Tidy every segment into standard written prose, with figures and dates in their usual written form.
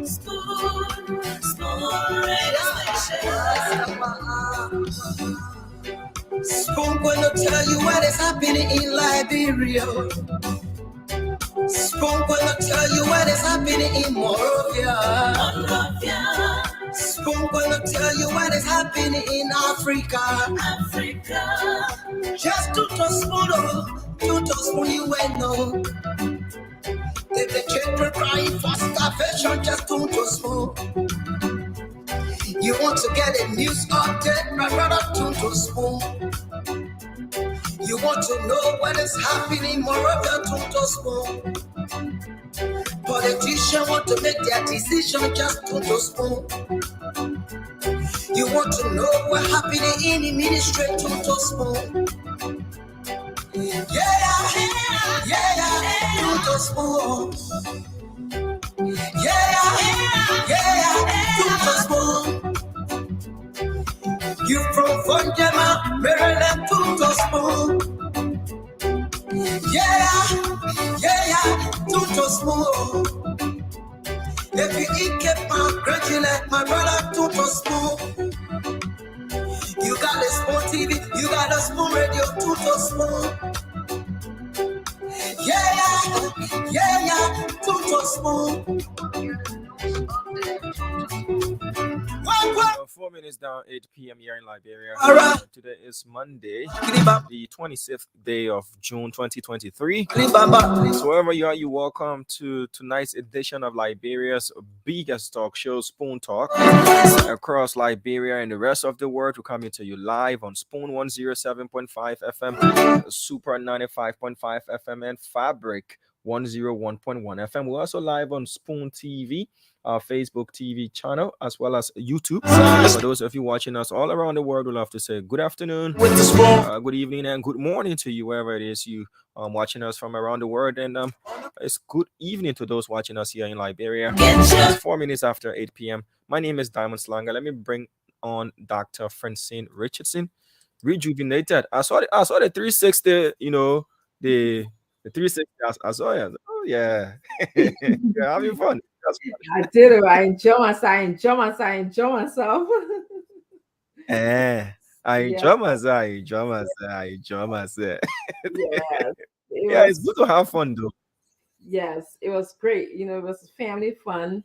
Spoon gonna tell you what is happening in Liberia. Spoon gonna tell you what is happening in Monrovia. Spoon gonna tell you what is happening in Africa. Just to spoon you will know. If the children crying for starvation, just to spoon. You want to get a news update, my brother, to spoon. You want to know what is happening, moreover, to spoon. Politicians want to make their decision, just to spoon. You want to know what happening in the ministry, to spoon. Yeah, to spoon. Yeah, to spoon. You from Funjama, Maryland, to spoon. Yeah, to spoon. If you eat keep my graduate, my brother, to spoon. You got a spoon TV, you got a spoon radio, to spoon. Yeah, to spoon. 4 minutes down, 8 p.m. here in Liberia. Today is Monday, the 26th day of June 2023. So wherever you are, you're welcome to tonight's edition of Liberia's biggest talk show, Spoon Talk. Across Liberia and the rest of the world, we're coming to you live on Spoon 107.5 FM, Super 95.5 FM, and Fabric 101.1 FM. We're also live on Spoon TV, our Facebook TV channel, as well as YouTube. For those of you watching us all around the world, we'll have to say good afternoon, good evening, and good morning to you, wherever it is you watching us from around the world. And it's good evening to those watching us here in Liberia. It's 4 minutes after 8 p.m. My name is Diamond Slanger. Let me bring on Dr. Francine Richardson, Rejuvenated. I saw the 360, the 360. I saw it. Oh, yeah. You're having fun. I did it. I enjoy myself. I enjoy myself. I enjoy myself. Yes, it's good to have fun, though. Yes, it was great. It was family fun.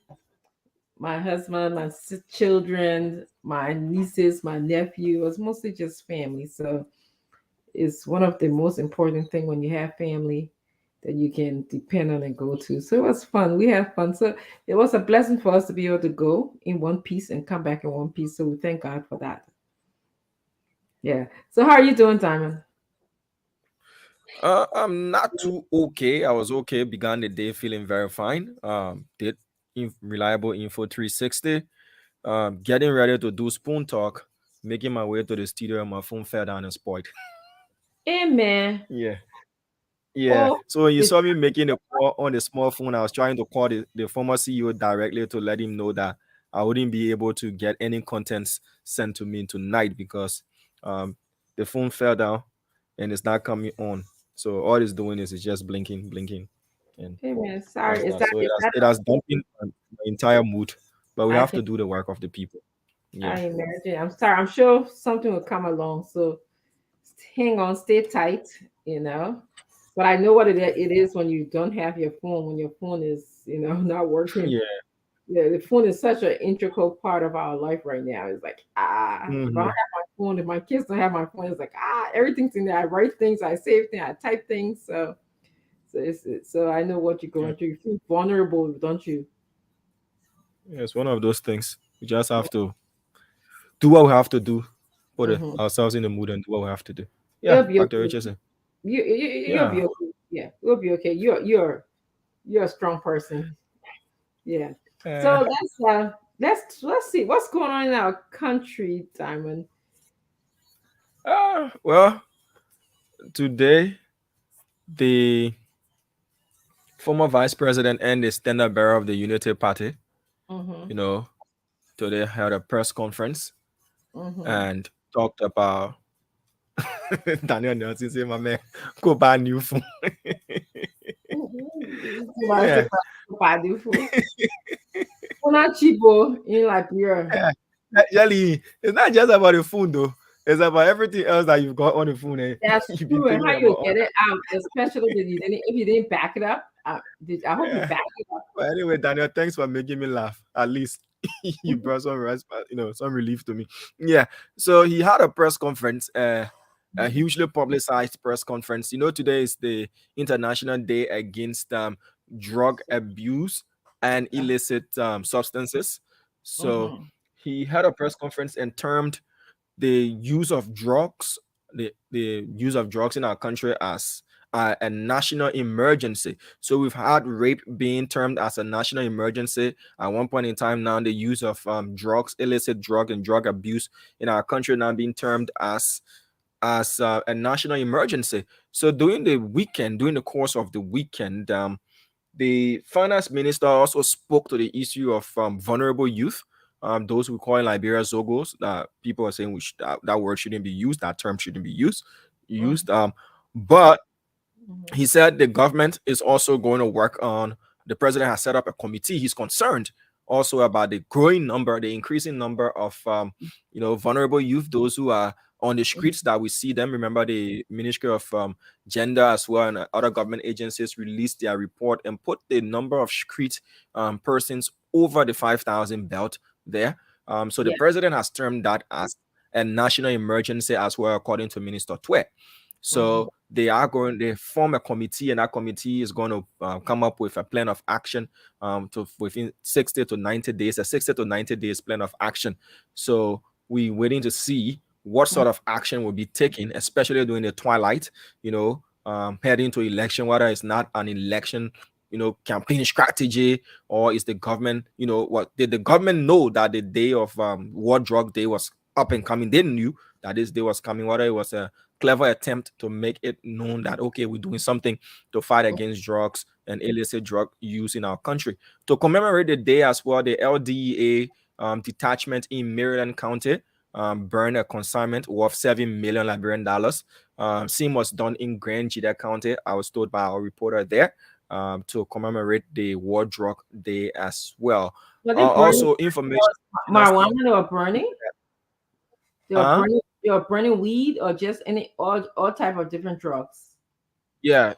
My husband, my children, my nieces, my nephew. It was mostly just family. So it's one of the most important things when you have family that you can depend on and go to. So it was fun. We had fun. So it was a blessing for us to be able to go in one piece and come back in one piece. So we thank God for that. Yeah. So how are you doing, Diamond? I'm not too okay. I was okay. Began the day feeling very fine. Did Reliable Info 360. Getting ready to do Spoon Talk. Making my way to the studio and my phone fell down and spoiled. Amen. Yeah. So you saw me making a call on the small phone. I was trying to call the former CEO directly to let him know that I wouldn't be able to get any contents sent to me tonight because the phone fell down and it's not coming on. So all it's doing is it's just blinking. And Amen. Sorry. It has dampened my entire mood. But we have to do the work of the people. Yeah. I imagine. I'm sorry. I'm sure something will come along. So hang on, stay tight, But I know what it is when you don't have your phone, when your phone is, not working. Yeah, the phone is such an integral part of our life right now. It's like, if I don't have my phone, if my kids don't have my phone, it's like, everything's in there. I write things, I save things, I type things. So I know what you're going through. You feel vulnerable, don't you? Yeah, it's one of those things. We just have to do what we have to do, put ourselves in the mood and do what we have to do. Yeah, Dr. Richardson. You'll be okay. Yeah, you'll be okay. You're a strong person. Yeah. So let's see what's going on in our country, Diamond. Well, today the former vice president and the standard bearer of the Unity Party, today had a press conference and talked about Daniel Nelson say, my man, go buy a new phone. Buy new phone. phone not cheap in Liberia. Actually, it's not just about the phone though. It's about everything else that you've got on the phone. Eh? That's You've been true. And thinking how about you all get it out, especially if you didn't back it up. I hope you that. back it up. But anyway, Daniel, thanks for making me laugh. At least you brought some some relief to me. Yeah. So he had a press conference, a hugely publicized press conference. Today is the International Day Against Drug Abuse and Illicit Substances. So Mhm. he had a press conference and termed the use of drugs, the use of drugs in our country as a national emergency. So we've had rape being termed as a national emergency at one point in time. Now the use of drugs, illicit drug and drug abuse in our country now being termed as a national emergency. So during the course of the weekend, the finance minister also spoke to the issue of vulnerable youth, those we call in Liberia Zogos. That people are saying that word shouldn't be used, that term shouldn't be used. But Mhm. he said the government is also going to work on. The president has set up a committee. He's concerned also about the increasing number of vulnerable youth, those who are on the streets that we see them. Remember, the Ministry of Gender as well and other government agencies released their report and put the number of street persons over the 5,000 belt there. So the Yeah. president has termed that as a national emergency as well, according to Minister Twe. Mhm. So they form a committee, and that committee is going to come up with a plan of action to within 60 to 90 days, a 60 to 90 days plan of action. So we waiting to see what sort of action will be taken, especially during the twilight, heading to election, whether it's not an election, campaign strategy, or is the government, what did the government know that the day of World Drug Day was up and coming? They knew that this day was coming, whether it was a clever attempt to make it known that okay, we're doing something to fight against drugs and illicit drug use in our country. To commemorate the day as well, the LDEA detachment in Maryland County burned a consignment worth $7 million Liberian dollars. Same was done in Grand Jida County. I was told by our reporter there to commemorate the World Drug Day as well. Were they burning Also, information. marijuana? They were burning. Uh, They were burning weed or just all type of different drugs. yeah,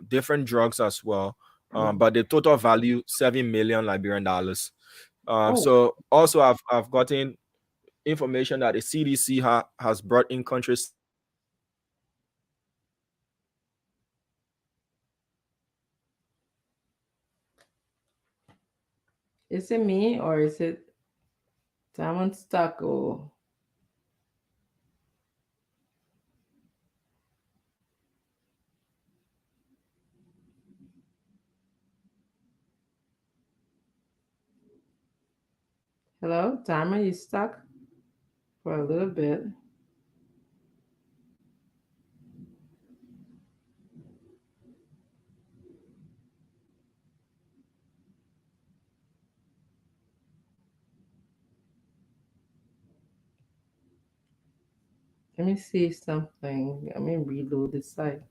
different drugs as well. But the total value $7 million Liberian dollars. Oh, So also I've gotten information that the CDC has brought in countries. is it me or is it someone stuck? Or hello, Diamond, you stuck for a little bit. Let me see something. Let me reload the site.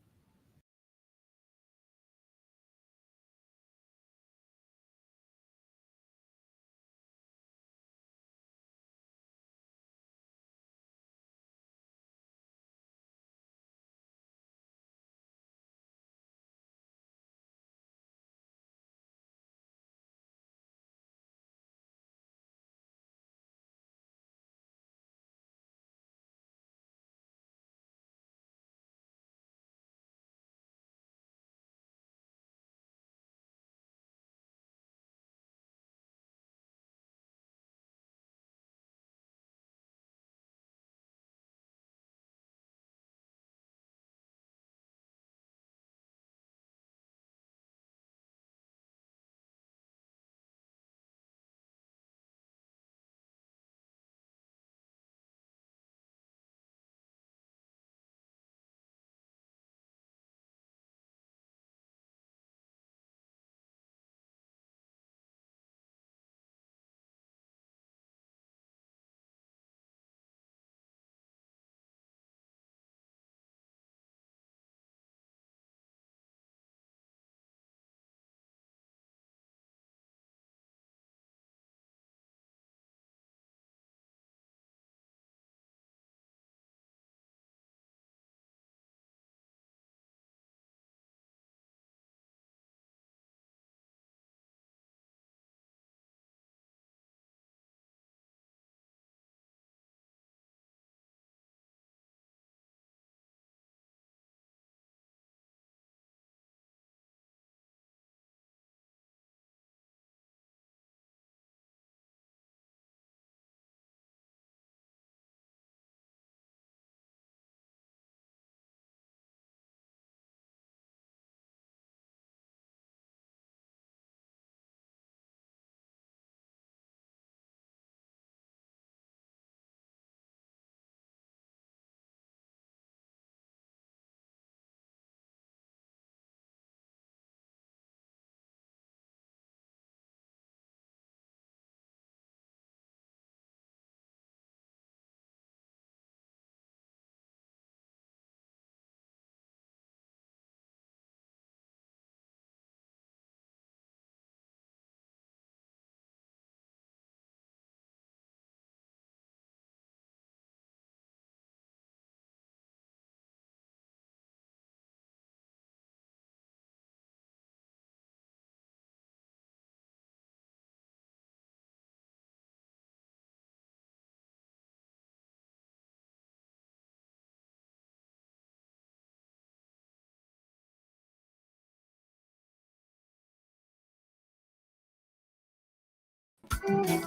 Hey,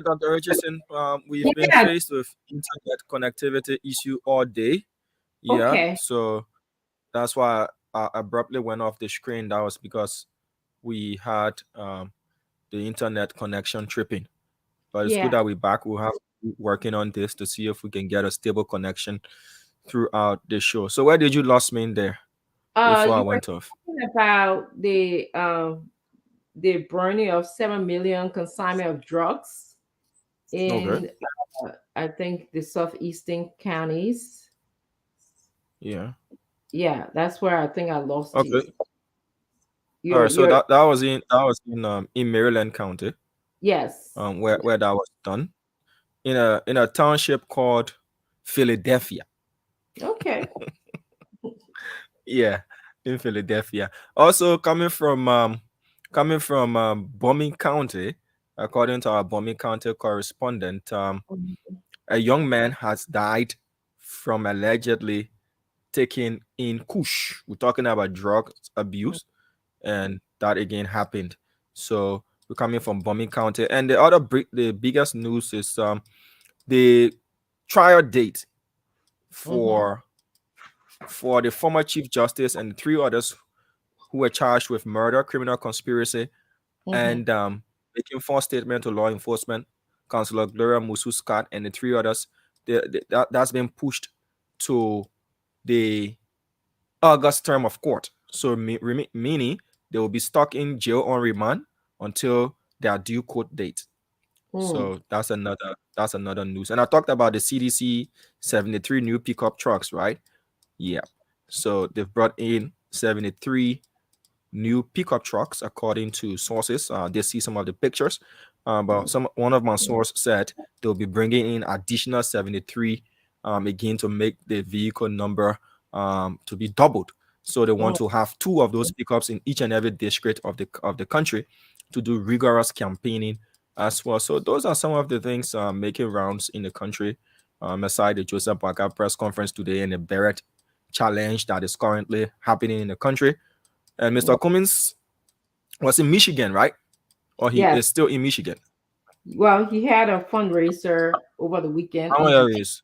Dr. Richardson, we've been Yeah. faced with internet connectivity issue all day. Yeah, Okay. so that's why I abruptly went off the screen. That was because we had the internet connection tripping. But it's good Yeah. that we're back. We'll have to keep working on this to see if we can get a stable connection throughout the show. So where did you lose me in there before I You were went off? talking about the burning of 7 million consignment of drugs Okay. in I think the southeastern counties. Yeah. Yeah, that's where I think I lost you. Okay. All You're right. So you're that was in Maryland County, yes. where that was done in a township called Philadelphia. Okay. Yeah, in Philadelphia. Also coming from Bombing County, according to our Bombing County correspondent, a young man has died from allegedly taking in Kush. We're talking about drug abuse, and that again happened. So we're coming from Bombing County, and the biggest news is the trial date Mm-hmm. for the former Chief Justice and three others who were charged with murder, criminal conspiracy, Mm-hmm. and making false statement to law enforcement. Councillor Gloria Musu Scott and the three others, that's been pushed to the August term of court. So meaning they will be stuck in jail on remand until their due court date. Mm. So that's another news. And I talked about the CDC 73 new pickup trucks, right? Yeah. So they've brought in 73 new pickup trucks, according to sources. They see some of the pictures, but one of my sources said they'll be bringing in additional 73 again to make the vehicle number to be doubled. So they want Mm. to have two of those pickups in each and every district of the country to do rigorous campaigning as well. So those are some of the things making rounds in the country. Aside the Joseph Boakai press conference today and the Barrett challenge that is currently happening in the country. And Mr. Cummins was in Michigan, right? Or he Yes. is still in Michigan. Well, he had a fundraiser over the weekend How in areas?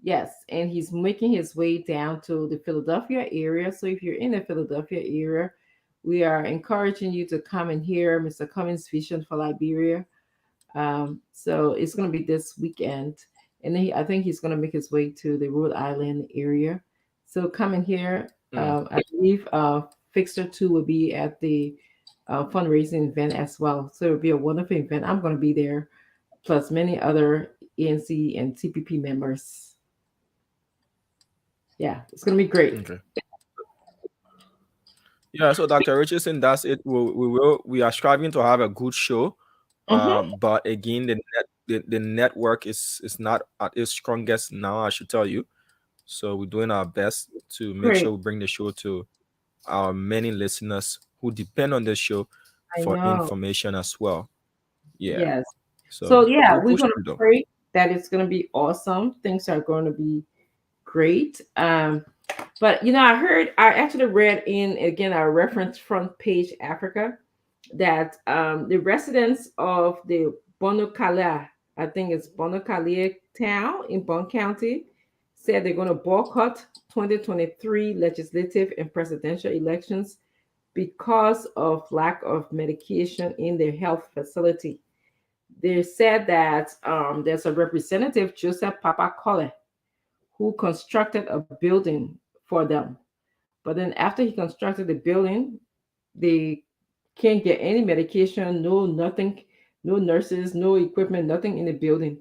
Yes, and he's making his way down to the Philadelphia area. So if you're in the Philadelphia area, we are encouraging you to come and hear Mr. Cummings' vision for Liberia. So it's going to be this weekend, and then I think he's going to make his way to the Rhode Island area. So come and hear. I believe Fixer 2 will be at the fundraising event as well. So it'll be a wonderful event. I'm going to be there, plus many other ANC and TPP members. Yeah, it's gonna be great. Okay. Yeah, so Dr. Richardson, that's it. We are striving to have a good show. But again, the network is not at its strongest now, I should tell you. So we're doing our best to make Great. sure we bring the show to our many listeners who depend on the show I for know. information as well. Yeah. Yes. So So yeah, we'll we're push gonna through though. pray that it's gonna be awesome. Things are going to be great. But I actually read in again our reference front page Africa that the residents of the Bonokala, I think it's Bonokale town in Bon County, said they're going to boycott 2023 legislative and presidential elections because of lack of medication in their health facility. They said that there's a representative, Joseph Papa Kole, who constructed a building for them. But then after he constructed the building, they can't get any medication, no nothing, no nurses, no equipment, nothing in the building.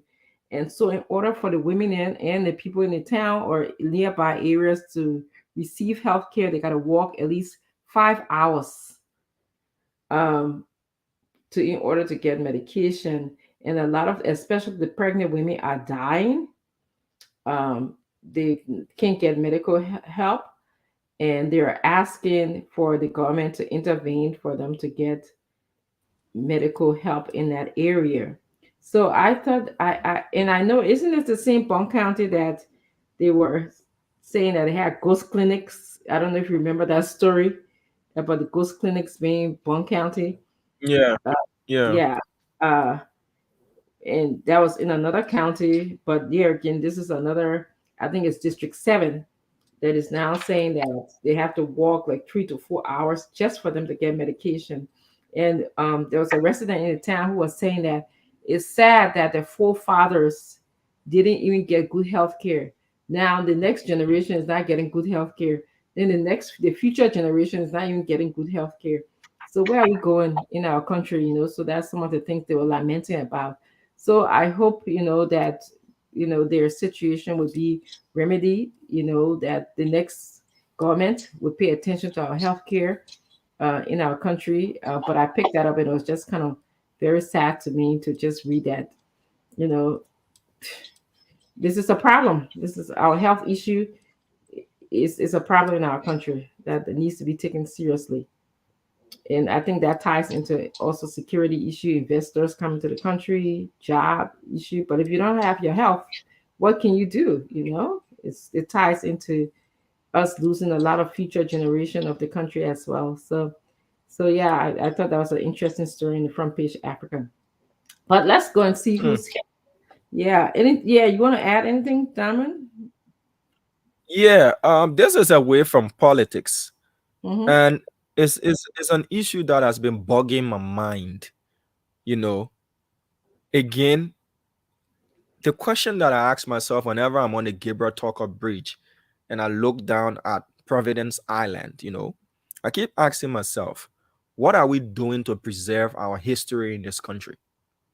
And so, in order for the women and the people in the town or nearby areas to receive health care, they got to walk at least 5 hours um, in order to get medication. And a lot of, especially the pregnant women, are dying. They can't get medical help, and they're asking for the government to intervene for them to get medical help in that area. So I thought I know, isn't it the same Bon County that they were saying that they had ghost clinics? I don't know if you remember that story about the ghost clinics being Bon County. Yeah. Uh, Yeah. yeah. Uh, and that was in another county. But there again, this is another, I think it's District 7 that is now saying that they have to walk like 3 to 4 hours just for them to get medication. And there was a resident in the town who was saying that it's sad that their forefathers didn't even get good health care. Now the next generation is not getting good health care. Then the future generation is not even getting good health care. So where are we going in our country? So that's some of the things they were lamenting about. So I hope that their situation will be remedy, that the next government would pay attention to our healthcare in our country. But I picked that up and it was just kind of very sad to me to just read that, you know, this is a problem. This is our health issue is a problem in our country that needs to be taken seriously. And I think that ties into also security issue, investors coming to the country, job issue. But if you don't have your health, what can you do? It ties into us losing a lot of future generation of the country as well. So yeah, I thought that was an interesting story in the front page Africa. But let's go and see Hmm. who's here. Yeah. You want to add anything, Diamond? Yeah. This is away from politics, Mm-hmm. and it's an issue that has been bugging my mind. You know, again, the question that I ask myself whenever I'm on the Gabriel Tucker Bridge and I look down at Providence Island, I keep asking myself, what are we doing to preserve our history in this country?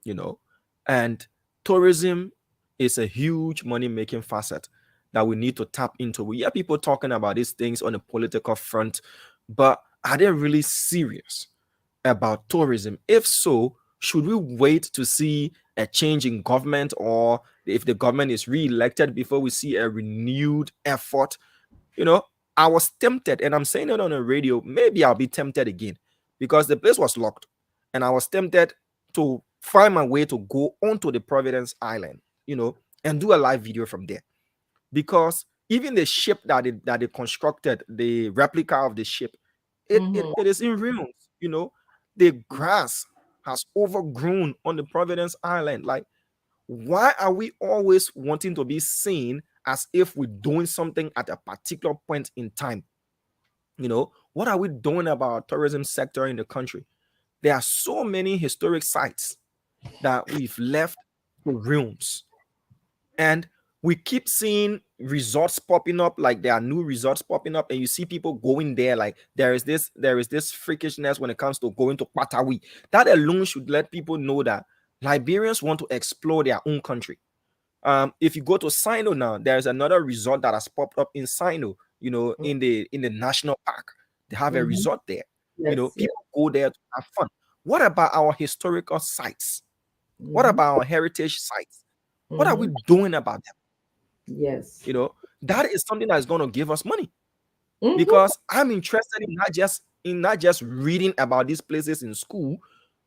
You know, and tourism is a huge money making facet that we need to tap into. We hear people talking about these things on the political front, but are they really serious about tourism? If so, should we wait to see a change in government, or if the government is re-elected before we see a renewed effort? You know, I was tempted, and I'm saying it on the radio, maybe I'll be tempted again because the place was locked, and I was tempted to find my way to go onto the Providence Island, and do a live video from there. Because even the ship that they constructed, the replica of the ship, Mm-hmm. it is in ruins. The grass has overgrown on the Providence Island. Like, why are we always wanting to be seen as if we're doing something at a particular point in time? What are we doing about our tourism sector in the country? There are so many historic sites that we've left to ruins, and we keep seeing resorts popping up. Like, there are new resorts popping up, and you see people going there. Like, there is this freakishness when it comes to going to Patawi. That alone should let people know that Liberians want to explore their own country. If you go to Sino now, there's another resort that has popped up in Sino, in the national park. They have a Mm-hmm. resort there. Yes, yes. People go there to have fun. What about our historical sites? What Mm-hmm. about our heritage sites? What are we Mm-hmm. doing about them? Yes. That is something that is going to give us money, Mm-hmm. because I'm interested in not just reading about these places in school,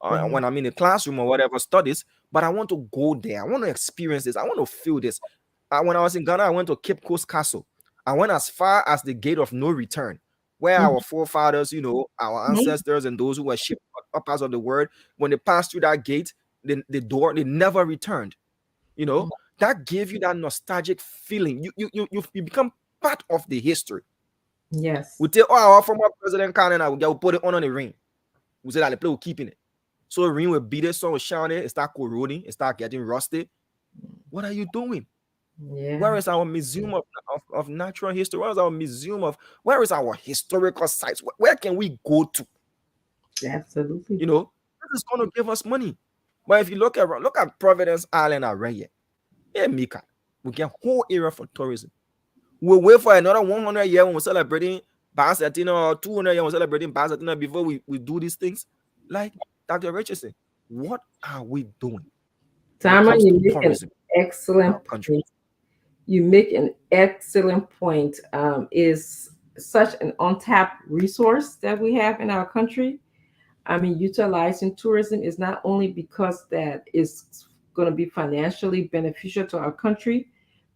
Mm-hmm. when I'm in the classroom or whatever studies, but I want to go there. I want to experience this. I want to feel this. When I was in Ghana, I went to Cape Coast Castle. I went as far as the gate of no return, where our forefathers, our Mm-hmm. ancestors, and those who were shipped up parts of the world, when they passed through that gate, the door, they never returned. You know, that gave you that nostalgic feeling. You become part of the history. Yes. We take, our former president Khan, and we'll put it on the ring. We say that the play, we're keeping it. So the ring will beat it, so will shine it start corroding, it start getting rusty. What are you doing? Yeah. Where is our museum of natural history? Where is our historical sites? Where can we go to? Absolutely. This is going to give us money. But if you look at Providence Island already, yeah, Mika, we get whole area for tourism. We'll wait for another 100 years when we're celebrating Basatina, or 200 years when we're celebrating Basatina before we do these things. Like Dr. Richardson, what are we doing when it Tama, comes you to make an tourism in excellent our country? point. You make an excellent point. Is such an untapped resource that we have in our country. I mean, utilizing tourism is not only because that is going to be financially beneficial to our country,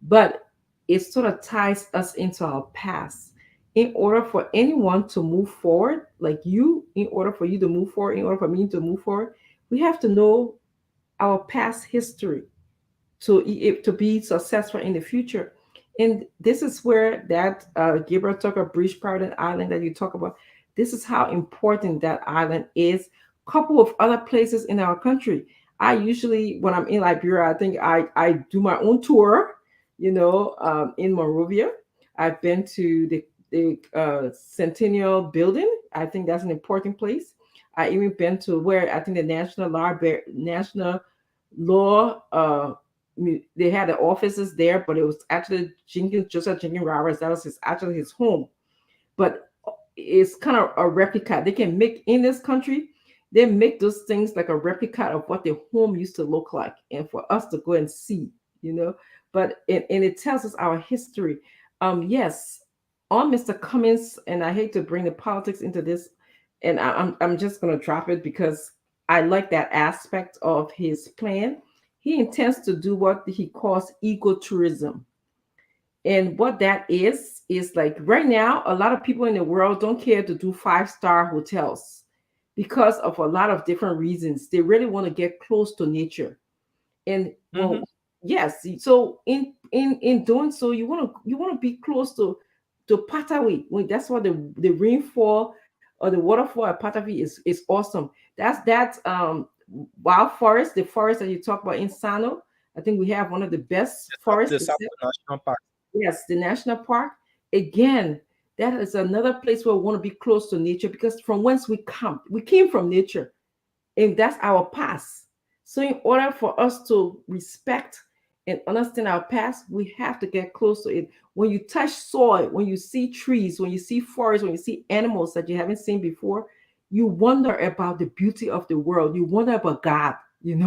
but it sort of ties us into our past. in order for anyone to move forward, like you, in order for you to move forward, in order for me to move forward, we have to know our past history to be successful in the future. And this is where that Gabriel Tucker Bridge Paradise Island that you talk about, this is how important that island is, coupled with other places in our country. I usually, when I'm in Liberia, I think I do my own tour, in Monrovia. I've been to the Centennial Building. I think that's an important place. I even been to where I think the National Law they had the offices there, but it was actually Joseph Jenkins Roberts. That was actually his home. But it's kind of a replica. They can make in this country, they make those things like a replica of what the home used to look like, and for us to go and see, But and it tells us our history. Yes, on Mr. Cummings, and I hate to bring the politics into this, and I'm just gonna drop it because I like that aspect of his plan. He intends to do what he calls ecotourism. And what that is like right now, a lot of people in the world don't care to do 5-star hotels because of a lot of different reasons. They really want to get close to nature. And well, yes, so in doing so, you want to be close to Patawi. When that's what the rainfall or the waterfall at Patawi is awesome. That's that wild forest, the forest that you talk about in Sano. I think we have one of the best forests. The South National Park. Yes, the national park. Again, that is another place where we want to be close to nature, because from whence we came from nature, and that's our past. So in order for us to respect and understand our past, we have to get close to it. When you touch soil, when you see trees, when you see forests, when you see animals that you haven't seen before, you wonder about the beauty of the world. You wonder about God, you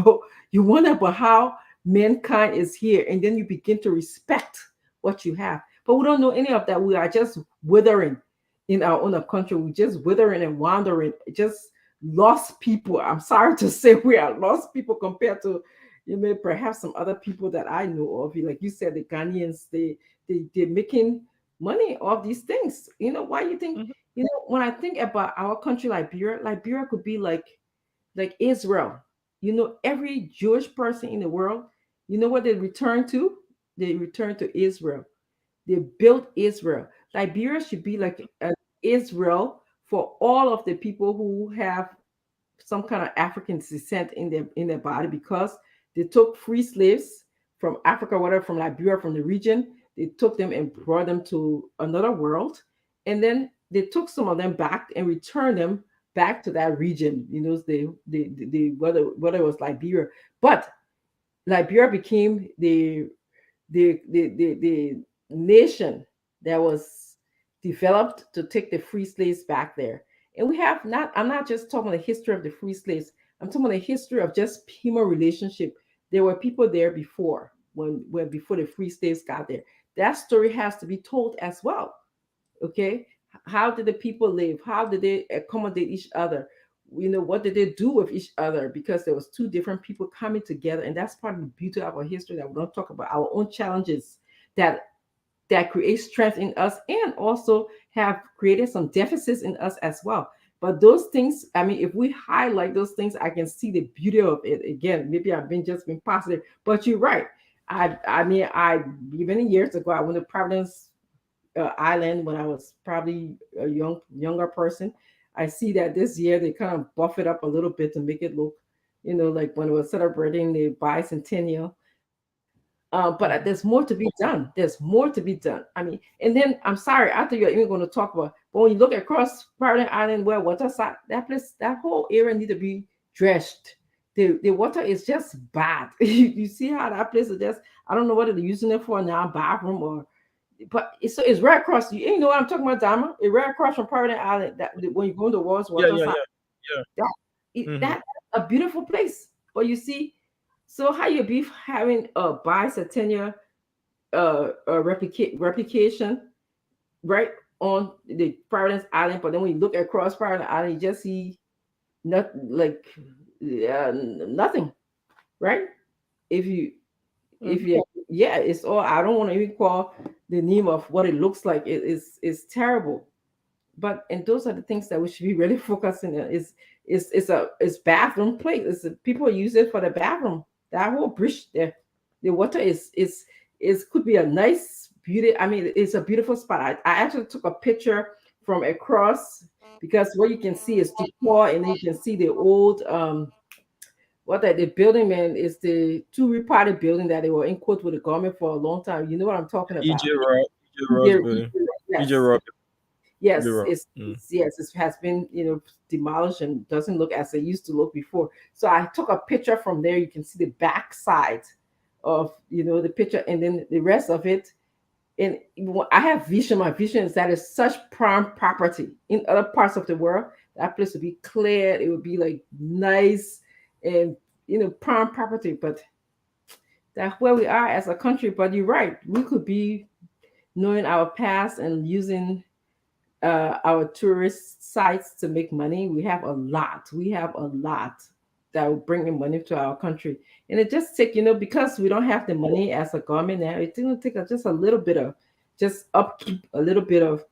wonder about how mankind is here, and then you begin to respect what you have. But we don't know any of that. We are just withering in our own country. We're just withering and wandering, just lost people. I'm sorry to say we are lost people compared to perhaps some other people that I know of. Like you said, the Ghanaians, they're making money off these things. Why you think, when I think about our country, Liberia could be like Israel. Every Jewish person in the world, what they return to? They return to Israel. They built Israel. Liberia should be like Israel for all of the people who have some kind of African descent in their body, because they took free slaves from Africa, whatever, from Liberia, from the region. They took them and brought them to another world, and then they took some of them back and returned them back to that region. Whether it was Liberia, but Liberia became the nation that was developed to take the free slaves back there. And I'm not just talking the history of the free slaves, I'm talking the history of just human relationship. There were people there before, before the free slaves got there. That story has to be told as well. Okay, how did the people live? How did they accommodate each other? What did they do with each other? Because there was two different people coming together, and that's part of the beauty of our history, that we don't talk about our own challenges that create strength in us, and also have created some deficits in us as well. But those things, if we highlight those things, I can see the beauty of it. Again, maybe I've just been positive, but you're right. I even years ago, I went to Providence Island when I was probably a younger person. I see that this year they kind of buff it up a little bit to make it look, like when it was celebrating the bicentennial. But there's more to be done. There's more to be done. And then I'm sorry, after you're even going to talk about, but when you look across Paradise Island, where Waterside, that place, that whole area need to be dredged. The water is just bad. You see how that place is just, I don't know what they're using it for now, bathroom but it's right across. You know what I'm talking about, Dama? It's right across from Paradise Island. That when you go to Walls, Waterside, that's a beautiful place. But you see, so how you be having a bicentennial replication right on the Providence Island, but then when you look across Providence Island, you just see nothing, right? If you it's all, I don't want to even call the name of what it looks like is terrible. But and those are the things that we should be really focusing on. Is bathroom plate. People use it for the bathroom. That whole bridge there, the water is could be a nice beauty. I mean, it's a beautiful spot. I actually took a picture from across because what you can see is decor, and then you can see the old what that the building, man, is the two-party building that they were in court with the government for a long time. You know what I'm talking about? EJ Rock, EJ Rock's EJ, building. yes, EJ Rock. yes, Mm. yes, it has been demolished and doesn't look as it used to look before. So I took a picture from there. You can see the back side of the picture, and then the rest of it. And I have vision. My vision is that it's such prime property in other parts of the world. That place would be cleared. It would be like nice and prime property. But that's where we are as a country. But you're right. We could be knowing our past and using our tourist sites to make money. We have a lot. That will bring in money to our country. And it just take, because we don't have the money as a government now, it's going to take just a little bit of just upkeep, a little bit of,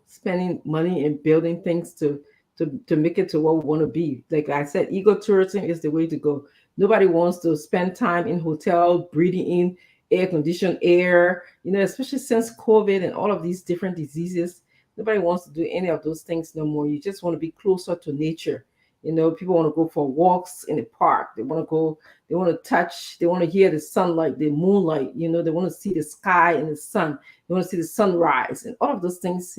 spending money and building things to make it to what we want to be. Like I said, ecotourism is the way to go. Nobody wants to spend time in hotel, breathing in air-conditioned air, especially since COVID and all of these different diseases. Nobody wants to do any of those things no more. You just want to be closer to nature. People want to go for walks in the park. They want to go, they want to touch, they want to hear the sunlight, the moonlight, they want to see the sky and the sun. They want to see the sunrise and all of those things,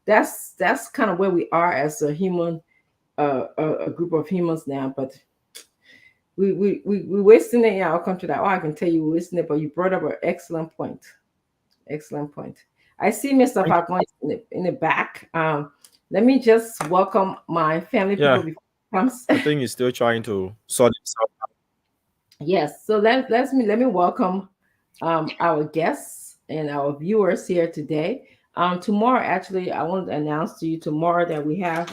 that's kind of where we are as a human, a group of humans now. But we wasting it in our country. That I can tell you we're wasting it, but you brought up an excellent point. Excellent point. I see Mr. Falcon in the back. Let me just welcome my family people before he comes. I think he's still trying to sort himself out. Yes, so let me welcome our guests and our viewers here today. Tomorrow, actually, I want to announce to you tomorrow that we have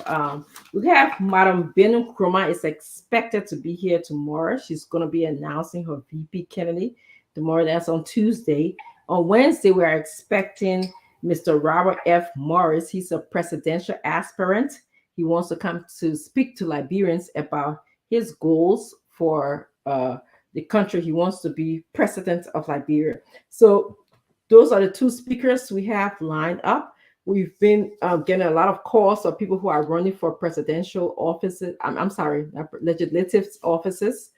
Madam Benu Kroma is expected to be here tomorrow. She's going to be announcing her VP candidate tomorrow. That's on Tuesday. On Wednesday, we are expecting Mr. Robert F. Morris. He's a presidential aspirant. He wants to come to speak to Liberians about his goals for the country. He wants to be president of Liberia. So those are the two speakers we have lined up. We've been getting a lot of calls of people who are running for presidential offices. I'm sorry, legislative offices.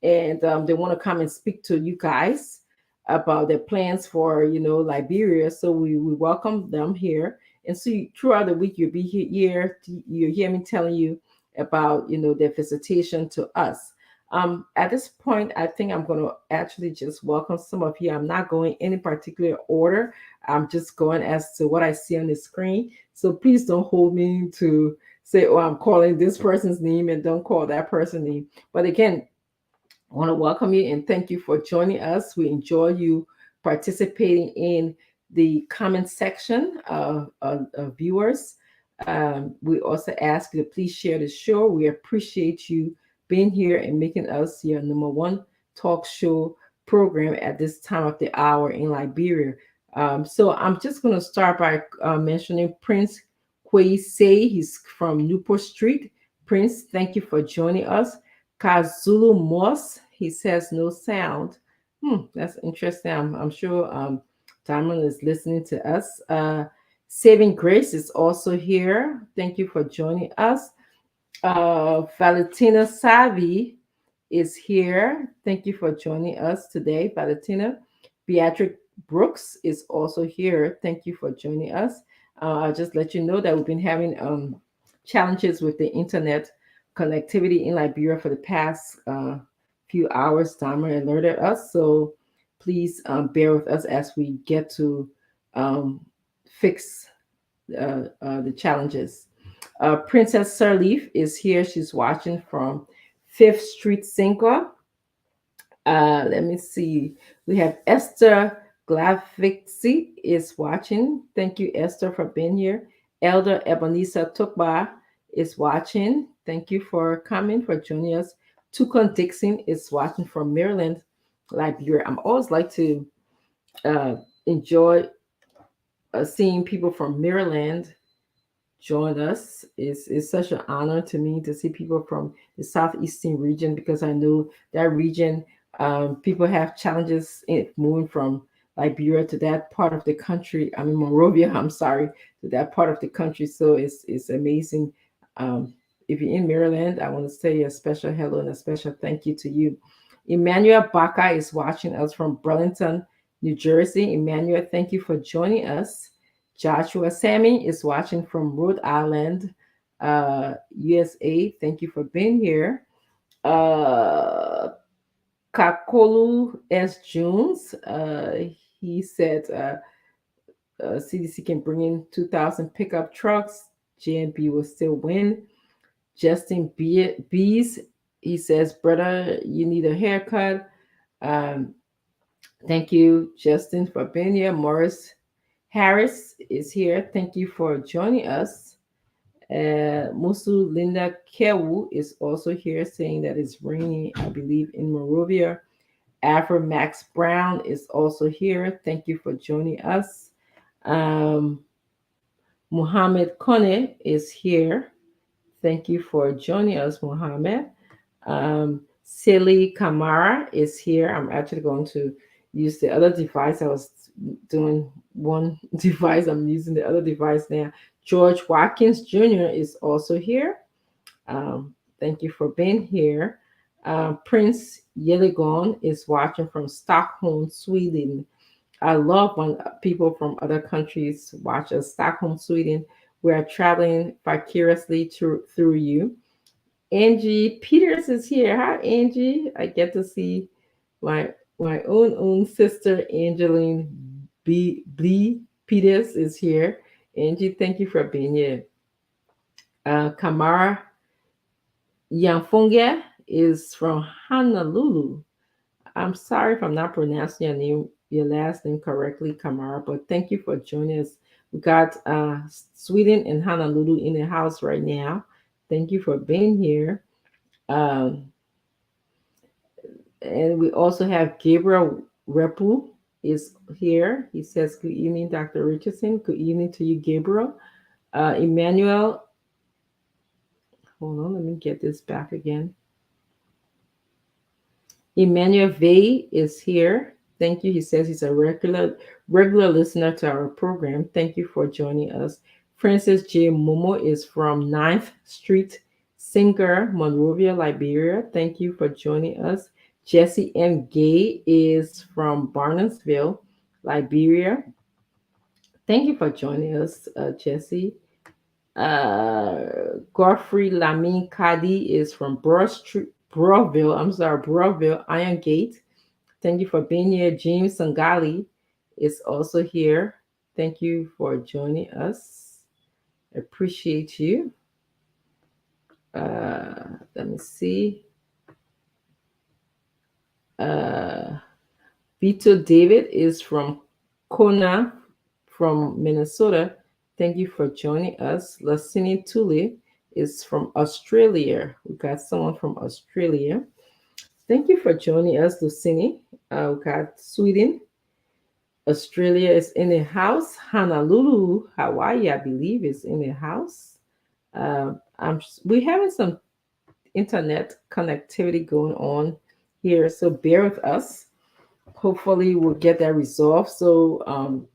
And they want to come and speak to you guys about their plans for, Liberia. So we welcome them here. And so throughout the week, you'll be here. You hear me telling you about, their visitation to us. At this point, I think I'm going to actually just welcome some of you. I'm not going any particular order. I'm just going as to what I see on the screen. So please don't hold me to say, oh, I'm calling this person's name and don't call that person's name. But again, I want to welcome you and thank you for joining us. We enjoy you participating in the comment section of viewers. We also ask you to please share the show. We appreciate you being here and making us your number one talk show program at this time of the hour in Liberia. So I'm just going to start by mentioning Prince Kwesi. He's from Newport Street. Prince, thank you for joining us. Kazulu Moss, he says no sound. That's interesting. I'm sure Diamond is listening to us. Saving Grace is also here. Thank you for joining us. Valentina Savi is here. Thank you for joining us today, Valentina. Beatrice Brooks is also here. Thank you for joining us. I'll just let you know that we've been having challenges with the internet connectivity in Liberia for the past few hours. Timer alerted us, so please bear with us as we get to fix the challenges. Princess Sirleaf is here. She's watching from 5th Street, Cinco. Let me see. We have Esther Glavixi is watching. Thank you, Esther, for being here. Elder Ebenezer Tukba is watching. Thank you for coming, for joining us. Tukon Dixon is watching from Maryland, Liberia. I'm always like to enjoy seeing people from Maryland join us. It's such an honor to me to see people from the southeastern region, because I know that region, people have challenges in moving from Liberia to that part of the country. I mean, Monrovia, I'm sorry, to that part of the country. So it's amazing. If you're in Maryland, I want to say a special hello and a special thank you to you. Emmanuel Baca is watching us from Burlington, New Jersey. Emmanuel, thank you for joining us. Joshua Sammy is watching from Rhode Island, USA. Thank you for being here. Kakolu S. Jones, he said CDC can bring in 2,000 pickup trucks. JNB will still win. Justin Bees, he says, brother, you need a haircut. Thank you, Justin, for being here. Morris Harris is here. Thank you for joining us. Musu Linda Kewu is also here, saying that it's raining, I believe, in Monrovia. Afro Max Brown is also here. Thank you for joining us. Muhammad Kone is here. Thank you for joining us, Muhammad. Silly Kamara is here. I'm actually going to use the other device. I was doing one device. I'm using the other device now. George Watkins Jr. is also here. Thank you for being here. Prince Yeligon is watching from Stockholm, Sweden. I love when people from other countries watch us. Stockholm, Sweden. We are traveling vicariously through you. Angie Peters is here. Hi, Angie. I get to see my own sister, Angeline B. Peters is here. Angie, thank you for being here. Kamara Yanfonge is from Honolulu. I'm sorry if I'm not pronouncing your last name correctly, Kamara, but thank you for joining us. We got Sweden and Honolulu in the house right now. Thank you for being here. And we also have Gabriel Repu is here. He says, good evening, Dr. Richardson. Good evening to you, Gabriel. Emmanuel, hold on, let me get this back again. Emmanuel Vey is here. Thank you. He says he's a regular listener to our program. Thank you for joining us. Francis J. Momo is from 9th Street, Singer, Monrovia, Liberia. Thank you for joining us. Jesse M. Gay is from Barnesville, Liberia. Thank you for joining us, Jesse. Godfrey Lamin Kadi is from Broadville, Iron Gate. Thank you for being here. James Sangali is also here. Thank you for joining us. Appreciate you. Let me see. Vito David is from Kona, from Minnesota. Thank you for joining us. Lasini Tuli is from Australia. We got someone from Australia. Thank you for joining us, Lucini. We got Sweden. Australia is in the house. Honolulu, Hawaii, I believe, is in the house. We're having some internet connectivity going on here, so bear with us. Hopefully, we'll get that resolved. So,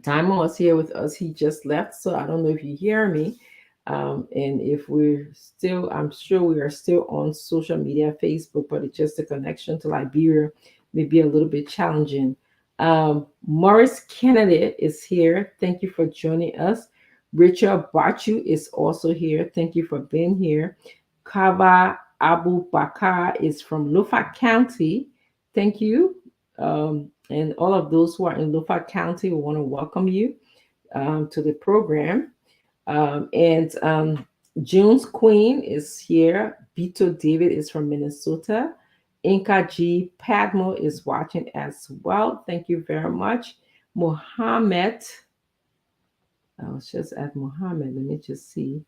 Diamond was here with us. He just left, so I don't know if you hear me. And if we're still, I'm sure we are still on social media, Facebook, but it's just the connection to Liberia may be a little bit challenging. Morris Kennedy is here. Thank you for joining us. Richard Bachu is also here. Thank you for being here. Kava Abu Bakar is from Lufa County. Thank you. And all of those who are in Lufa County, we want to welcome you to the program. June's Queen is here. Vito David is from Minnesota. Inka G. Padmo is watching as well. Thank you very much. Mohammed. I was just at Mohammed. Let me just see.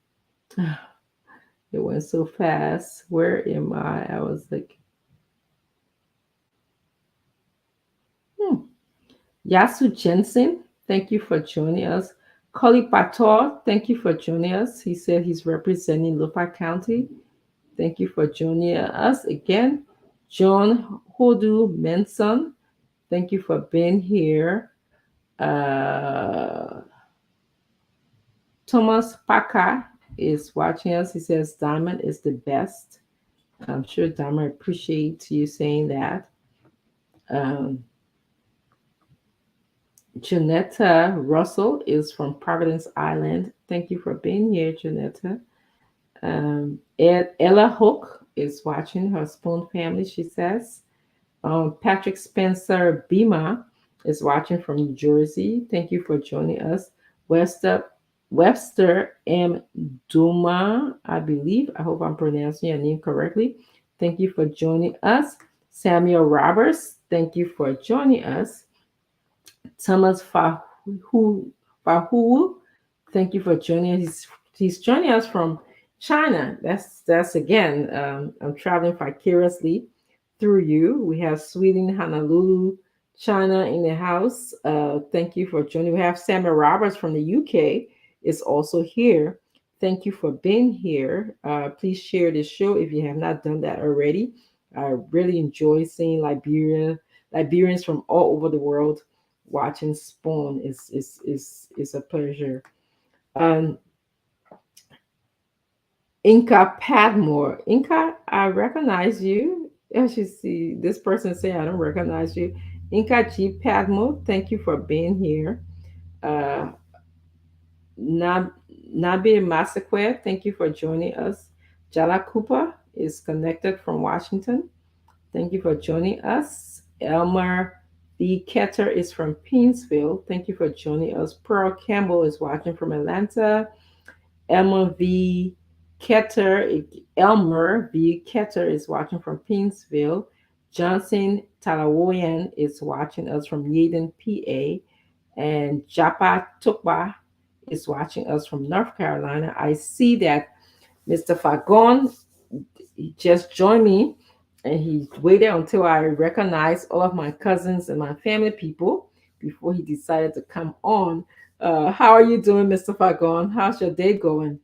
It went so fast. Where am I? I was like, Yasu Jensen, thank you for joining us. Koli Pator, thank you for joining us. He said he's representing Lupa County. Thank you for joining us again. John Hodu Menson, thank you for being here. Thomas Paca is watching us. He says Diamond is the best. I'm sure Diamond appreciates you saying that. Janetta Russell is from Providence Island. Thank you for being here, Janetta. Ella Hook is watching, her Spoon family, she says. Patrick Spencer Bima is watching from New Jersey. Thank you for joining us. Webster M. Duma, I believe. I hope I'm pronouncing your name correctly. Thank you for joining us. Samuel Roberts, thank you for joining us. Thomas Fahu, thank you for joining us. He's joining us from China. That's again, I'm traveling vicariously through you. We have Sweden, Honolulu, China in the house. Thank you for joining. We have Samuel Roberts from the UK is also here. Thank you for being here. Please share this show if you have not done that already. I really enjoy seeing Liberians from all over the world watching Spoon. Is a pleasure. Inca Padmore. Inca, I recognize you. As you see, this person say I don't recognize you. Inca G Padmore, thank you for being here. Nabi Masakwe, thank you for joining us. Jala Cooper is connected from Washington. Thank you for joining us. Elmer B. Ketter is from Painesville. Thank you for joining us. Pearl Campbell is watching from Atlanta. Elmer V. Ketter is watching from Painesville. Johnson Talawoyan is watching us from Yeadon, PA. And Japa Tukba is watching us from North Carolina. I see that Mr. Fagon just joined me, and he waited until I recognized all of my cousins and my family people before he decided to come on. How are you doing, Mr. Fagon? How's your day going?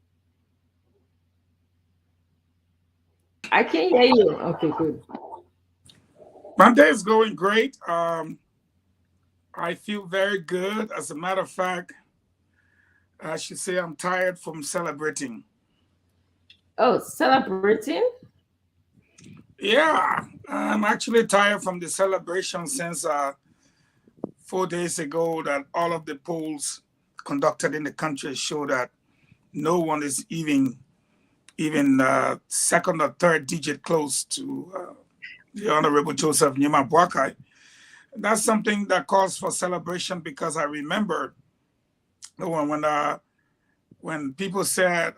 I can't hear you. Okay, good. My day is going great. I feel very good. As a matter of fact, I should say I'm tired from celebrating. Oh, celebrating? Yeah, I'm actually tired from the celebration since 4 days ago that all of the polls conducted in the country show that no one is even second or third digit close to the Honorable Joseph Nyeama Boakai. That's something that calls for celebration, because I remember when people said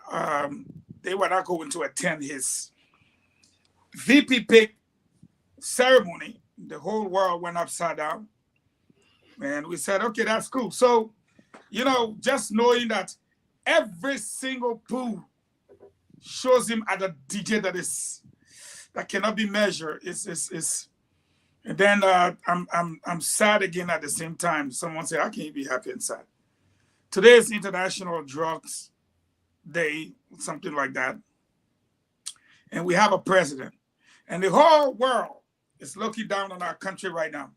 they were not going to attend his VP pick ceremony, the whole world went upside down. And we said, okay, that's cool. So, just knowing that every single pool shows him at a DJ that cannot be measured is. And then I'm sad again at the same time. Someone say, how can you be happy and sad? Today is International Drugs Day, something like that. And we have a president. And the whole world is looking down on our country right now.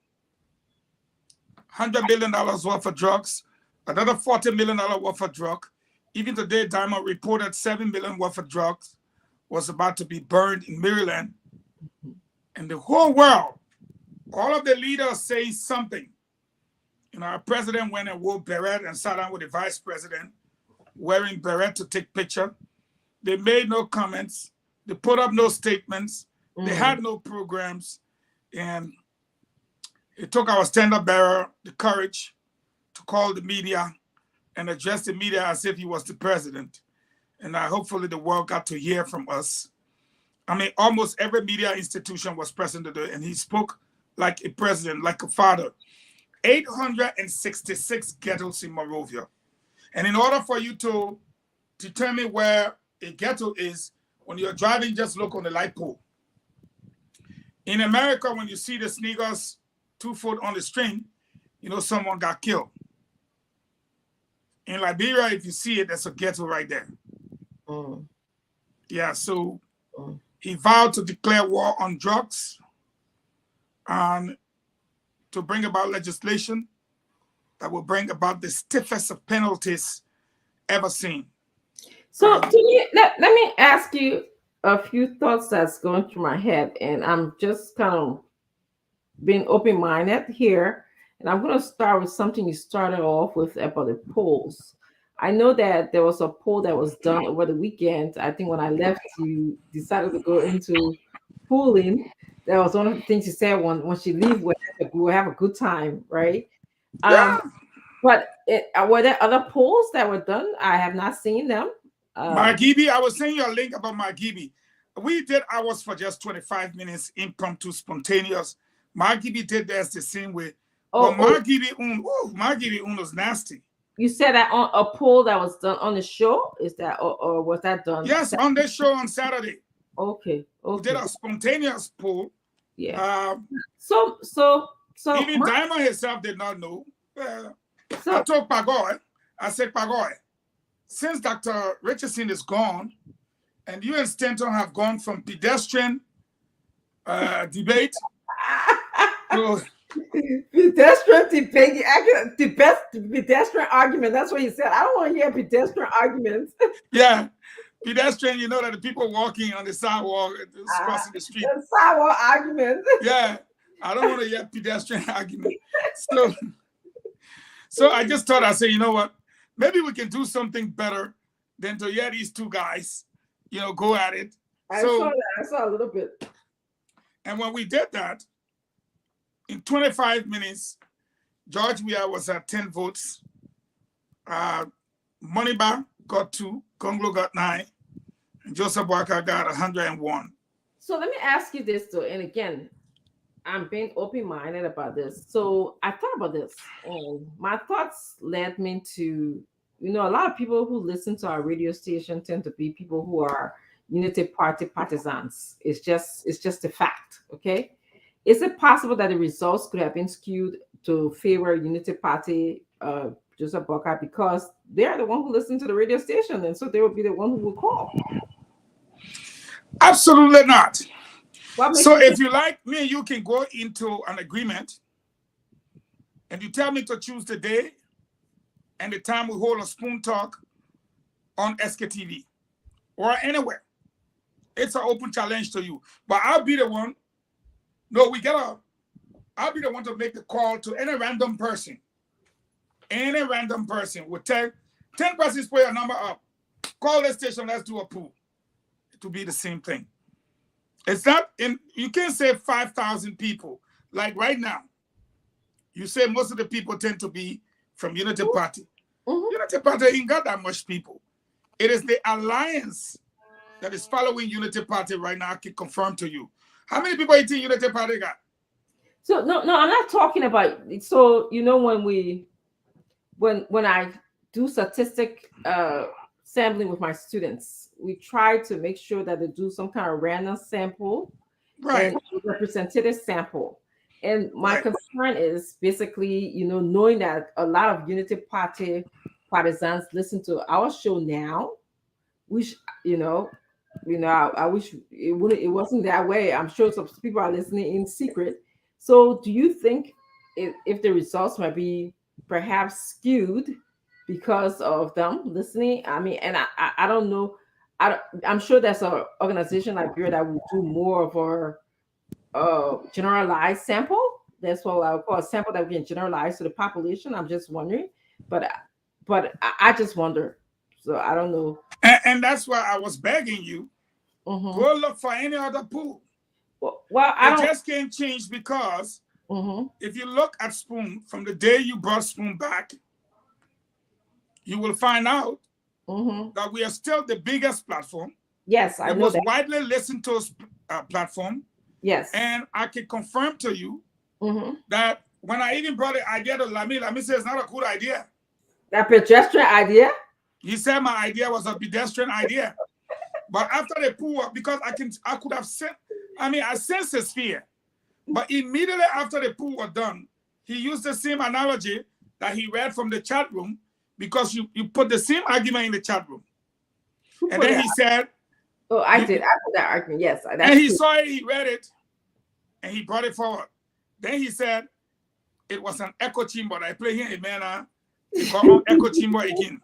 $100 million worth of drugs, another $40 million worth of drug. Even today, Diamond reported $7 million worth of drugs was about to be burned in Maryland. And the whole world, all of the leaders say something. Our president went and wore beret and sat down with the vice president wearing beret to take picture. They made no comments. They put up no statements. They had no programs. And it took our standard bearer the courage to call the media and address the media as if he was the president. And hopefully the world got to hear from us. I mean, almost every media institution was present today, and he spoke like a president, like a father. 866 ghettos in Monrovia. And in order for you to determine where a ghetto is, when you're driving, just look on the light pole. In America, when you see the sneakers 2 foot on the string, someone got killed. In Liberia, if you see it, that's a ghetto right there. Mm. Yeah, so he vowed to declare war on drugs and to bring about legislation that will bring about the stiffest of penalties ever seen. So let me ask you a few thoughts that's going through my head, and I'm just kind of being open-minded here. And I'm going to start with something you started off with about the polls. I know that there was a poll that was done over the weekend. I think when I left, you decided to go into pooling. That was one of the things you said when she leave, we'll have a good time, right? Yeah. But were there other polls that were done? I have not seen them. Margibi, I was sending you a link about Margibi. We did ours for just 25 minutes, impromptu, spontaneous. Margibi did theirs the same way. But Margibi was nasty. You said that on a poll that was done on the show? Is that or was that done? Yes, on the show on Saturday. Okay. We did a spontaneous poll. Yeah. So even my, Diamond herself did not know. I told Pagoy, I said, Pagoy, since Dr. Richardson is gone, and you and Stanton have gone from pedestrian debate to pedestrian debate, the best pedestrian argument. That's what he said. I don't want to hear pedestrian arguments. Yeah, pedestrian, you know that the people walking on the sidewalk, crossing the street. The sidewalk argument. Yeah, I don't want to hear pedestrian argument. So I just thought, I said, you know what? Maybe we can do something better than to hear these two guys, go at it. I saw that. I saw a little bit. And when we did that, in 25 minutes, George Weah was at 10 votes. Moniba got 2, Gonglo got 9, and Joseph Boakai got 101. So let me ask you this, though, and again, I'm being open-minded about this. So I thought about this, and my thoughts led me to, a lot of people who listen to our radio station tend to be people who are Unity Party partisans. It's just a fact, okay? Is it possible that the results could have been skewed to favor Unity Party, Joseph Boakai, because they're the one who listened to the radio station, and so they would be the one who will call? Absolutely not. So if you like, me and you can go into an agreement, and you tell me to choose the day and the time we hold a spoon talk on SKTV or anywhere. It's an open challenge to you. But I'll be the one. No, I'll be the one to make the call to any random person. Any random person would tell 10 persons, put your number up. Call the station, let's do a pool. It will be the same thing. It's not you can't say 5,000 people. Like right now, you say most of the people tend to be from Unity Party. Mm-hmm. Unity Party ain't got that much people. It is the alliance that is following Unity Party right now. I can confirm to you. How many people you think Unity Party got? So no, I'm not talking about. So when I do statistic sampling with my students, we try to make sure that they do some kind of random sample, right, and representative sample. And my concern is basically, knowing that a lot of Unity Party partisans listen to our show now, which, I wish it wasn't that way. I'm sure some people are listening in secret. So do you think if the results might be perhaps skewed because of them listening? I mean, and I don't know. I'm sure there's an organization like Bureau that will do more of a generalized sample. That's what I would call a sample that we can generalize to the population. I'm just wondering, but I just wonder. So I don't know. And that's why I was begging you, go look for any other pool. Well, I just can't change because if you look at Spoon from the day you brought Spoon back, you will find out that we are still the biggest platform. Yes, I know the most that. widely listened to platform. Yes. And I can confirm to you that when I even brought the idea to Lami said it's not a good idea. That pedestrian idea? He said my idea was a pedestrian idea. But after the pool, because I could have sent, I sensed his fear. But immediately after the pool was done, he used the same analogy that he read from the chat room, because you put the same argument in the chat room. And then he said, oh, I did. I put that argument. Yes. And he saw it, he read it, and he brought it forward. Then he said, it was an echo chamber. I play here in Manna. He called echo chamber again.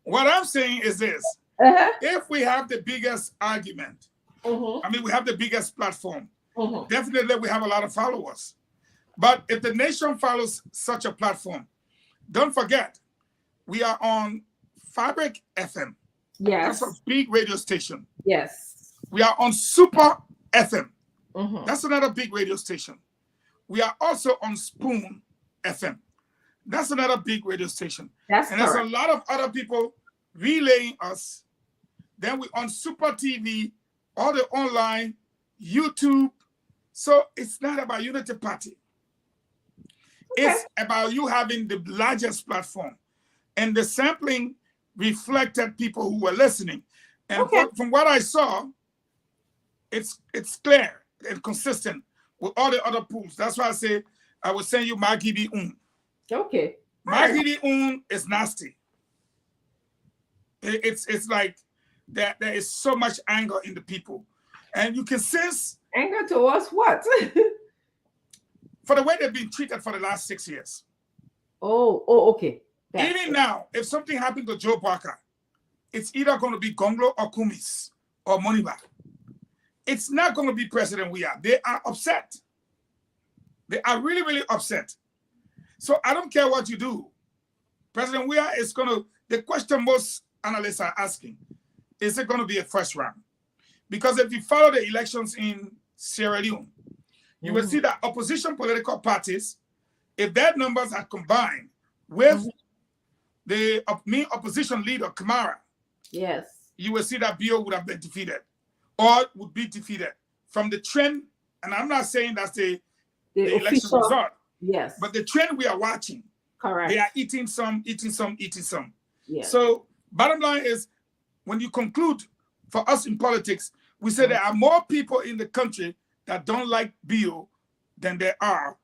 What I'm saying is this. If we have the biggest argument, I mean, we have the biggest platform, definitely we have a lot of followers. But if the nation follows such a platform, don't forget, we are on Fabric FM. Yes. That's a big radio station. Yes. We are on Super FM. That's another big radio station. We are also on Spoon FM. That's another big radio station. That's and there's a lot of other people relaying us. Then we on Super TV, all the online, YouTube. So it's not about Unity Party. Okay. It's about you having the largest platform. And the sampling reflected people who were listening. And from what I saw, it's clear and consistent with all the other pools. That's why I say I will send you Magidi Okay. Magidi is nasty. It's like there is so much anger in the people. And you can sense anger towards what? For the way they've been treated for the last 6 years. Oh, okay. Even now, if something happened to Joe Parker, it's either going to be Gonglo or Kumis or Moniba. It's not going to be President Weah. They are upset. They are really, really upset. So I don't care what you do. President Weah is going to, the question most analysts are asking, is it going to be a first round? Because if you follow the elections in Sierra Leone, you will see that opposition political parties, if their numbers are combined with the main opposition leader, Kamara, yes, you will see that Bio would have been defeated or would be defeated. From the trend, and I'm not saying that's the election result, yes, but the trend we are watching, correct. They are eating some, eating some, eating some. Yes. So bottom line is, when you conclude, for us in politics, we say there are more people in the country that don't like Bio than there are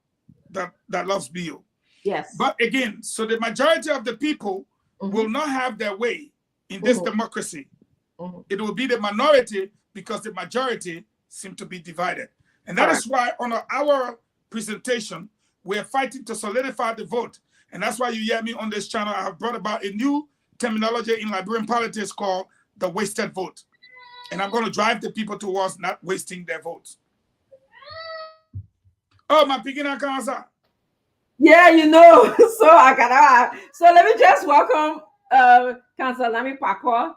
that loves Bio. Yes. But again, so the majority of the people will not have their way in this democracy. It will be the minority because the majority seem to be divided. And that is why on our presentation, we're fighting to solidify the vote. And that's why you hear me on this channel. I have brought about a new terminology in Liberian politics called the wasted vote. And I'm going to drive the people towards not wasting their votes. Oh, my picking answer. Yeah, you know. So let me just welcome Councillor Lami Parkour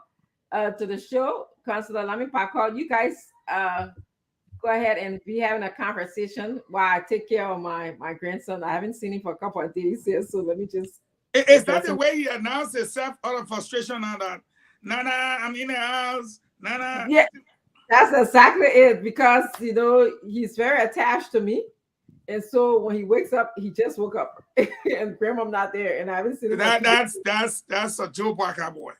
to the show. Councillor Lami Parkour, you guys go ahead and be having a conversation while I take care of my grandson. I haven't seen him for a couple of days here, so let me just. Is that the way he announced himself out of frustration and that, Nana, I'm in the house, Nana? Yeah, that's exactly it, because, you know, he's very attached to me. And so when he wakes up, he just woke up and grandma's not there, and I haven't seen him. That's a Joe Parker boy.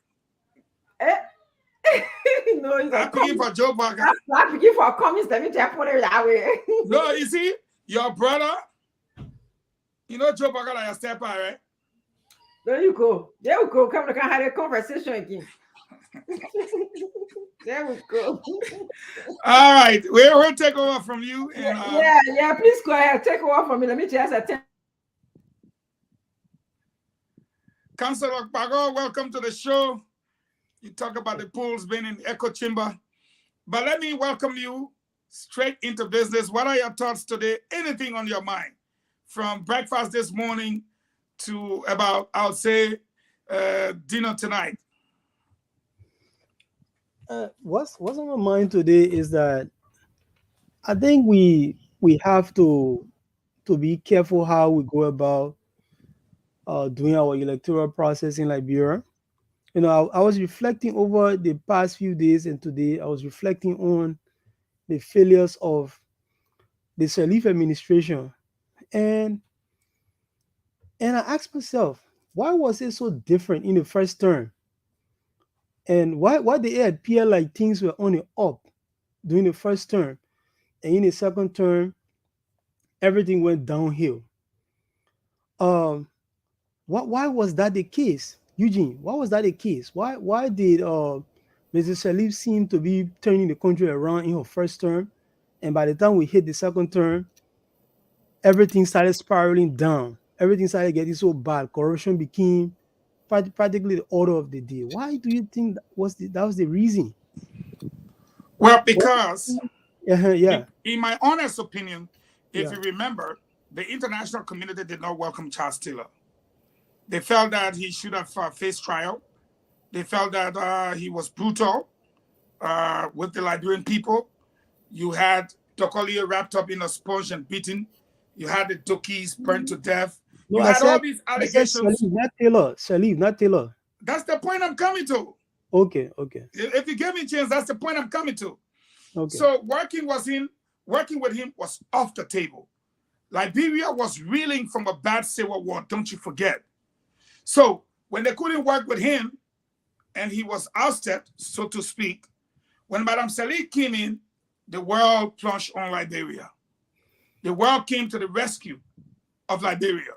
No, he's not picking for Joe Parker. I'm not picking for communists. Let me just put it that way. No, you see, your brother, you know Joe Parker like a stepper, right? There you go. There we go. Come to have a conversation again. There we go. All right, we'll take over from you. And, yeah. Please go ahead. Take over from me. Let me just attend. Councillor Parkour, welcome to the show. You talk about the pools being in echo chamber, but let me welcome you straight into business. What are your thoughts today? Anything on your mind, from breakfast this morning to about, I would say, dinner tonight? What's on my mind today is that I think we have to be careful how we go about doing our electoral process in Liberia. You know, I was reflecting over the past few days, and today I was reflecting on the failures of the Sirleaf administration, and I asked myself, why was it so different in the first term? And why did it appear like things were on the up during the first term, and in the second term, everything went downhill? Why was that the case, Eugene? Why was that the case? Why did Mrs. Sirleaf seem to be turning the country around in her first term, and by the time we hit the second term, everything started spiraling down. Everything started getting so bad. Corruption became practically the order of the day. Why do you think that was the reason? Well, because Yeah. in my honest opinion, if Yeah. you remember, the international community did not welcome Charles Taylor. They felt that he should have faced trial. They felt that he was brutal with the Liberian people. You had Dokolia wrapped up in a sponge and beaten. You had the Dokis burned to death. No, You I had all said these I said allegations. Sirleaf, not Taylor. Sirleaf, not Taylor. That's the point I'm coming to. Okay. If you give me a chance, that's the point I'm coming to. Okay. So working with him was off the table. Liberia was reeling from a bad civil war, don't you forget. So when they couldn't work with him and he was ousted, so to speak, when Madame Sirleaf came in, the world plunged on Liberia. The world came to the rescue of Liberia.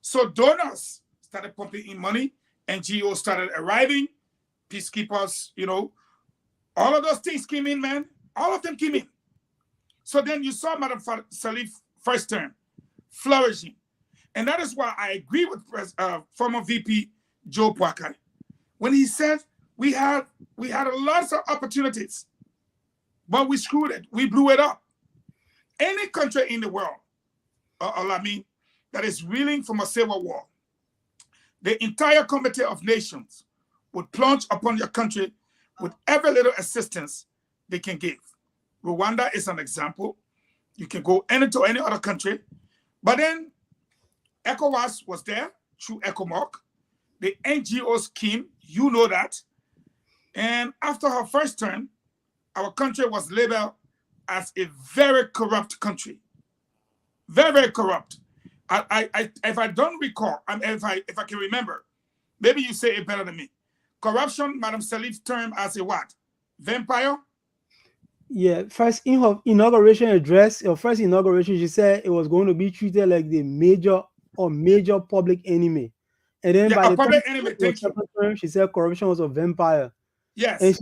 So donors started pumping in money, NGOs started arriving, peacekeepers, all of those things came in, man. All of them came in. So then you saw Madame Sirleaf first term flourishing. And that is why I agree with former VP Joe Boakai when he said we had a lot of opportunities, but we screwed it. We blew it up. Any country in the world, that is reeling from a civil war, the entire Committee of Nations would plunge upon your country with every little assistance they can give. Rwanda is an example. You can go to any other country. But then ECOWAS was there through ECOMOG. The NGOs came, you know that. And after her first term, our country was labeled as a very corrupt country. Very, very corrupt. If I don't recall, if I can remember, maybe you say it better than me. Corruption, Madame Sirleaf's term as a what? Vampire? Yeah, first in her inauguration address, her first inauguration, she said it was going to be treated like the major public enemy. And then by the public time enemy, thank you. term, she said corruption was a vampire. Yes. And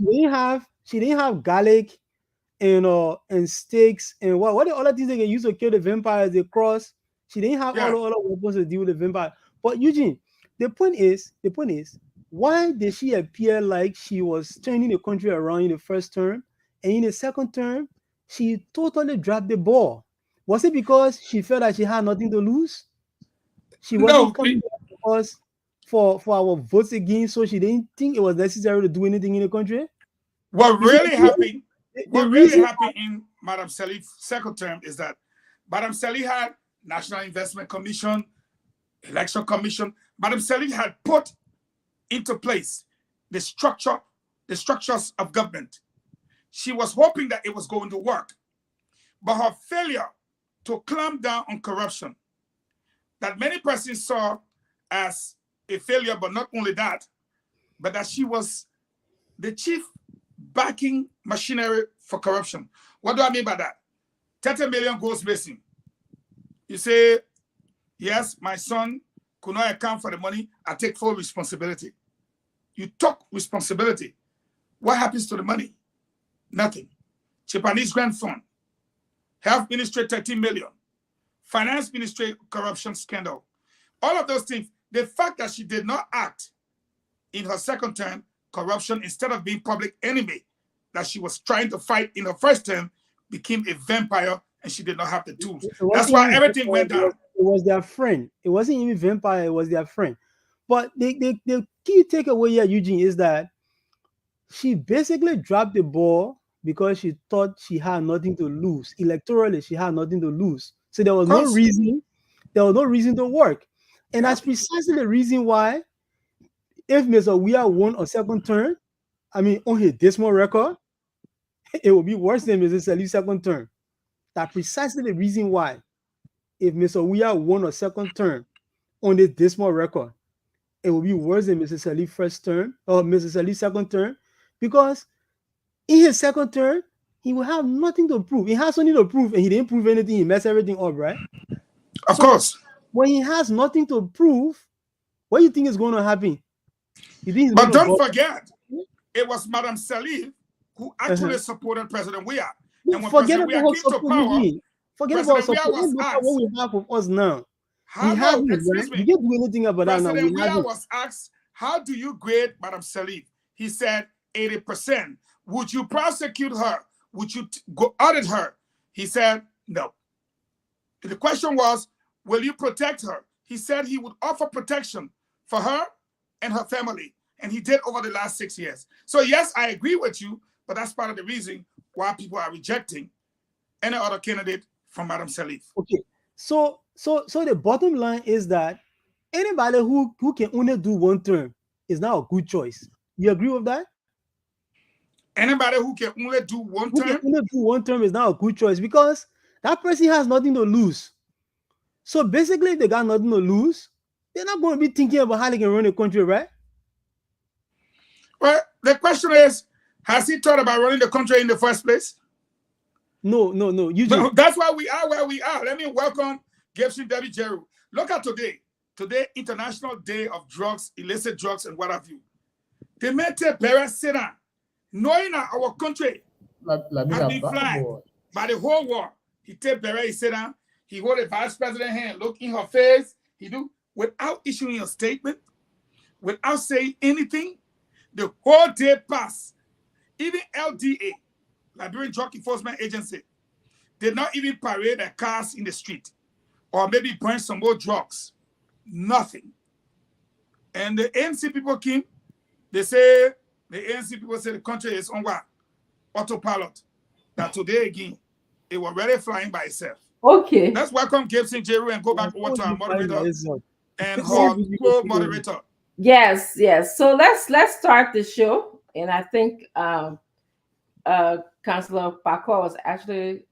she didn't have garlic and steaks and what the other things they can use to kill the vampires, the cross. She didn't have all the other weapons to deal with the vampire. But Eugene, the point is, why did she appear like she was turning the country around in the first term? And in the second term, she totally dropped the ball. Was it because she felt that she had nothing to lose? She wasn't coming because for our votes again, so she didn't think it was necessary to do anything in the country? What really happened in Madame Sirleaf's second term is that Madame Sirleaf had National Investment Commission, Election Commission. Madame Sirleaf had put into place the structures of government. She was hoping that it was going to work. But her failure to clamp down on corruption, that many persons saw as a failure, but not only that, but that she was the chief backing machinery for corruption. What do I mean by that? 30 million goes missing. You say, yes, my son could not account for the money. I take full responsibility. You took responsibility. What happens to the money? Nothing. Japanese Grant Fund, Health Ministry 13 million, Finance Ministry corruption scandal. All of those things. The fact that she did not act in her second term, corruption, instead of being public enemy that she was trying to fight in her first term, became a vampire, and she did not have the tools. That's why everything went down. It was their friend. It wasn't even vampire. It was their friend. But the key takeaway here, Eugene, is that she basically dropped the ball because she thought she had nothing to lose. Electorally, she had nothing to lose. So there was no reason to work. And that's precisely the reason why, if Ms. Awia won a second term, on her dismal record, it will be worse than Mrs. Sirleaf's second term. That's precisely the reason why, if Ms. Awia won a second term on this dismal record, it will be worse than Mrs. Sirleaf's first term or Mrs. Sirleaf's second term, because in his second term, he will have nothing to prove. He has something to prove, and he didn't prove anything. He messed everything up, right? Of course. when he has nothing to prove, what do you think is going to happen? You think he's But going to don't go? forget, it was Madam Salif who actually supported President Weah. And when Forget President about Weah her came to support. power, Forget about President support. Weah was Let's look at asked, what we have of us now. how, We have no, it, excuse right? me, We can't do anything about that now. President We have Weah it. was asked, how do you grade Madam Salif? He said 80%. Would you prosecute her? Would you go audit her? He said no. The question was, will you protect her? He said he would offer protection for her and her family. And he did over the last 6 years. So yes, I agree with you, but that's part of the reason why people are rejecting any other candidate from Madam Salif. Okay. So the bottom line is that anybody who can only do one term is now a good choice. You agree with that? Anybody who can only do one Who term? can only do one term is now a good choice because that person has nothing to lose. So basically, if they got nothing to lose, they're not going to be thinking about how they can run the country, right? Well, the question is, has he thought about running the country in the first place? No. Eugene. That's why we are where we are. Let me welcome Gibson Debbie Jeru. Look at today. Today, International Day of Drugs, illicit drugs, and what have you. They may take Barrett sit down, knowing that our country has been flagged by the whole world. He take Barrett, he sit down, he hold the vice president hand, look in her face, he do, without issuing a statement, without saying anything, the whole day pass. Even LDA, Liberian Drug Enforcement Agency, did not even parade their cars in the street or maybe burn some more drugs. Nothing. And the ANC people came, they say, the ANC people say the country is on what? Autopilot. That today again, it was already flying by itself. Okay. Let's welcome Gibson Jeru and go back over to our moderator and her co-moderator. Yes. So let's start the show. And I think Councillor Paco was actually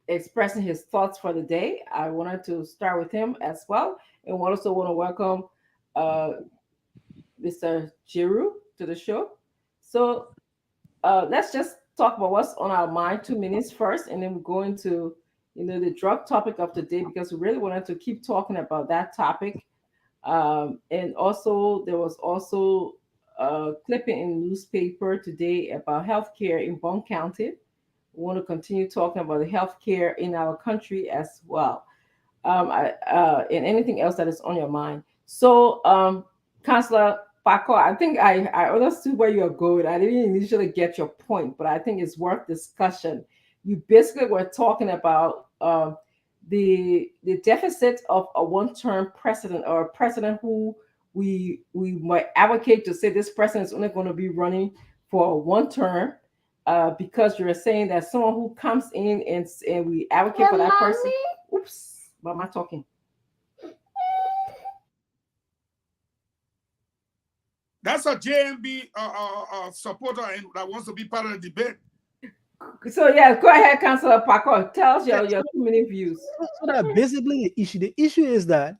expressing his thoughts for the day. I wanted to start with him as well. And we also want to welcome Mr. Jeru to the show. So let's just talk about what's on our mind 2 minutes first, and then we go into the drug topic of the day, because we really wanted to keep talking about that topic. And also there was also a clipping in the newspaper today about healthcare in Bond County. We want to continue talking about the healthcare in our country as well. And anything else that is on your mind. So, Councillor Paco, I think I understood where you're going. I didn't initially get your point, but I think it's worth discussion. You basically were talking about the deficit of a one-term president, or a president who we might advocate to say this president is only going to be running for one term, because you're saying that someone who comes in and we advocate for that person. Oops. What am I talking? That's a JMB supporter that wants to be part of the debate. So yeah, go ahead, Councillor Paco. Tell us your 2 minute views. So that basically the issue is that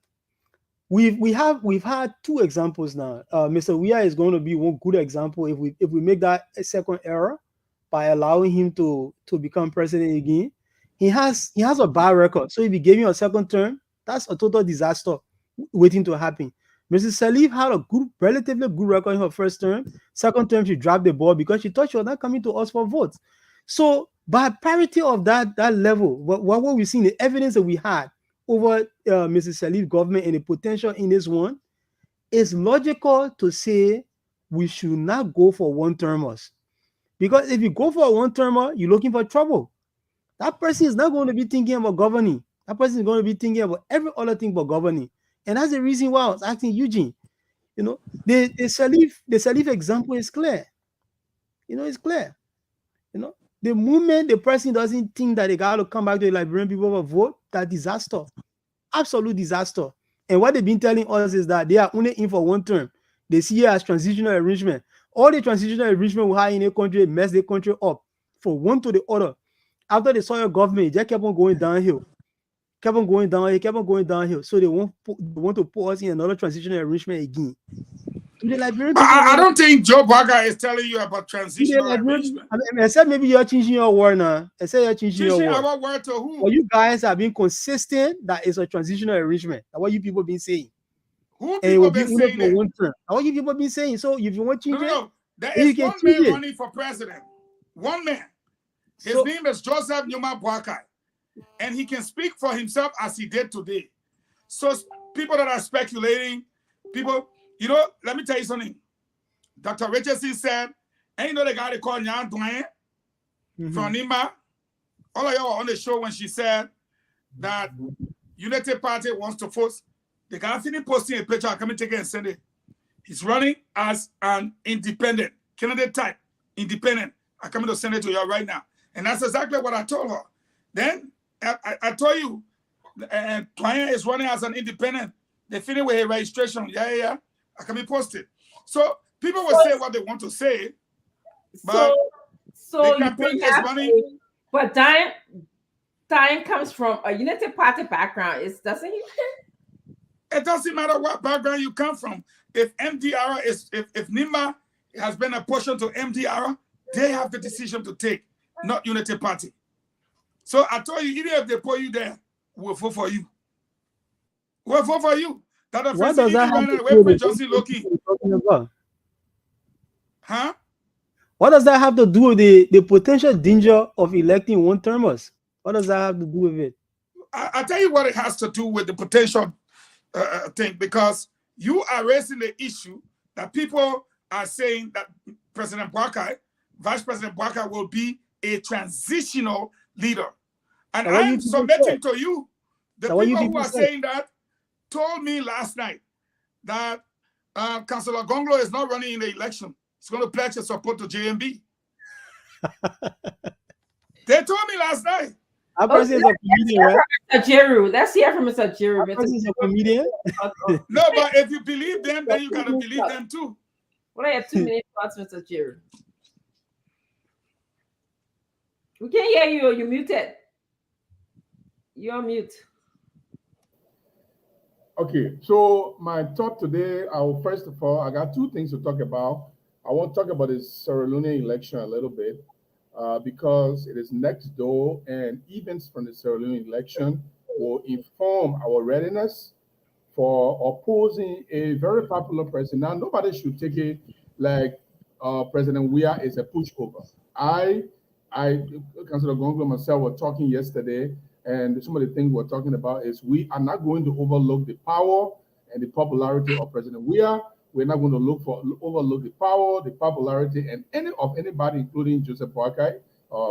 we've had two examples now. Mr. Weah is going to be one good example if we make that a second error by allowing him to become president again. He has a bad record. So if he gave him a second term, that's a total disaster waiting to happen. Mrs. Salif had a relatively good record in her first term. Second term, she dropped the ball because she thought she was not coming to us for votes. So by parity of that level, what we've seen, the evidence that we had over Mrs. Salif's government and the potential in this one, it's logical to say we should not go for one-termers. Because if you go for a one-termer, you're looking for trouble. That person is not going to be thinking about governing. That person is going to be thinking about every other thing but governing. And that's the reason why I was asking Eugene. The Salif example is clear. It's clear. The moment the person doesn't think that they got to come back to the Liberian people for vote, that disaster. Absolute disaster. And what they've been telling us is that they are only in for one term. They see it as transitional arrangement. All the transitional arrangement we have in a country mess the country up from one to the other. After they saw your government, they kept on going downhill. Kept on going downhill. So they want to put us in another transitional arrangement again. Do the Liberian I don't think Joe Boakai is telling you about transitional arrangement. Except maybe you're changing your word now. Except you're changing your word. Our word to who? Well, you guys have been consistent that it's a transitional arrangement. That's what you people been saying. Who people been saying that? One term. That's what you people been saying. So if you want to change no. There is one man running for president. One man. His name is Joseph Numa Boakai. And he can speak for himself as he did today. So people that are speculating, people, you know, let me tell you something. Dr. Richardson said, and you know the guy they call Nyan Dwayne from Nima? All of y'all were on the show when she said that United Party wants to force. The guy finished posting a picture. I'll come and take it and send it. He's running as an independent, candidate type, independent. I'm coming to send it to you right now. And that's exactly what I told her. Then I told you, Twain is running as an independent. They finished with a registration. Yeah. I can be posted. So people will say what they want to say. But so the campaign is running. But Diane comes from a United Party background. Doesn't he? It doesn't matter what background you come from. If MDR if Nima has been a portion to MDR, they have the decision to take, not Unity Party. So I told you, even if they put you there, we'll vote for you. We'll vote for you. That the what does that have to do with the Huh? What does that have to do with the potential danger of electing one-termers? What does that have to do with it? I'll tell you what it has to do with the potential thing, because you are raising the issue that people are saying that President Boakai, Vice President Boakai, will be a transitional leader. And I'm submitting to you, the people who are saying that told me last night that Councillor Gonglo is not running in the election. He's going to pledge his support to JMB. They told me last night. Our president is a comedian, right? Let's hear from Mr. Jeru. Our president is a comedian. No, but if you believe them, then you got to believe them too. What are your 2 minute thoughts, Mr. Jeru? We can't hear you. You're muted. You're mute. Okay, so my thought today, first of all, I got 2 things to talk about. I want to talk about the Sierra Leone election a little bit because it is next door, and events from the Sierra Leone election will inform our readiness for opposing a very popular president. Now, nobody should take it like President Weah is a pushover. Councillor Gonglo and myself were talking yesterday, and some of the things we're talking about is we are not going to overlook the power and the popularity of President Weah. We're not going to overlook the power, the popularity, and anybody, including Joseph Boakai,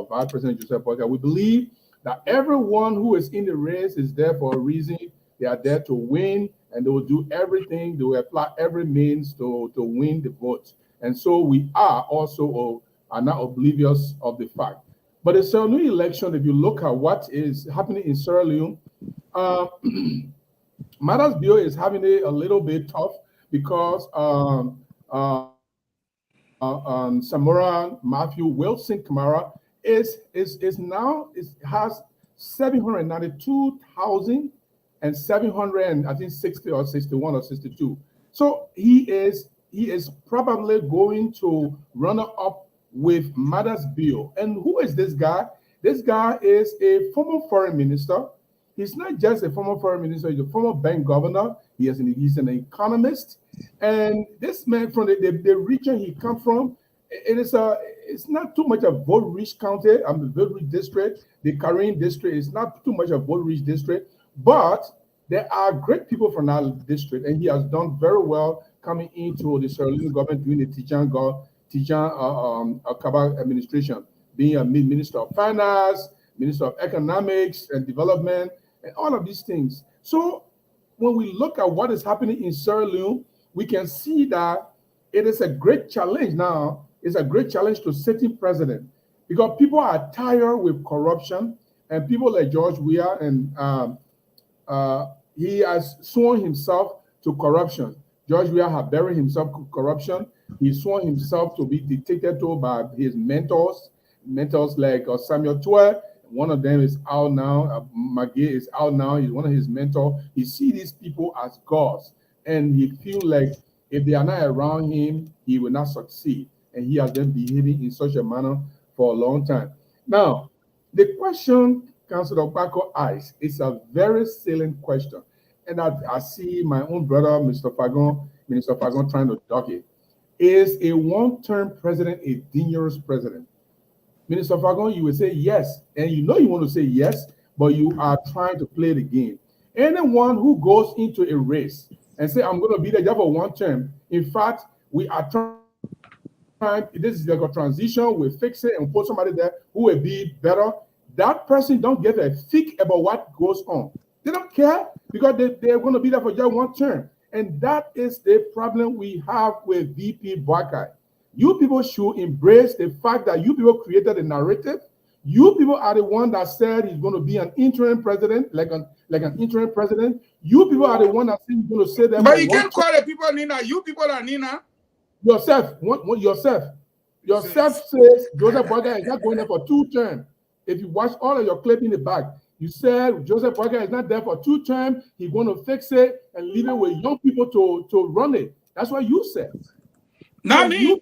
Vice President Joseph Boakai. We believe that everyone who is in the race is there for a reason. They are there to win, and they will do everything. They will apply every means to win the vote. And so we are also not oblivious of the fact. But the Sierra Leone election, if you look at what is happening in Sierra Leone, Matters Bio is having it a little bit tough because Samora Matthew Wilson Kamara has 792,760 or 61 or 62. So he is probably going to run up with Matters Bio. And who is this guy? This guy is a former foreign minister. He's not just a former foreign minister, he's a former bank governor. He's an economist. And this man from the region he comes from, it's not too much a vote-rich county. The vote-rich district. The Karen district is not too much a vote-rich district. But there are great people from that district, and he has done very well coming into the Sierra Leone government during the Tijan Kabak administration, being a Minister of Finance, Minister of Economics and Development, and all of these things. So when we look at what is happening in Sierra Leone, we can see that it is a great challenge now. It's a great challenge to sitting president because people are tired with corruption, and people like George Weah, and he has sworn himself to corruption. George Weah has buried himself to corruption. He swore himself to be dictated to by his mentors like Samuel Twe. One of them is out now. Maggie is out now. He's one of his mentors. He sees these people as gods, and he feels like If they are not around him, he will not succeed. And he has been behaving in such a manner for a long time. Now, the question Councillor Okpako asked is a very salient question. And I see my own brother, Minister Fagon, trying to duck it. Is a one-term president a dangerous president? Minister Fagon, you will say yes. And you know you want to say yes, but you are trying to play the game. Anyone who goes into a race and say, I'm going to be there just for one term, in fact, we are trying, this is like a transition, we fix it and put somebody there who will be better. That person don't give a fick about what goes on. They don't care because they're going to be there for just one term. And that is the problem we have with VP Boakai. You people should embrace the fact that you people created a narrative. You people are the one that said he's going to be an interim president, like an interim president. You people are the one that said he's going to say that. But you can't call the people Nina. You people are Nina. Yourself says Joseph Boakai is not going there for 2 terms. If you watch all of your clip in the back, you said Joseph Boakai is not there for 2 terms. He's going to fix it and leave it with young people to run it. That's what you said. Not me.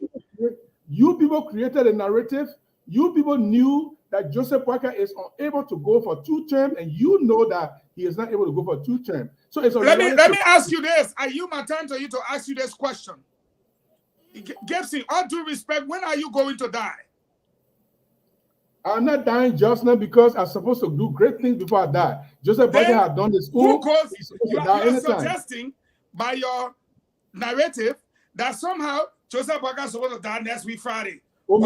You people created a narrative. You people knew that Joseph Boakai is unable to go for 2 terms, and you know that he is not able to go for 2 terms. So it's let me ask you this. I use my time to you to ask you this question. Gibson, all due respect, when are you going to die? I'm not dying just now because I'm supposed to do great things before I die. Joseph Boakai had done this. You are suggesting by your narrative that somehow Joseph Boakai is supposed to die next week Friday. In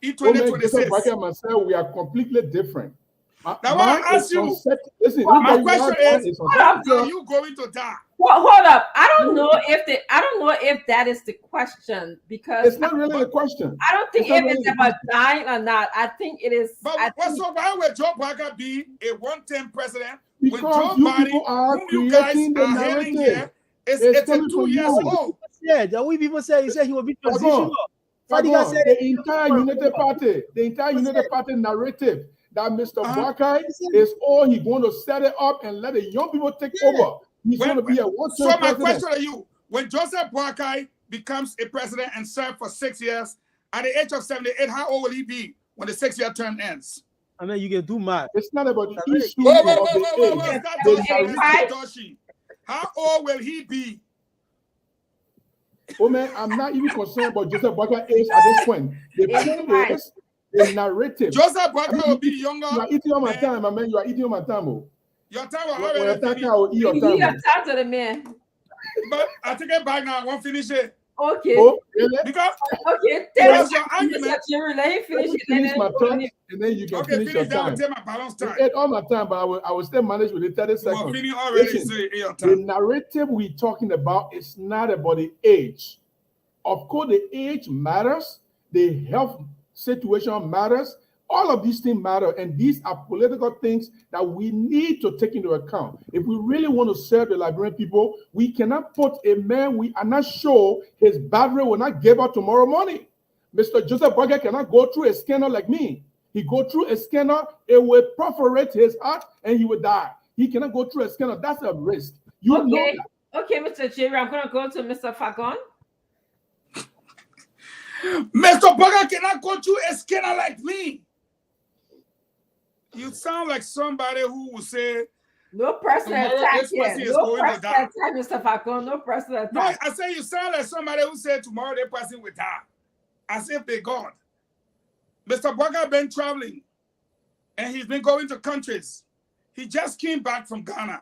2026. Joseph Boakai and myself, we are completely different. Now, what I ask you, my question is, are you going to die? Well, hold up. I don't know if that is the question, because it's not really the question. I don't think it's about dying or not. I think it is. But so why would Joe Boakai be a one-term president because when Joe Biden, whom you guys are hailing here, is a 2 years old? Yeah, the way people say, he said he will be transitional. The entire United Party narrative that Mr. Boakai is all he's going to set it up and let the young people take over. He's going to be a one-term So my president. question to you, when Joseph Boakai becomes a president and serves for 6 years, at the age of 78, how old will he be when the 6-year term ends? I mean, you can do math. It's not about the issue of the age. How old will he be? Oh man, I'm not even concerned about Joseph Boakai age at this point. The point is the narrative. Joseph Boakai will be younger. You are eating on my time, my man. You are eating on my time. Oh. Your time will already finish. I will eat your time. You talk to the man. But I take it back now. I won't finish it. Okay. Oh, really? Because tell us your argument. let him finish it. Finish my turn, and then you can finish your time. Take my balance time. You ate all my time, but I will still manage with the 30 seconds. We're finished already. Listen, Your time. the narrative we're talking about is not about the age. Of course, the age matters. The health situation matters. All of these things matter, and these are political things that we need to take into account. If we really want to serve the Liberian people, we cannot put a man we are not sure his battery will not give out tomorrow morning. Mr. Joseph Boakai cannot go through a scanner like me. He go through a scanner, it will perforate his heart, and he will die. He cannot go through a scanner. That's a risk. You know that. Okay, Mr. Jerry, I'm going to go to Mr. Fagon. Mr. Boakai cannot go through a scanner like me. You sound like somebody who will say, no personal attack here. No personal attack, Mr. Fagon. No personal attack. No, I say you sound like somebody who said tomorrow that person will die. As if they're God. Mr. Boakai been traveling. And he's been going to countries. He just came back from Ghana.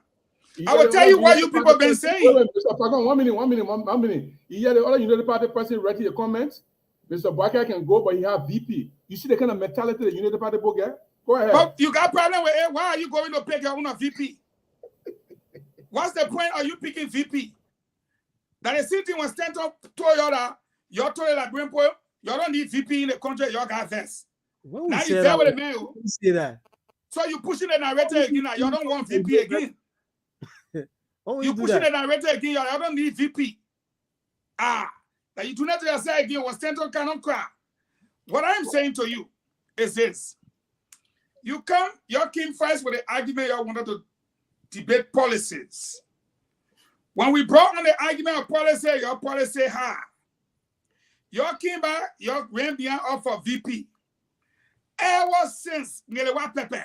I will tell you what you people been saying. Mr. Fagon, one minute. You hear the other United Party person writing your comments? Mr. Boakai can go, but he have VP. You see the kind of mentality the United Party people get? Go ahead. But you got problem with it. Why are you going to pick your own VP? What's the point of you picking VP? That the same thing was sent up to your to Liberian people. You don't need VP in the country. You got this. Now you there with the man. Say that. So you pushing the narrator again. You don't want VP again. You pushing the narrator again. You don't need VP. That you do not say again was sent on cannot cry. What I'm saying to you is this. You came first with the argument you wanted to debate policies. When we brought on the argument of policy, your policy high. Your came back, your ran beyond off for VP. Ever since Ngelewa Pepe,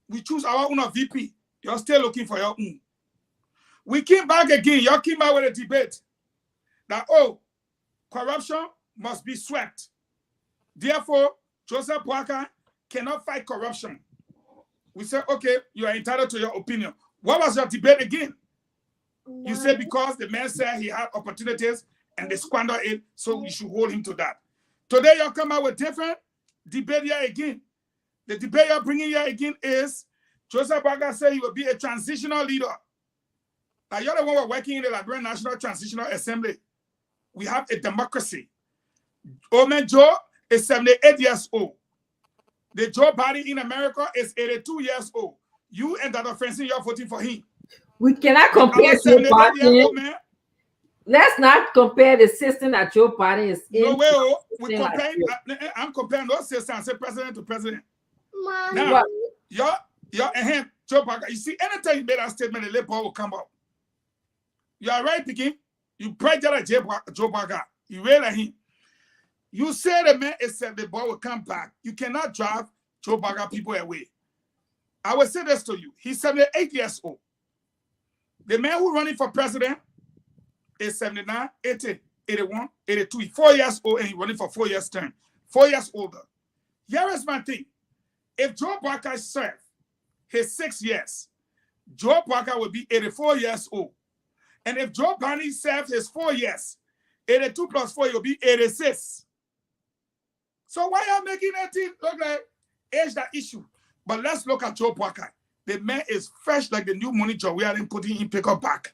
we choose our own VP. You're still looking for your own. We came back again. You came back with a debate that, oh, corruption must be swept. Therefore, Joseph Boakai cannot fight corruption. We said, okay, you are entitled to your opinion. What was your debate again? You said because the man said he had opportunities and they squandered it, so we should hold him to that. Today, you'll come out with different debate here again. The debate you're bringing here again is Joseph Boakai said he will be a transitional leader. Now, you're the one who are working in the Liberian National Transitional Assembly. We have a democracy. Omen Joe is 78 years old. The Joe Biden in America is 82 years old. You and Dr. Francine, you're voting for him. We cannot compare Joe Biden. Let's not compare the system that Joe Biden is in. No way, we comparing, I'm comparing no system, I say president to president. Now, your Joe Biden, you see, anytime you made that statement, the labor will come out. You are right, Picking. You prejudge Joe Biden. You realize him. You say the man is said the ball will come back. You cannot drive Joe Biden people away. I will say this to you. He's 78 years old. The man who running for president is 79, 80, 81, 82. He's 4 years old and he's running for 4 years term. 4 years older. Here is my thing. If Joe Boakai served his 6 years, Joe Boakai will be 84 years old. And if Joe Biden served his 4 years, 82 plus 4, he'll be 86. So why are you making that thing look like age that issue? But let's look at Joe Boakai. The man is fresh like the new money Joe we are putting in pick up back.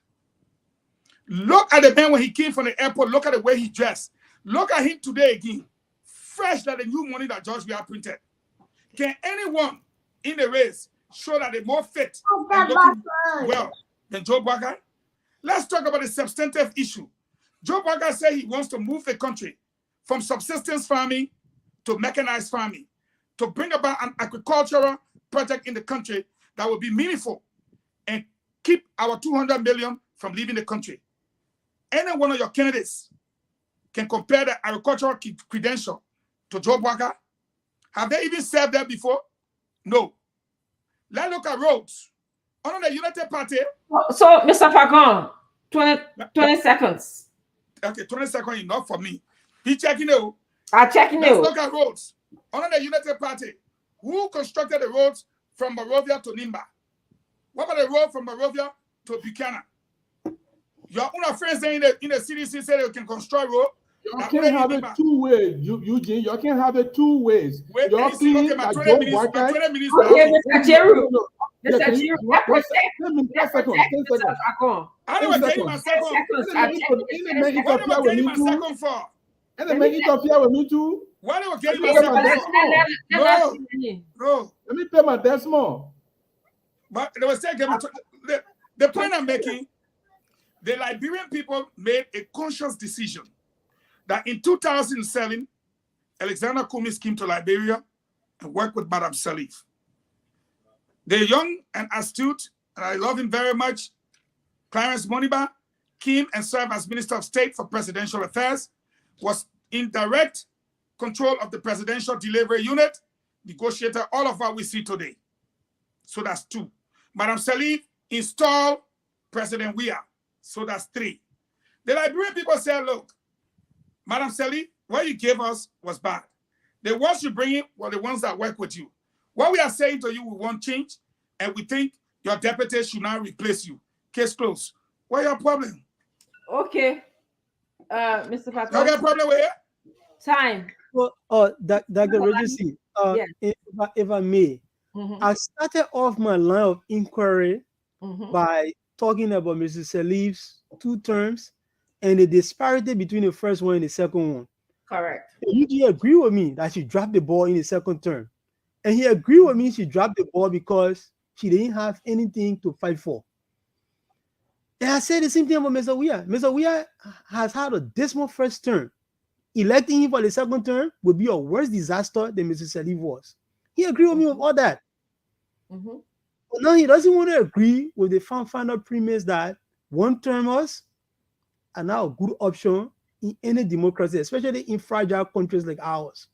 Look at the man when he came from the airport. Look at the way he dressed. Look at him today again. Fresh like the new money that George we are printed. Can anyone in the race show that they're more fit and looking well than Joe Boakai? Let's talk about the substantive issue. Joe Boakai said he wants to move the country from subsistence farming to mechanized farming, to bring about an agricultural project in the country that will be meaningful and keep our 200 million from leaving the country. Any one of your candidates can compare the agricultural credential to Joe Boakai. Have they even served there before? No. Let's look at roads. Under the United Party. So, Mr. Fagon, 20 seconds. Okay, 20 seconds enough for me. He checking it. I'm checking it. Let's look at roads. Under the United Party, who constructed the roads from Monrovia to Nimba? What about the road from Monrovia to Buchanan? Your own friends in the CDC said they can construct road. You can't have it two ways, Eugene. You can't have it two ways. Wait, You're okay, my 20 minutes. Okay, Mr. Jeru. Mr. Jeru, I don't get my second. What am I getting my second for? And they make interfere with me too. What am I getting my second for? No. Let me pay my decimal. But they were saying the point I'm making, the Liberian people made a conscious decision that in 2007, Alexander Kumis came to Liberia and worked with Madam Salif. The young and astute, and I love him very much, Clarence Moniba, came and served as Minister of State for Presidential Affairs, was in direct control of the Presidential Delivery Unit, negotiated all of what we see today. So that's 2. Madam Salif installed President Weah. So that's 3. The Liberian people said, look, Madam Salif, what you gave us was bad. The ones you bring in were the ones that work with you. What we are saying to you, we want change, and we think your deputy should now replace you. Case closed. What's your problem? Okay. Mr. Fagon. You got a problem with it? Time. Well, Dr. Regency, if I may, I started off my line of inquiry by talking about Mrs. Salif's 2 terms and the disparity between the first one and the second one. Correct. You agree with me that she dropped the ball in the second term. And he agreed with me she dropped the ball because she didn't have anything to fight for. And I said the same thing about Mr. Weah. Mr. Weah has had a dismal first term. Electing him for the second term would be a worse disaster than Mr. Salif was. He agreed with me with all that. But now he doesn't want to agree with the final premise that one-termers are now a good option in any democracy, especially in fragile countries like ours.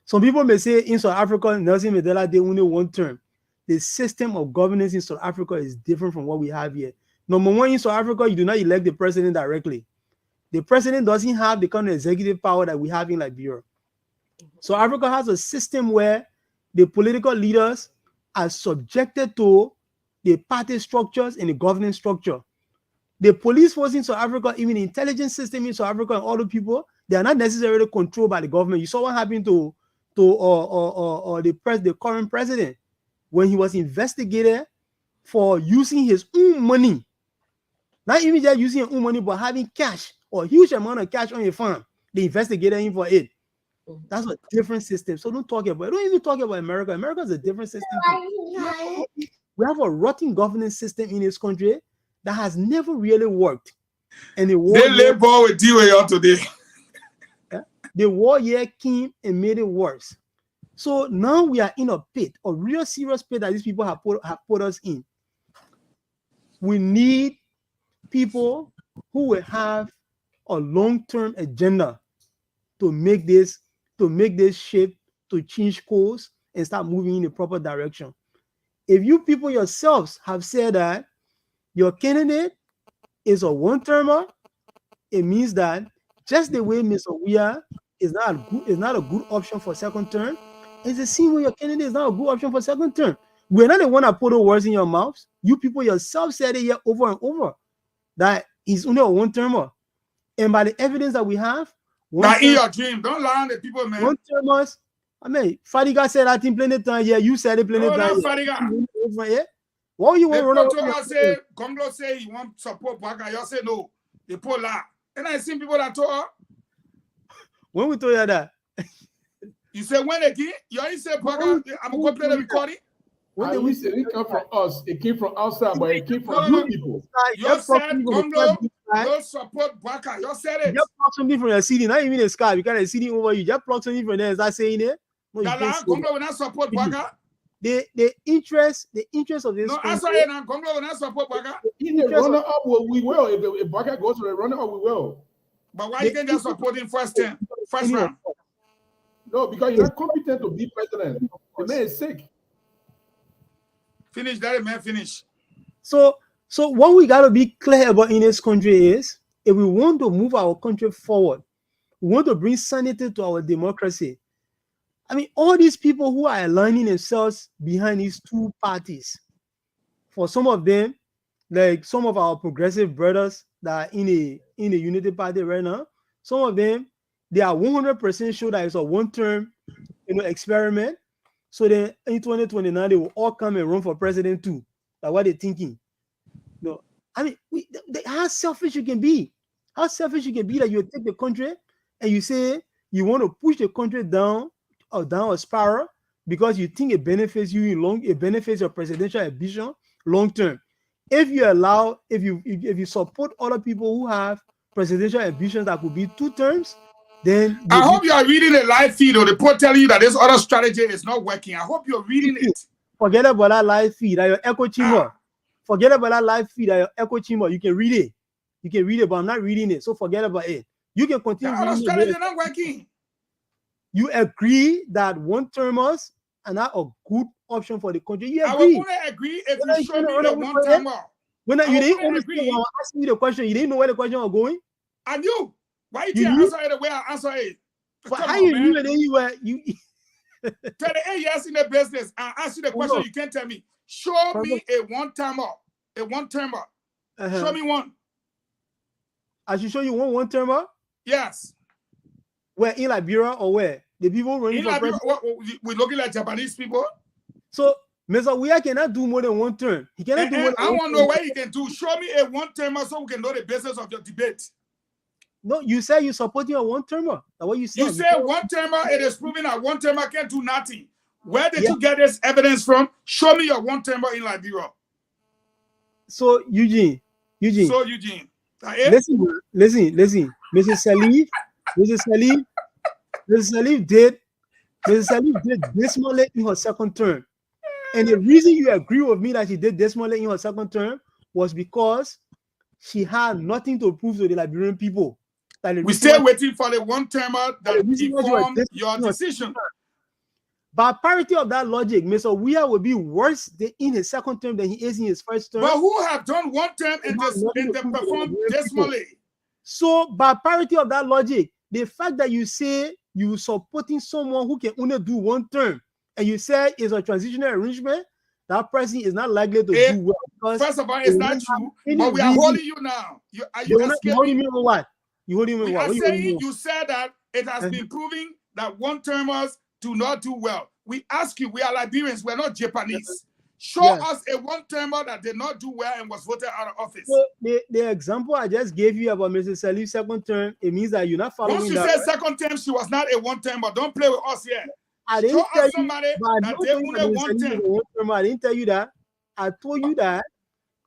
Some people may say in South Africa, Nelson Mandela, they only one term. The system of governance in South Africa is different from what we have here. Number one, in South Africa, you do not elect the president directly. The president doesn't have the kind of executive power that we have in Liberia. So Africa has a system where the political leaders are subjected to the party structures and the governance structure. The police force in South Africa, even the intelligence system in South Africa and all the people, they are not necessarily controlled by the government. You saw what happened to the current president when he was investigated for using his own money. Not even just using his own money, but having cash or a huge amount of cash on your farm. They investigated him for it. That's a different system. So don't even talk about America. America is a different system. We have a rotten governance system in this country that has never really worked. And the labor with you today. The war year came and made it worse. So now we are in a pit, a real serious pit that these people have put us in. We need people who will have a long-term agenda to make this shift, to change course and start moving in the proper direction. If you people yourselves have said that your candidate is a one-termer, it means that just the way Mr. Weah is not a good option for second term, it's the same way your candidate is not a good option for second term. We're not the one that put the words in your mouths. You people yourself said it here over and over that he's only a one-termer. And by the evidence that we have, now in your dream, don't lie on the people, man. One-termers, I mean, Fadiga said that in plenty of time. Yeah, you said it plenty of time. Fadiga. What you want to say? Gonglo say he want support Baka. You say no. They pull out. And I seen people that told her. When we told you that? You say when again? You only say Baka. I'm going to play the recording. When we said it came from us, it came from outside, but it came from you people. You said Gonglo, you support Baka. You said it. You just plug something from your CD, not even a Skype. You can't CD over you. Just plug something from there. Is that saying it? No, Gonglo will not support Baka. The interest of this. No, answer it now. Gonglo will not support Baka. In the runner-up, we will. If Baka goes to the runner-up, we will. But why you can't just support him first round? No, because you're not competent to be president. The man is sick. Finish that, man. Finish. So what we got to be clear about in this country is, if we want to move our country forward, we want to bring sanity to our democracy. I mean, all these people who are aligning themselves behind these two parties, for some of them, like some of our progressive brothers that are in the Unity Party right now, some of them, they are 100% sure that it's a one-term, experiment. So then in 2029, they will all come and run for president too. That's what they're thinking. No, I mean, how selfish you can be. How selfish you can be that you take the country and you say you want to push the country down a spiral because you think it benefits you it benefits your presidential ambition long term. If you support other people who have presidential ambitions that could be 2 terms, then I hope you are reading the live feed or the report telling you that this other strategy is not working. I hope you're reading it. Forget about that live feed at your echo chamber. Forget about that live feed at your echo chamber. You can read it, but I'm not reading it. So forget about it. You can continue. The other strategy is not working. You agree that one-termers are not a good option for the country. You agree. I would only agree if you show me the one-termer. When you didn't understand when I was asking you the question, you didn't know where the question was going? I knew. Why you didn't answer it the way I answer it? But how you knew it? Then you were 38 years in the business. I ask you the question, you can't tell me. Show me a one-termer. A one-termer. Show me one. I should show you one-termer? Yes. Where, in Liberia or where? The people running for president? We're looking at Japanese people. So Mr. Weah cannot do more than one term. He cannot do more than I want to know what he can do. Show me a one-termer so we can know the basis of your debate. No, you say you supporting a one-termer. That's what you said. You say one-termer, it is proving that one-termer can't do nothing. Where did you get this evidence from? Show me your one-termer in Liberia. So, Eugene. Listen. Mrs. Salif did dismally in her second term. And the reason you agree with me that she did dismally in her second term was because she had nothing to prove to the Liberian people. That the We reason still why- waiting for the one-termer that reason why you are informed your dismissing decision. By parity of that logic, Mr. Weah will be worse in his second term than he is in his first term. But who have done one term and Not nothing to prove to the performed Liberian dismally? So, by parity of that logic, the fact that you say you supporting someone who can only do one term, and you say it's a transitional arrangement, that person is not likely to do well. Because First of all, it's not true. But we are holding you now. Are you you escaping? holding me on what? You holding me on We what? are What you holding me saying on? you said that it has been proven that one-termers do not do well. We ask you, we are Liberians, we're not Japanese. Show us a one-termer that did not do well and was voted out of office. So the example I just gave you about Mrs. Salif's second term, it means that you're not following Once you that. said second term, she was not a one-termer. Don't play with us here. I didn't Show tell us you, somebody but I that don't did tell you only that one Mrs. Salif term. is a one-termer. I didn't tell you that. I told you that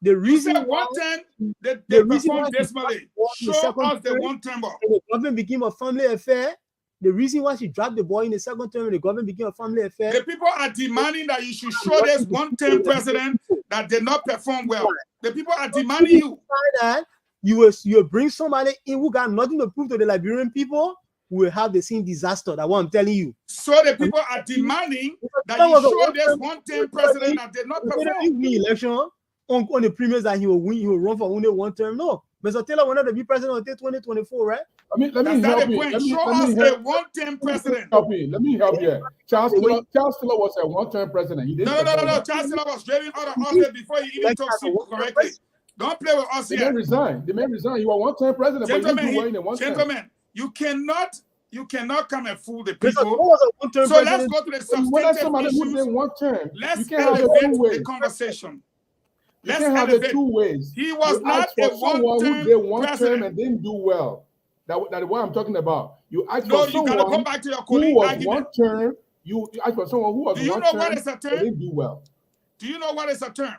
the You reason said why one term, they the reason why performed she dismally. dropped the Show second us the term one-termer. and the government became a family affair. The reason why she dropped the ball in the second term and the government became a family affair. The people are demanding that you should show this one-term president that did not perform well. The people are demanding you. That you will bring somebody in who got nothing to prove to the Liberian people, who will have the same disaster. That's what I'm telling you. So the people are demanding that you show this one-term president that did not perform. He win election on the premise that he will win, he will run for only one term. No, Mr. Taylor wanted to be president until 2024, right? Let me That's not help the you. point. Show us a one-term president. Let me help you. Charles Taylor was a one-term president. He didn't No. Charles Taylor was driven out of office before he even took seat correctly. Don't play with us The here. man resigned. You were one-term president, but you didn't do well in a one-term. Gentlemen, you cannot come and fool the Mr. people. Taylor was a one-term So let's president. go to the When substantive somebody who did issues. one term, you Let's can't have it elevate two the ways. conversation. You Let's can't have it elevate. two ways. He was You not asked for a someone who one-term did one term president. and didn't do well. That is what I'm talking about. You asked No, for you gotta go someone back to your who colleague was argument. one term. You asked for someone who was Do you one know term what is a and term? didn't do well. Do you know what is a term?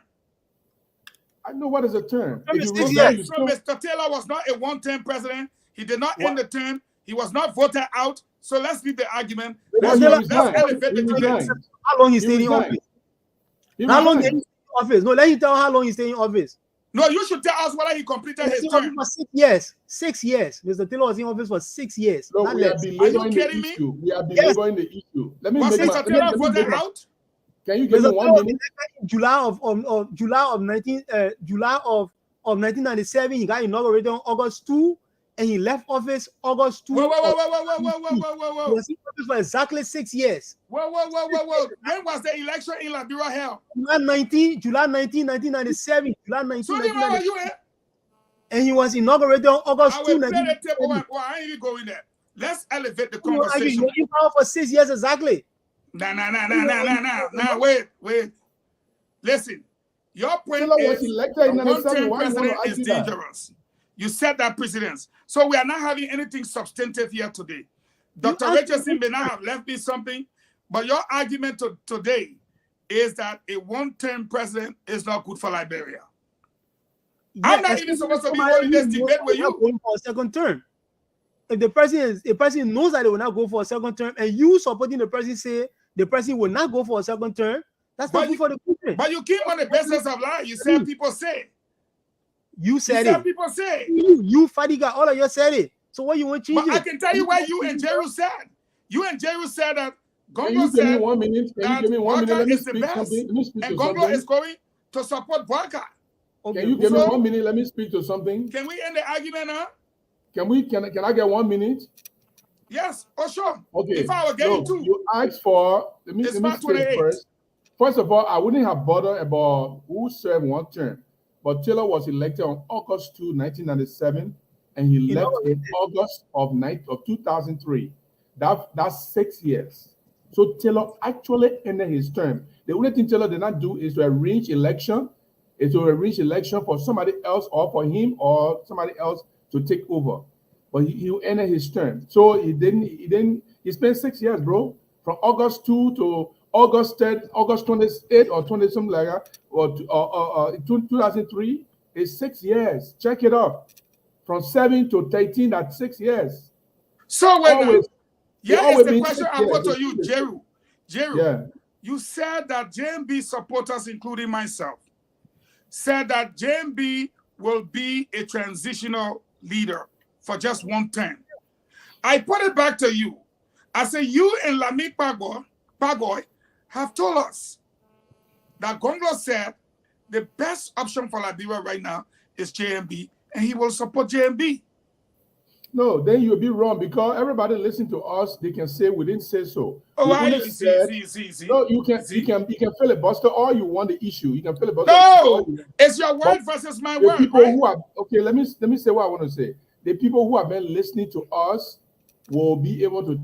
I know what is a term. Term If is you 6 resign, years. you So still- Mr. Taylor was not a one-term president. He did not end the term. He was not voted out. So let's leave the argument. Well, Let's he resigned. elevate He the debate. resigned. How long he He stayed in resigned. office? He How long did resigned. he stay in office? No, let him tell how long he stayed in office. No, you should tell us whether he completed He his stayed in office term. for 6 years. 6 years. Mr. Taylor was in office for 6 years. No, not we are less. belaboring the kidding me? issue. We are Yes. belaboring the issue. Let me Was make Mr. my. Taylor let me voted make my- out? Can you give me Mr. 1 Taylor was minute? elected in July of 1997. He got inaugurated on August 2, and he left office August 2. Whoa. He was in office for exactly 6 years. Whoa. When was the election in Liberia held? July 19, 1997. July 19, So where were you at? and he was inaugurated on August I 2, will play the tape 1997. over. Well, I ain't even going there. Let's elevate the You were conversation. in power for 6 years exactly. Nah. Wait. Listen, your point Taylor was is elected in a 97. one-term Why you want president to is argue that? dangerous. You said that precedence. So we are not having anything substantive here today. Dr. asked Richardson may not have left me something, but your argument today is that a one-term president is not good for Liberia. I'm not even supposed to be holding this debate with you. Going for a second term. If the person knows that they will not go for a second term, and you supporting the person say the person will not go for a second term, that's not good for the country. But you keep on the basis of lie. You said people say. You said You said it. people say. You Fadiga, all of you said it. So what you want to change But I it? can tell you what you and Jeru said. You and Jeru said that Can Gongo you give me said 1 minute? Can you that give me 1 minute? Waka Let me is the speak best, something. Let me speak and to Gongo something. is going to support Waka. Okay, Can you give me So- 1 minute? Let me speak to something. Can we end the argument now? Can I get 1 minute? Yes, or sure. Okay. If I were getting No, two, you asked for. Let me It's say about 28. first. First of all, I wouldn't have bothered about who served one term, but Taylor was elected on August 2, 1997, and he left in August of 2003. That's 6 years. So Taylor actually ended his term. The only thing Taylor did not do is to arrange election, for somebody else or for him or somebody else to take over. But he ended his term. So he spent 6 years, bro. From August 2 to August 3rd, August 28 or 20 something like that, or 2003 is 6 years. Check it out. From 7 to 13, that's 6 years. so wait now. Always- Here is always the been question 6 I put years. to you, Jeru. Jeru, Yeah. you said that JMB supporters, including myself, said that JMB will be a transitional leader for just one term. I put it back to you. I say you and Lami Kpagoye have told us that Gonglo said the best option for Liberia right now is JMB, and he will support JMB. No, then you'll be wrong because everybody listen to us. They can say we didn't say so. Oh, We I only see. No, you can filibuster all you want the issue. You can filibuster. No, it's your word versus my the word. people Right? who are okay. Let me say what I want to say. The people who have been listening to us will be able to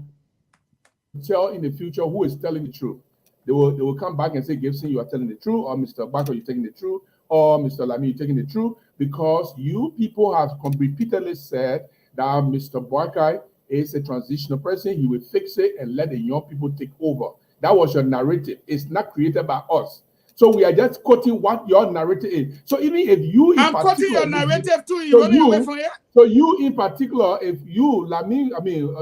tell in the future who is telling the truth. They will come back and say, Gibson, you are telling the truth, or Mr. Bako, you're taking the truth, or Mr. Lami, you're taking the truth, because you people have repeatedly said that Mr. Boakai is a transitional person. He will fix it and let the young people take over. That was your narrative. It's not created by us. So we are just quoting what your narrative is. So even if you in I'm quoting your particular, narrative too. You running away from here? so you in particular, if you, Lami,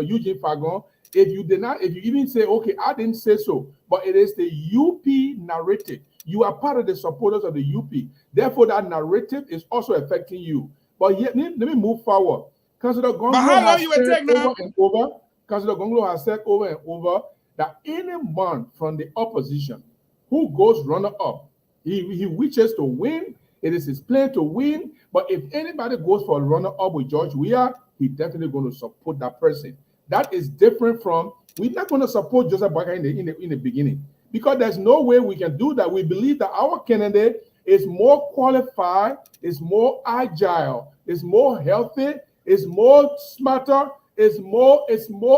Eugene Fagon, if you even say, okay, I didn't say so, but it is the UP narrative. You are part of the supporters of the UP. Therefore, that narrative is also affecting you. But yet, let me move forward. Councillor Gonglo has said over and over, Councillor Gonglo has said over and over that any man from the opposition who goes runner-up, he wishes to win. It is his plan to win. But if anybody goes for a runner-up with George Weah, he's definitely going to support that person. That is different from, we're not going to support Joseph Boakai in the beginning, because there's no way we can do that. We believe that our candidate is more qualified, is more agile, is more healthy, is more smarter, is more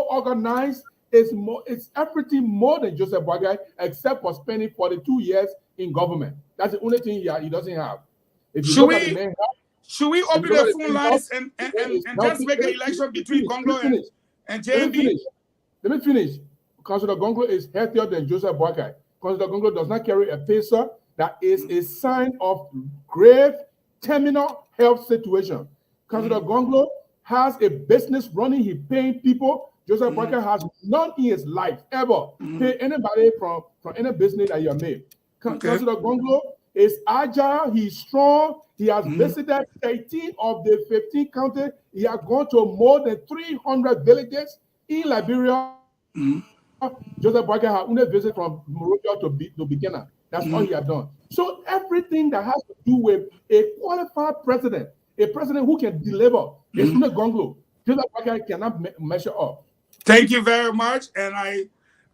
organized, it's everything more than Joseph Boakai, except for spending 42 years in government. That's the only thing he doesn't have. If you look at the main house, should we open the phone lines and just make an election between Gonglo and JMB? Let me finish. Councillor Gonglo is healthier than Joseph Boakai. Councillor Gonglo does not carry a pacer. That is a sign of grave terminal health situation. Councillor Gonglo has a business running. He's paying people. Joseph Boakai has none in his life ever pay anybody from any business that you have made. Councillor Gonglo is agile. He's strong. He has visited 18 of the 15 counties. He has gone to more than 300 villages in Liberia. Joseph Boakai has only visited from Morocco to Beginner. That's all he has done. So everything that has to do with a qualified president, a president who can deliver, is not Gonglo. Joseph Boakai cannot measure up. Thank you very much, and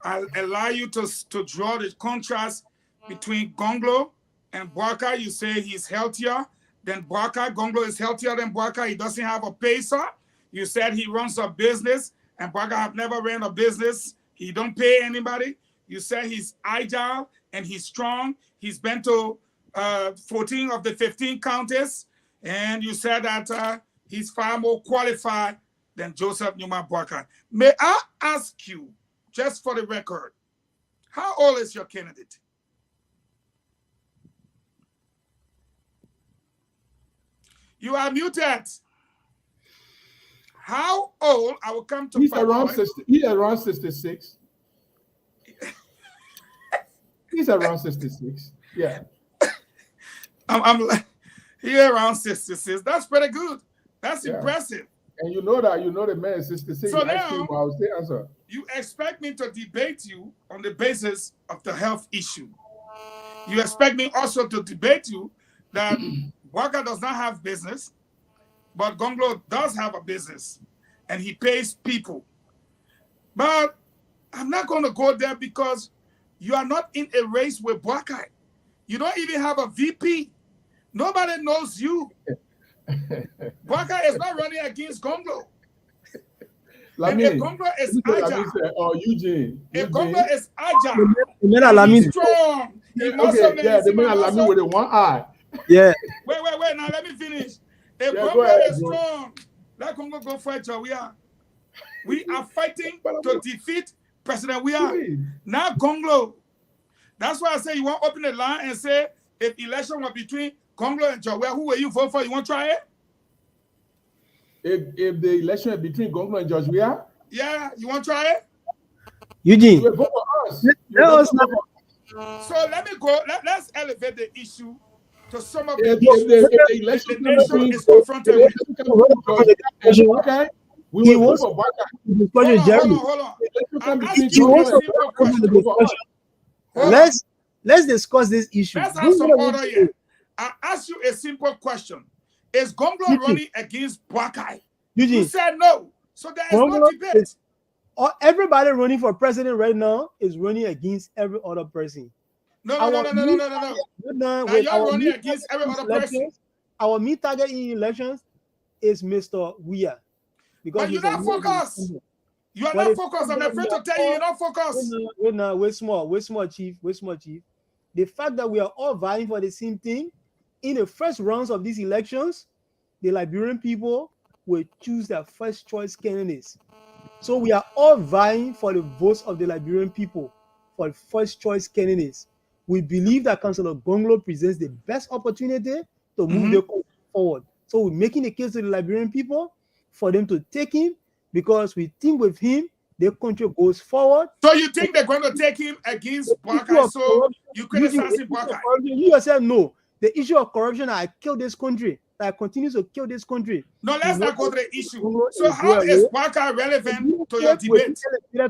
I'll allow you to draw the contrast between Gonglo and Boakai. You say he's healthier than Boakai. Gonglo is healthier than Boakai. He doesn't have a pacer. You said he runs a business, and Boakai have never ran a business. He don't pay anybody. You said he's agile and he's strong. He's been to 14 of the 15 counties, and you said that he's far more qualified than Joseph Newman Boakai. May I ask you, just for the record, how old is your candidate? You are muted. How old? I will come to. He's around 60. He's around 66. He's around 66. Yeah. I'm here around 66. That's pretty good. That's impressive. And you know the man is 66. So now, I would say answer. You expect me to debate you on the basis of the health issue. You expect me also to debate you that Boakai does not have business, but Gonglo does have a business, and he pays people. But I'm not going to go there because you are not in a race with Boakai. You don't even have a VP. Nobody knows you. Boakai is not running against Gonglo. And if Gonglo is agile, Eugene. If Gonglo is agile, he's strong. The man Lami with the one eye. Yeah. Wait. Now let me finish. If Gonglo is strong, let Gonglo go fight Weah. We are fighting to defeat President Weah. Now Gonglo. That's why I say you want to open the line and say if election was between Gonglo and Weah, who will you vote for? You want to try it? If the election is between Gonglo and George Weah? Yeah, you want to try it? Eugene. You vote for us. So let me go. Let's elevate the issue to to some of If the issues the election the nation is confronted with. okay, we He will was vote for Baka. discussion, Jerry. Hold on. Election I come asked between He you a was Georgia and simple Baka. question. discussion. Hold on. Let's discuss this issue. Let's have some order here. I asked you a simple question. Is Gonglo Eugene. running against Bwakai? You Eugene, said no. So there is no Gonglo debate. is- everybody running for president right now is running against every other person. No. Now, Now with you're our running meat against every target other person. elections, our meat target in elections is Mr. Weir. Because But you're he's a not new focused. independent. You are But not it's focused. I'm not afraid that to tell you you're not focused. We're small, chief. The fact that we are all vying for the same thing in the first rounds of these elections, the Liberian people will choose their first choice candidates. So we are all vying for the votes of the Liberian people for first choice candidates. We believe that Councillor Gonglo presents the best opportunity to move the country forward. So we're making a case to the Liberian people for them to take him because we think with him the country goes forward. So you think they're going to take him against Bwakai? So you criticize Bwakai? You yourself know the issue of corruption that killed this country, that continues to kill this country. No, let's not go to the issue. So how is Bwakai relevant to your debate?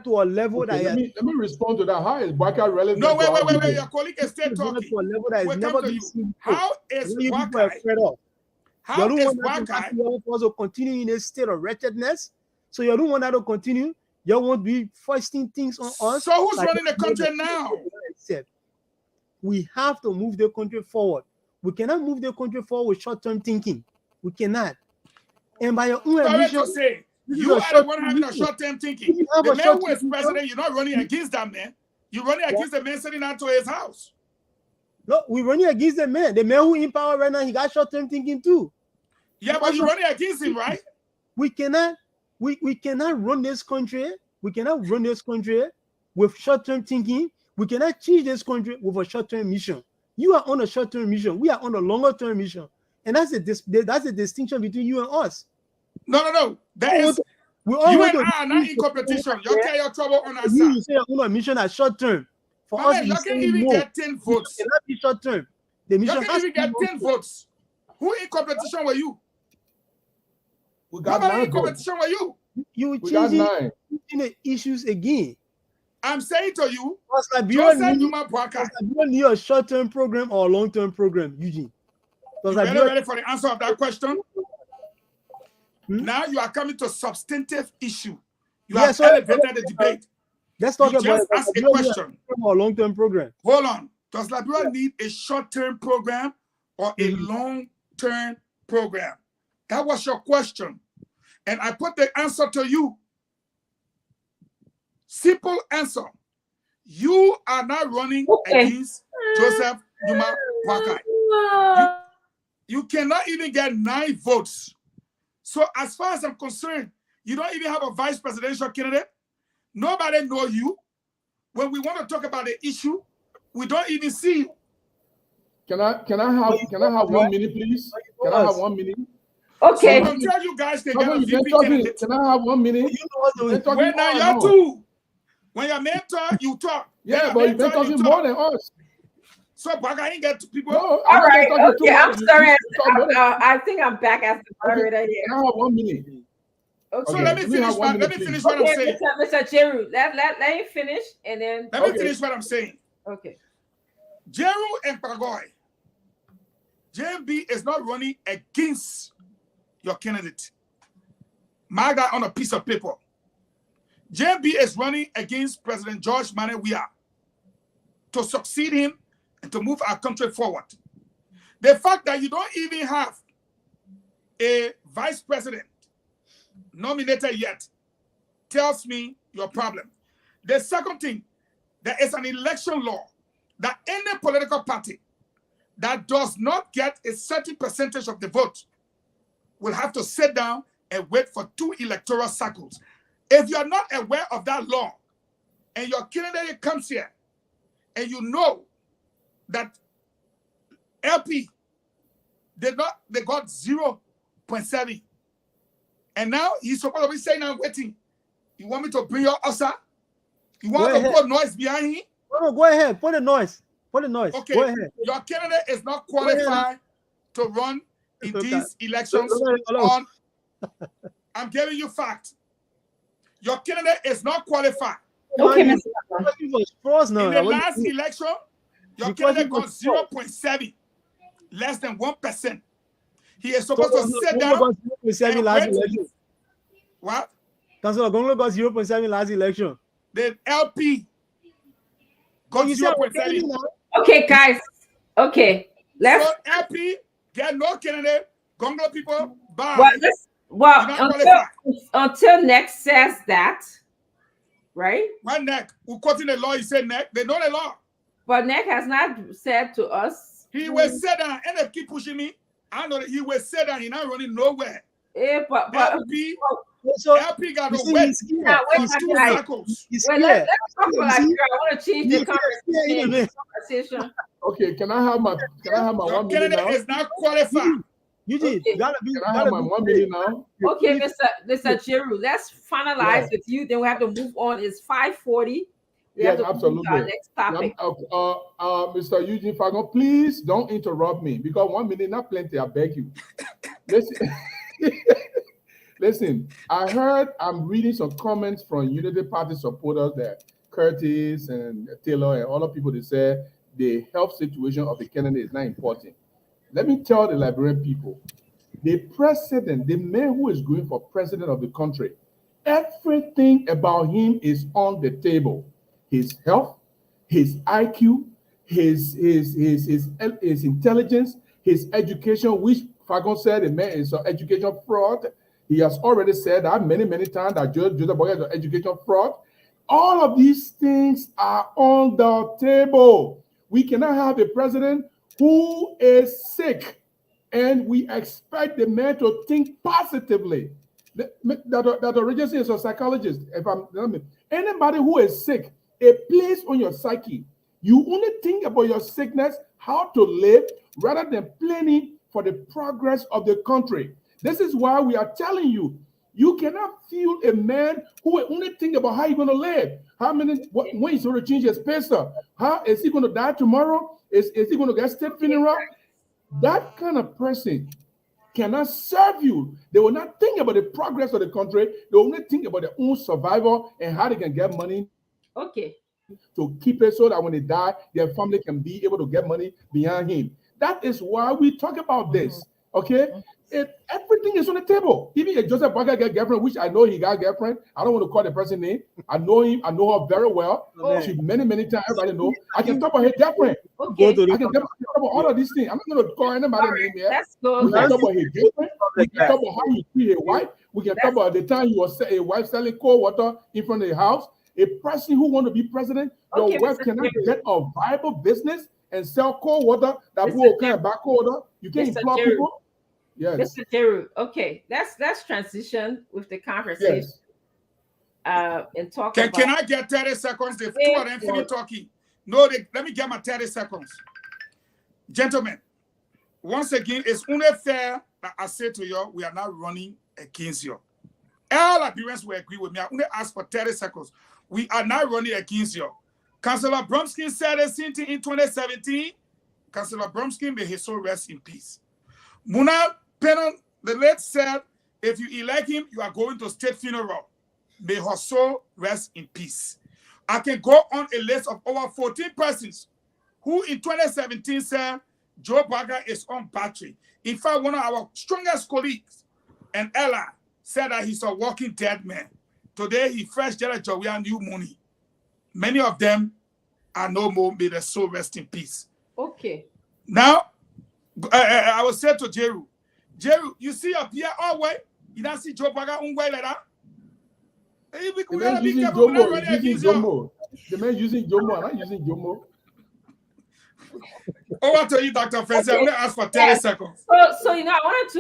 To a level Okay, that let me respond to that. How is Baka relevant? No, to our wait. debate? Your colleague is still talking. to a level that has We'll never come to been you. seen. How is Bwakai? How You is don't want Bwakai? that to also continue in a state of wretchedness. So you don't want that to continue. You won't be foisting things on us. So who's like running the country now? Except we have to move the country forward. We cannot move the country forward with short-term thinking. We cannot. And by your own Sorry ambition, to say, this you is are a the one having a short-term thinking. You have The a man who short-term is president, you're not running against that man. You're running against the man sitting out to his house. No, we're running against the man. The man who in power right now, he got short-term thinking too. Yeah, but you're running against him, right? We cannot run this country. We cannot run this country with short-term thinking. We cannot change this country with a short-term mission. You are on a short-term mission. We are on a longer-term mission. And that's the distinction between you and us. No. There is you and I are not in competition. You carry your trouble on our side. You say you're on a mission at short-term. For us, you can even get 10 votes. It cannot be short-term. The mission you can even get 10 votes. Who in competition with you? We got Nobody 9 in competition with you. You We got 9. changing the issues again. I'm saying to you, Joseph Juma Bwakai. you need a short-term program or a long-term program, Eugene. You ready for the answer of that question? Now you are coming to substantive issue. You have elevated the debate. Let's talk about just ask a question. Or long-term program. Hold on. Does Liberia need a short-term program or a long-term program? That was your question. And I put the answer to you. Simple answer. You are not running against Joseph Juma Bwakai. You cannot even get 9 votes. So as far as I'm concerned, you don't even have a vice presidential candidate. Nobody knows you. When we want to talk about the issue, we don't even see you. Can I have 1 minute, please? Can I have 1 minute? Okay. So until you guys can get a Can VP candidate. I have 1 minute? When now you're two. When your mentor, you talk. Yeah, but you've been talking more than us. So Bwakai ain't get people. No, All right. Okay. I'm sorry. I think I'm back as the moderator here. Can I have 1 minute? Okay. So let me finish what I'm saying. Mr. Jeru, let me finish and then. Let me finish what I'm saying. Okay. Jeru and Pagoy. JMB is not running against your candidate. Mark that on a piece of paper. JMB is running against President George Manneh Weah to succeed him and to move our country forward. The fact that you don't even have a vice president nominated yet tells me your problem. The second thing, there is an election law that any political party that does not get a certain percentage of the vote will have to sit down and wait for 2 electoral cycles. If you are not aware of that law and your candidate comes here and you know that LP they got 0.7 and now he's supposed to be saying I'm waiting. You want me to bring your officer? You want to put noise behind him? No, go ahead. Put the noise. What the noise? Okay, Go ahead. your candidate is not qualified to run in these elections on. I'm giving you fact. Your candidate is not qualified. Okay, Man, Mr. you was froze now. In the last election, your candidate got 0.7, less than 1%. He is supposed to sit down. 0.7 last election. What? Councillor Gonglo got 0.7 last election. The LP got 0.7. Okay, guys. Okay, let's. So LP get no candidate. Gonglo people, bye. Until next says that, right? What neck? Who quoting the law? He said neck. They know the law. But Nick has not said to us. He will sit down and they keep pushing me. I know that he will sit down. He's not running nowhere. But LP got to wait for 2 cycles. Let's talk about I want to change the conversation. Okay, can I have my Your 1 minute now? is not qualified. Eugene, you gotta be. Can I have my 1 minute now? Okay, Mr. Jeru, let's finalize with you. Then we have to move on. It's 5:40. Yes, absolutely. Our next topic. Mr. Eugene Fagon, please don't interrupt me because 1 minute, not plenty. I beg you. Listen, listen. I'm reading some comments from Unity Party supporters that Curtis and Taylor and all the people, they say the health situation of the candidate is not important. Let me tell the Liberian people, the president, the man who is going for president of the country, everything about him is on the table. His health, his IQ, his intelligence, his education, which Fagon said the man is an education fraud. He has already said that many times that Joseph Boy is an education fraud. All of these things are on the table. We cannot have a president who is sick, and we expect the man to think positively. That Regency is a psychologist. Anybody who is sick, it plays on your psyche. You only think about your sickness, how to live, rather than planning for the progress of the country. This is why we are telling you, you cannot feel a man who will only think about how he's going to live. When he's going to change his pasta? How is he going to die tomorrow? Is he going to get state funeral? That kind of person cannot serve you. They will not think about the progress of the country. They will only think about their own survival and how they can get money. Okay. To keep it so that when they die, their family can be able to get money behind him. That is why we talk about this. Okay? Everything is on the table. Even if Joseph Baga got girlfriend, which I know he got girlfriend. I don't want to call the person name. I know him. I know her very well. She many times. Everybody know. I can talk about her girlfriend. Okay. I can talk about all of these things. I'm not going to call anybody name here. Let's go. We can talk about his girlfriend. We can talk about how he treat his wife. We can talk about the time he was a wife selling cold water in front of the house. A person who want to be president, your wife cannot get a viable business and sell cold water that will kind of buy cold water. You can't employ people. Yes. Mr. Jeru, okay, let's transition with the conversation. Yes. And talk Can about. I get 30 seconds? The two of them finish talking. No, let me get my 30 seconds. Gentlemen, once again, it's only fair that I say to you, we are not running against you. All Liberians will agree with me. I only ask for 30 seconds. We are not running against you. Councillor Bromsky said the same thing in 2017. Councillor Bromsky, may his soul rest in peace. Muna Pennon, the late said, if you elect him, you are going to state funeral. May her soul rest in peace. I can go on a list of over 14 persons who in 2017 said Joe Baga is on battery. In fact, one of our strongest colleagues, and Ella, said that he's a walking dead man. Today, he fresh Jella Jawia new money. Many of them are no more. May their soul rest in peace. Okay. Now, I will say to Jeru, you see up here all way. You don't see Joe Baga way like that. The man using Jomo. The man using Jomo. I'm not using Jomo. Over to you, Dr. Fenzi. I'm going to ask for 30 seconds. So I wanted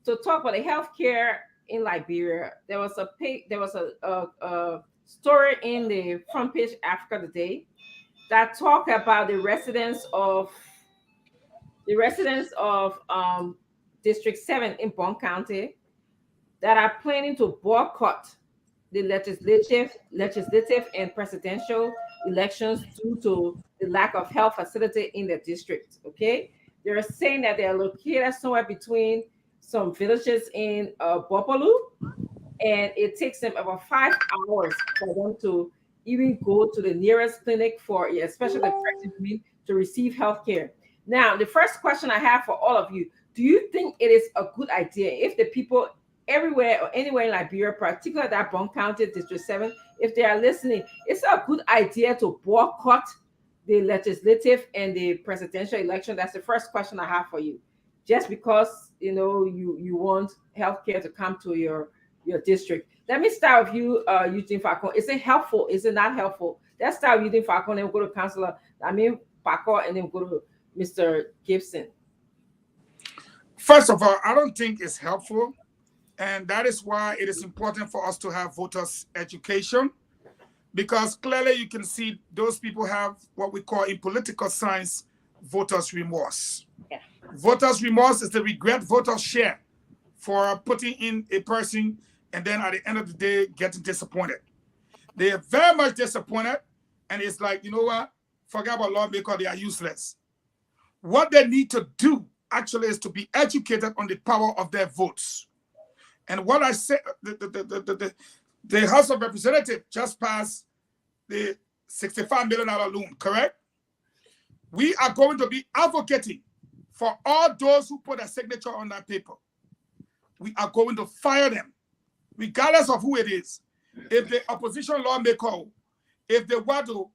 to talk about the healthcare in Liberia. There was a story in the front page Africa Today that talked about the residents of District 7 in Bond County that are planning to boycott the legislative and presidential elections due to the lack of health facility in the district. Okay, they're saying that they're located somewhere between some villages in Bopolu, and it takes them about 5 hours for them to even go to the nearest clinic for, especially the pregnant women, to receive health care. Now, the first question I have for all of you, do you think it is a good idea if the people everywhere or anywhere in Liberia, particularly that Bon County District 7, if they are listening, it's a good idea to boycott the legislative and the presidential election? That's the first question I have for you. Just because, you know, you want healthcare to come to your district. Let me start with you, Eugene Facon. Is it helpful? Is it not helpful? Let's start with Eugene Facon, then we'll go to Councillor Facon, and then we'll go to Mr. Gibson. First of all, I don't think it's helpful. And that is why it is important for us to have voters' education, because clearly you can see those people have what we call in political science voters' remorse. Yeah. Voters' remorse is the regret voters share for putting in a person and then at the end of the day getting disappointed. They are very much disappointed, and it's like, you know what? Forget about lawmakers, they are useless. What they need to do actually is to be educated on the power of their votes. And what I said, the House of Representatives just passed the $65 million loan, correct? We are going to be advocating for all those who put a signature on that paper. We are going to fire them, regardless of who it is. If the opposition lawmaker, if they want to,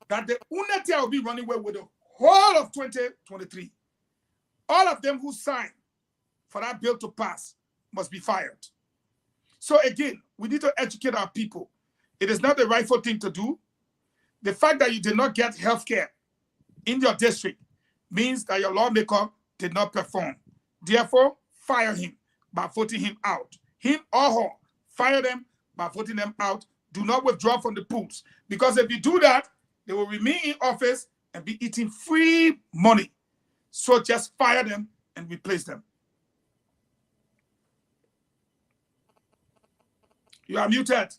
that the UNETI will be running away with the whole of 2023. All of them who signed for that bill to pass must be fired. So again, we need to educate our people. It is not the rightful thing to do. The fact that you did not get health care in your district means that your lawmaker did not perform. Therefore, fire him by voting him out. Him or her, fire them by voting them out. Do not withdraw from the polls. Because if you do that, they will remain in office and be eating free money. So just fire them and replace them. You are muted.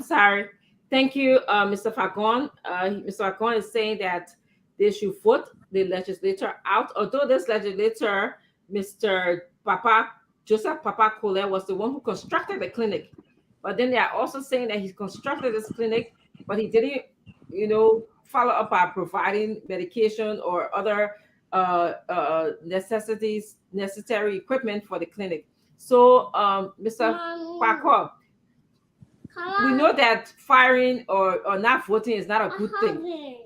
Sorry. Thank you, Mr. Facon. Mr. Facon is saying that they should vote the legislature out. Although this legislator, Mr. Joseph Papa Colette, was the one who constructed the clinic. But then they are also saying that he constructed this clinic, but he didn't, you know, follow up by providing medication or other necessary equipment for the clinic. So, Mr. Facon, we know that firing or not voting is not a good thing.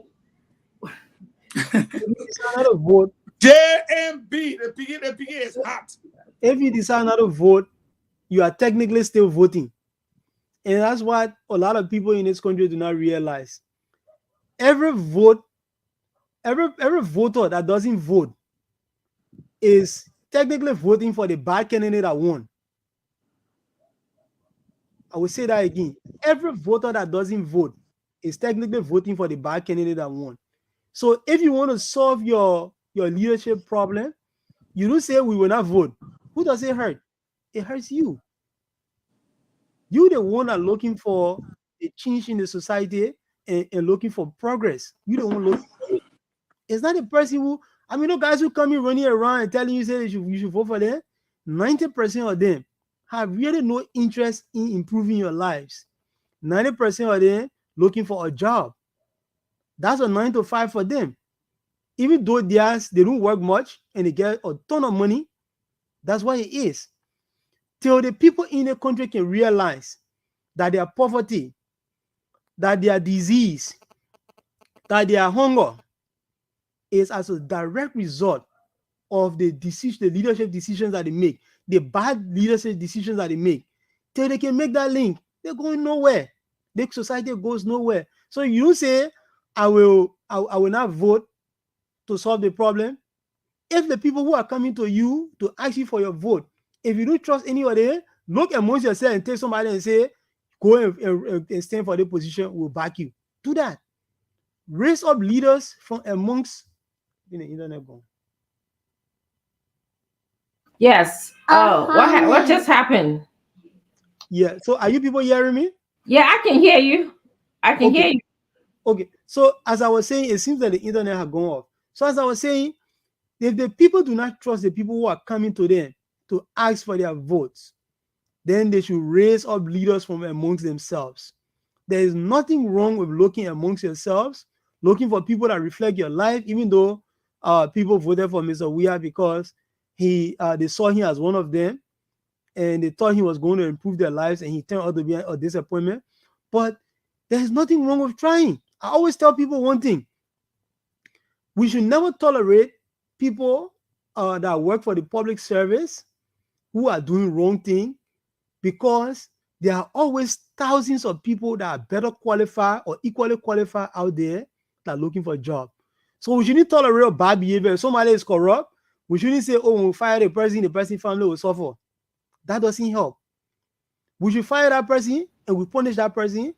It's not a vote. JMB, the PG is hot. If you decide not to vote, you are technically still voting. And that's what a lot of people in this country do not realize. Every vote, every voter that doesn't vote is technically voting for the bad candidate that won. I will say that again. Every voter that doesn't vote is technically voting for the bad candidate that won. So if you want to solve your leadership problem, you don't say we will not vote. Who does it hurt? It hurts you. You're the one that looking for a change in the society and looking for progress. You don't want to look for it. It's not a person who, I mean, those guys who come in running around and telling you say you should vote for them, 90% of them have really no interest in improving your lives. 90% of them looking for a job. That's a 9 to 5 for them. Even though they don't work much and they get a ton of money, that's what it is. Till the people in the country can realize that their poverty, that their disease, that their hunger is as a direct result of the leadership decisions that they make, the bad leadership decisions that they make. Till they can make that link, they're going nowhere. The society goes nowhere. So you say, I will not vote to solve the problem. If the people who are coming to you to ask you for your vote, if you don't trust anybody, look amongst yourself and take somebody and say, go and stand for the position, we'll back you. Do that. Raise up leaders from amongst the internet. Yes. Oh, what just happened? Yeah. So are you people hearing me? Yeah, I can hear you. I can hear you. Okay, so as I was saying, it seems that the internet had gone off. So as I was saying, if the people do not trust the people who are coming to them to ask for their votes, then they should raise up leaders from amongst themselves. There is nothing wrong with looking amongst yourselves, looking for people that reflect your life, even though people voted for Mr. Weah because they saw him as one of them and they thought he was going to improve their lives, and he turned out to be a disappointment. But there's nothing wrong with trying. I always tell people one thing: we should never tolerate people that work for the public service who are doing wrong thing, because there are always thousands of people that are better qualified or equally qualified out there that are looking for a job. So we shouldn't tolerate bad behavior. If somebody is corrupt, we shouldn't say, oh, when we fire the person family will suffer. That doesn't help. We should fire that person and we punish that person,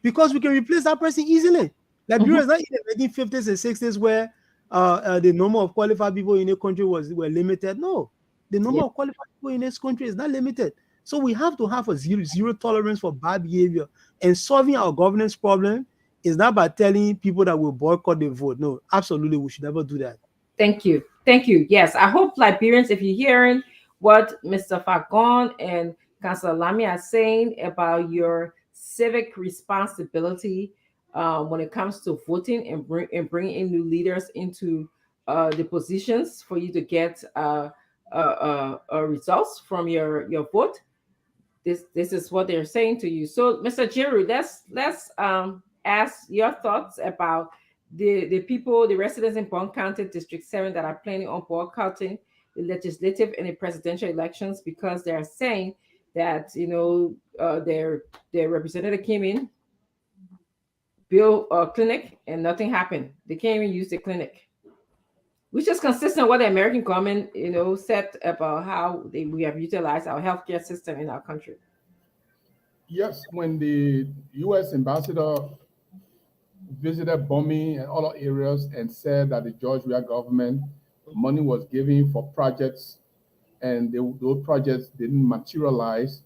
because we can replace that person easily. Liberia is not in the 1950s and 60s where the number of qualified people in a country were limited. No, the number of qualified people in this country is not limited. So we have to have a zero tolerance for bad behavior. And solving our governance problem is not by telling people that will boycott the vote. No, absolutely, we should never do that. Thank you. Thank you. Yes, I hope Liberians, if you're hearing what Mr. Fagon and Councillor Lami are saying about your civic responsibility when it comes to voting and bringing in new leaders into the positions for you to get results from your vote. This is what they're saying to you. So, Mr. Giroux, let's ask your thoughts about the people, the residents in Bond County District 7 that are planning on boycotting the legislative and the presidential elections, because they're saying that their representative came in, built a clinic, and nothing happened. They can't even use the clinic, which is consistent with what the American government said about how we have utilized our healthcare system in our country. Yes, when the U.S. ambassador visited Bomi and other areas and said that the George Weah government money was given for projects and those projects didn't materialize,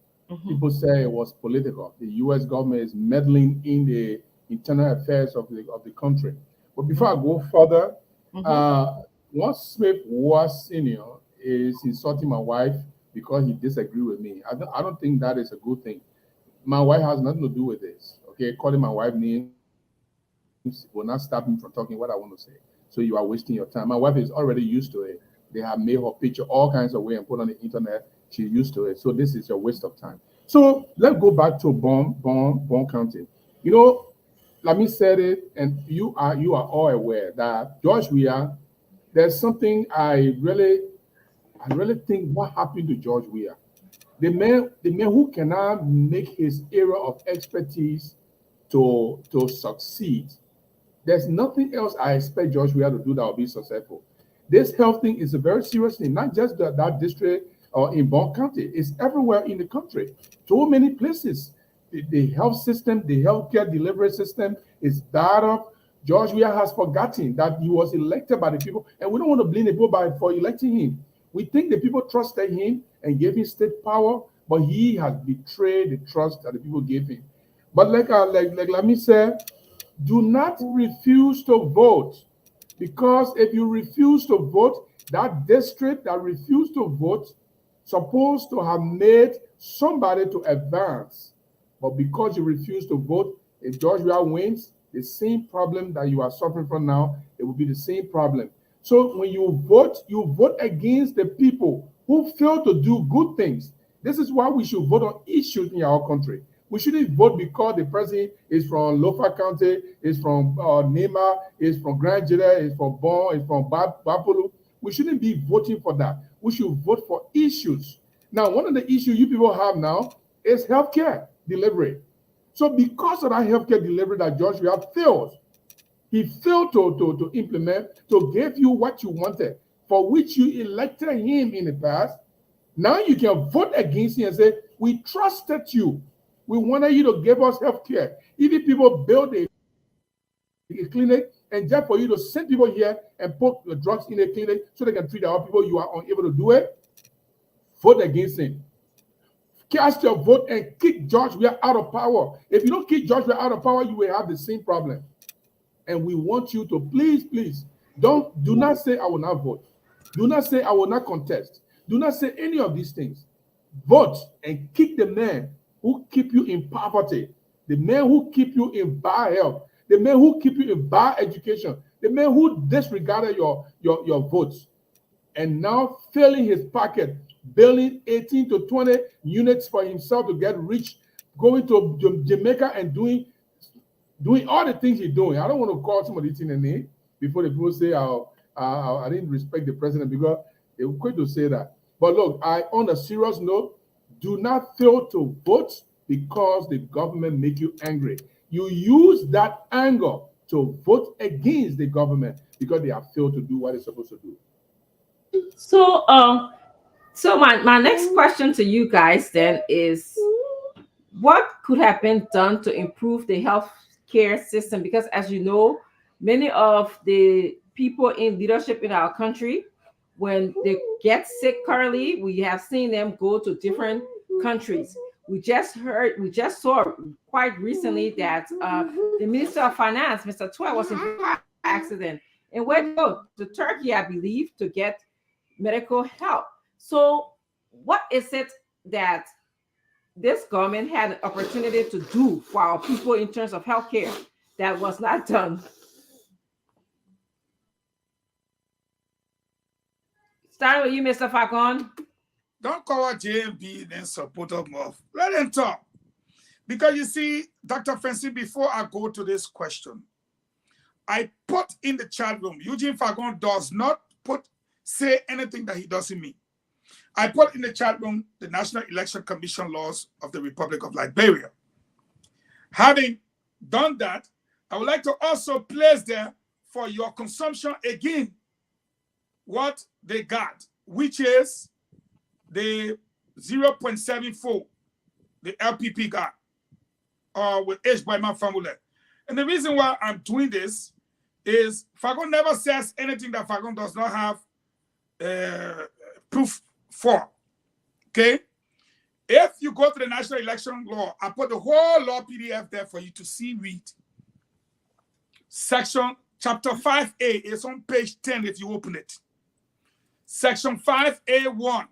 people say it was political. The U.S. government is meddling in the internal affairs of the country. But before I go further, once Smith was Senior is insulting my wife because he disagreed with me. I don't think that is a good thing. My wife has nothing to do with this. Okay, calling my wife names will not stop me from talking what I want to say. So you are wasting your time. My wife is already used to it. They have made her picture all kinds of ways and put on the internet. She's used to it. So this is a waste of time. So let's go back to Bond County. Lami said it, and you are all aware that George Weah, there's something I really think what happened to George Weah. The man who cannot make his area of expertise to succeed. There's nothing else I expect George Weah to do that will be successful. This health thing is a very serious thing, not just that district or in Bond County. It's everywhere in the country. So many places. The health system, the healthcare delivery system is bad up. George Weah has forgotten that he was elected by the people, and we don't want to blame the people for electing him. We think the people trusted him and gave him state power, but he has betrayed the trust that the people gave him. But like Lami said, do not refuse to vote, because if you refuse to vote, that district that refused to vote supposed to have made somebody to advance. But because you refuse to vote, if George Weah wins, the same problem that you are suffering from now, it will be the same problem. So when you vote against the people who fail to do good things. This is why we should vote on issues in our country. We shouldn't vote because the president is from Lofa County, is from Nema, is from Grand Jeda, is from Bon, is from Bapolu. We shouldn't be voting for that. We should vote for issues. Now, one of the issues you people have now is healthcare delivery. So because of that healthcare delivery that George Weah failed, he failed to implement, to give you what you wanted, for which you elected him in the past. Now you can vote against him and say, we trusted you. We wanted you to give us healthcare. Even people build a clinic, and just for you to send people here and put the drugs in a clinic so they can treat our people, you are unable to do it. Vote against him. Cast your vote and kick George Weah out of power. If you don't kick George Weah out of power, you will have the same problem. and we want you to please do not say I will not vote. Do not say I will not contest. Do not say any of these things. Vote and kick the man who keep you in poverty, the man who keep you in bad health, the man who keep you in bad education, the man who disregarded your votes, and now filling his pocket, building 18 to 20 units for himself to get rich, going to Jamaica and doing all the things he's doing. I don't want to call somebody in the name before the people say I didn't respect the president, because they were quick to say that. But look, on a serious note, do not fail to vote because the government make you angry. You use that anger to vote against the government because they have failed to do what they're supposed to do. So, so my next question to you guys then is, what could have been done to improve the health care system? Because as you know, many of the people in leadership in our country, when they get sick currently, we have seen them go to different countries. We just saw quite recently that the Minister of Finance, Mr. Twelve, was in a car accident and went to Turkey, I believe, to get medical help. So what is it that this government had an opportunity to do for our people in terms of healthcare that was not done? Starting with you, Mr. Fagon. Don't call JMB and support of Muff. Let him talk. Because you see, Dr. Fancy, before I go to this question, I put in the chat room, Eugene Fagon does not say anything that he doesn't mean. I put in the chat room the National Election Commission laws of the Republic of Liberia. Having done that, I would like to also place there for your consumption again what they got, which is the 0.74 the LPP got, with H. Boyman Famule. And the reason why I'm doing this is Fagon never says anything that Fagon does not have proof for. Okay? If you go to the National Election Law, I put the whole law PDF there for you to see, read. Chapter 5A is on page 10 if you open it. Section 5A1.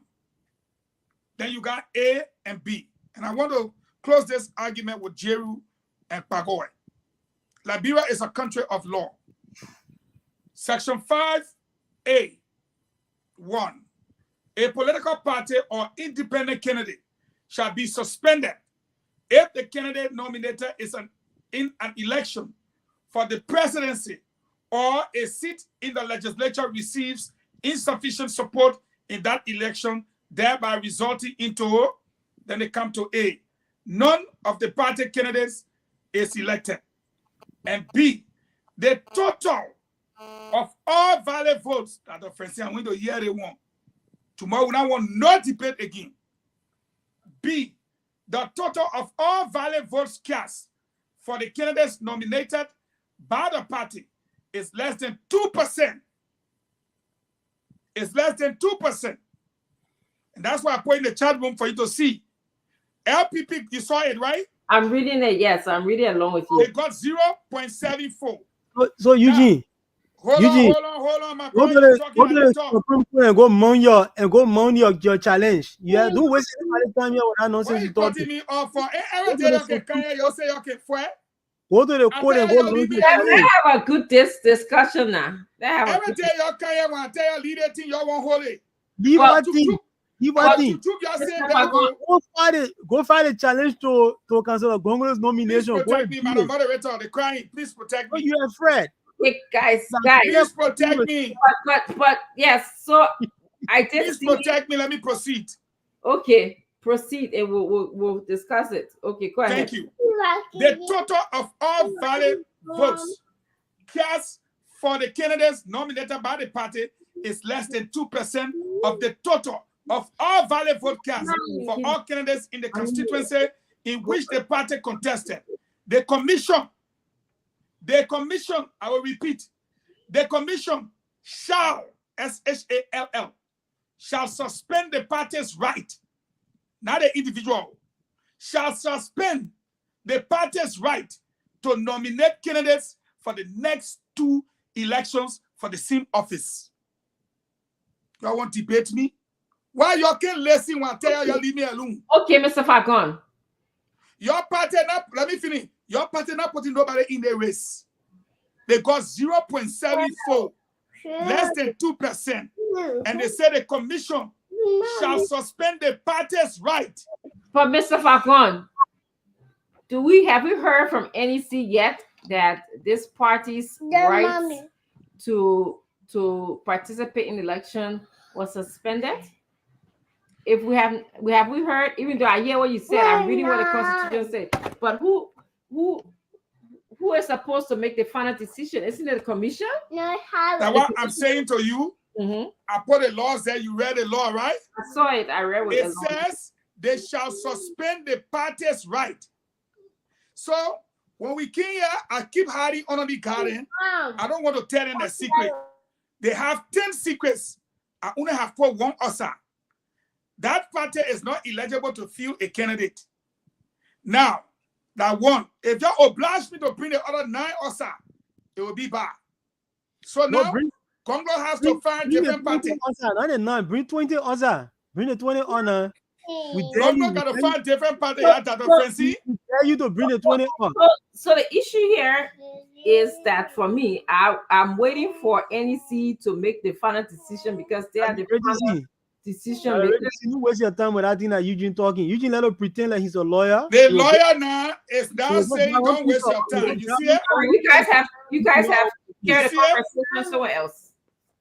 Then you got A and B. And I want to close this argument with Jeru and Pagoy. Liberia is a country of law. Section 5A1. A political party or independent candidate shall be suspended if the candidate nominated is in an election for the presidency or a seat in the legislature receives insufficient support in that election, thereby resulting into, then they come to A, none of the party candidates is elected. And B, the total of all valid votes that the French and window here they want. Tomorrow we now want no debate again. B, the total of all valid votes cast for the candidates nominated by the party is less than 2%. It's less than 2%. And that's why I put in the chat room for you to see. LPP, you saw it, right? I'm reading it. Yes, I'm reading along with you. They got 0.74. So Eugene, Hold on, my go boy. to You're talking at the the top. Supreme Court and go mount your challenge. Yeah, don't waste any time here with that Why nonsense you you talking. cutting me off for? Every day you say okay, fue. Go to the court and go tell you, mount your Let's challenge. have a good discussion now. Every day you can't want to tell you lead it thing you want hold it. Leave Well, that thing. Leave well, that thing. You just say Mr. that. Fagon, Go fight a challenge to Councillor Gongo's Please nomination. Go protect and me, do madam it. moderator. They're crying. Please protect Oh, me. you're afraid. hey, guys, Please protect me. but yes. So I did Please see. protect me. Let me proceed. Okay, proceed, and we'll discuss it. Okay, go ahead. Thank you. The total of all valid votes cast for the candidates nominated by the party is less than 2% of the total of all valid vote cast for all candidates in the constituency in which the party contested. The commission, I will repeat, the commission shall, S-H-A-L-L, shall suspend the party's right, not the individual, shall suspend the party's right to nominate candidates for the next 2 elections for the same office. Y'all want to debate me? Why y'all can't listen when I tell y'all leave me alone? Okay, Mr. Falcon. Your party not, let me finish. Your party not putting nobody in the race. They got 0.74, less than 2%. And they said the commission shall suspend the party's right. But Mr. Falcon, have we heard from NEC yet that this party's rights to participate in the election was suspended? If we heard, even though I hear what you said, I'm reading what the Constitution said, but who is supposed to make the final decision? Isn't it the commission? That's what I'm saying to you. I put the laws there. You read the law, right? I saw it. I read what it says. They shall suspend the party's right. So when we came here, I keep hiding under the garden. I don't want to tell them the secret. They have 10 secrets. I only have put 1 OSA. That party is not eligible to field a candidate. Now, that one, if you oblige me to bring the other 9 OSA, it will be bad. So now, Congo has to find different parties. Bring 20 OSA. Bring the 20 honor. Congo got to find different parties. We tell you to bring the 20 on. So the issue here is that for me, I'm waiting for NEC to make the final decision because they are the final decision maker. You waste your time with that thing that Eugene talking. Eugene let him pretend like he's a lawyer. The lawyer now is now saying don't waste your time. You see it? You guys have carried the conversation somewhere else.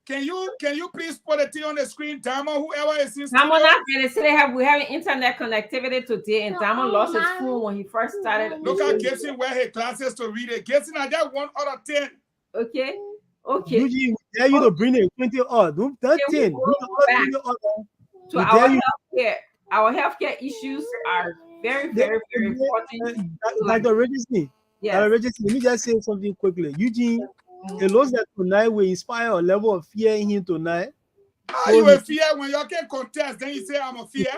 Can you please put a thing on the screen, Diamond? Whoever is in Diamond, they say we have internet connectivity today, and Diamond lost his phone when he first started. Look at Gibson wear his glasses to read it. Gibson, I just 1 out of 10. Okay. Eugene, we tell you to bring it 20 odd. Don't 13. To our healthcare issues are very, very, very important. Like the registry. Yeah. Let me just say something quickly. Eugene, it looks like tonight we inspire a level of fear in him tonight. Are you a fear when you can contest? Then you say I'm a fear.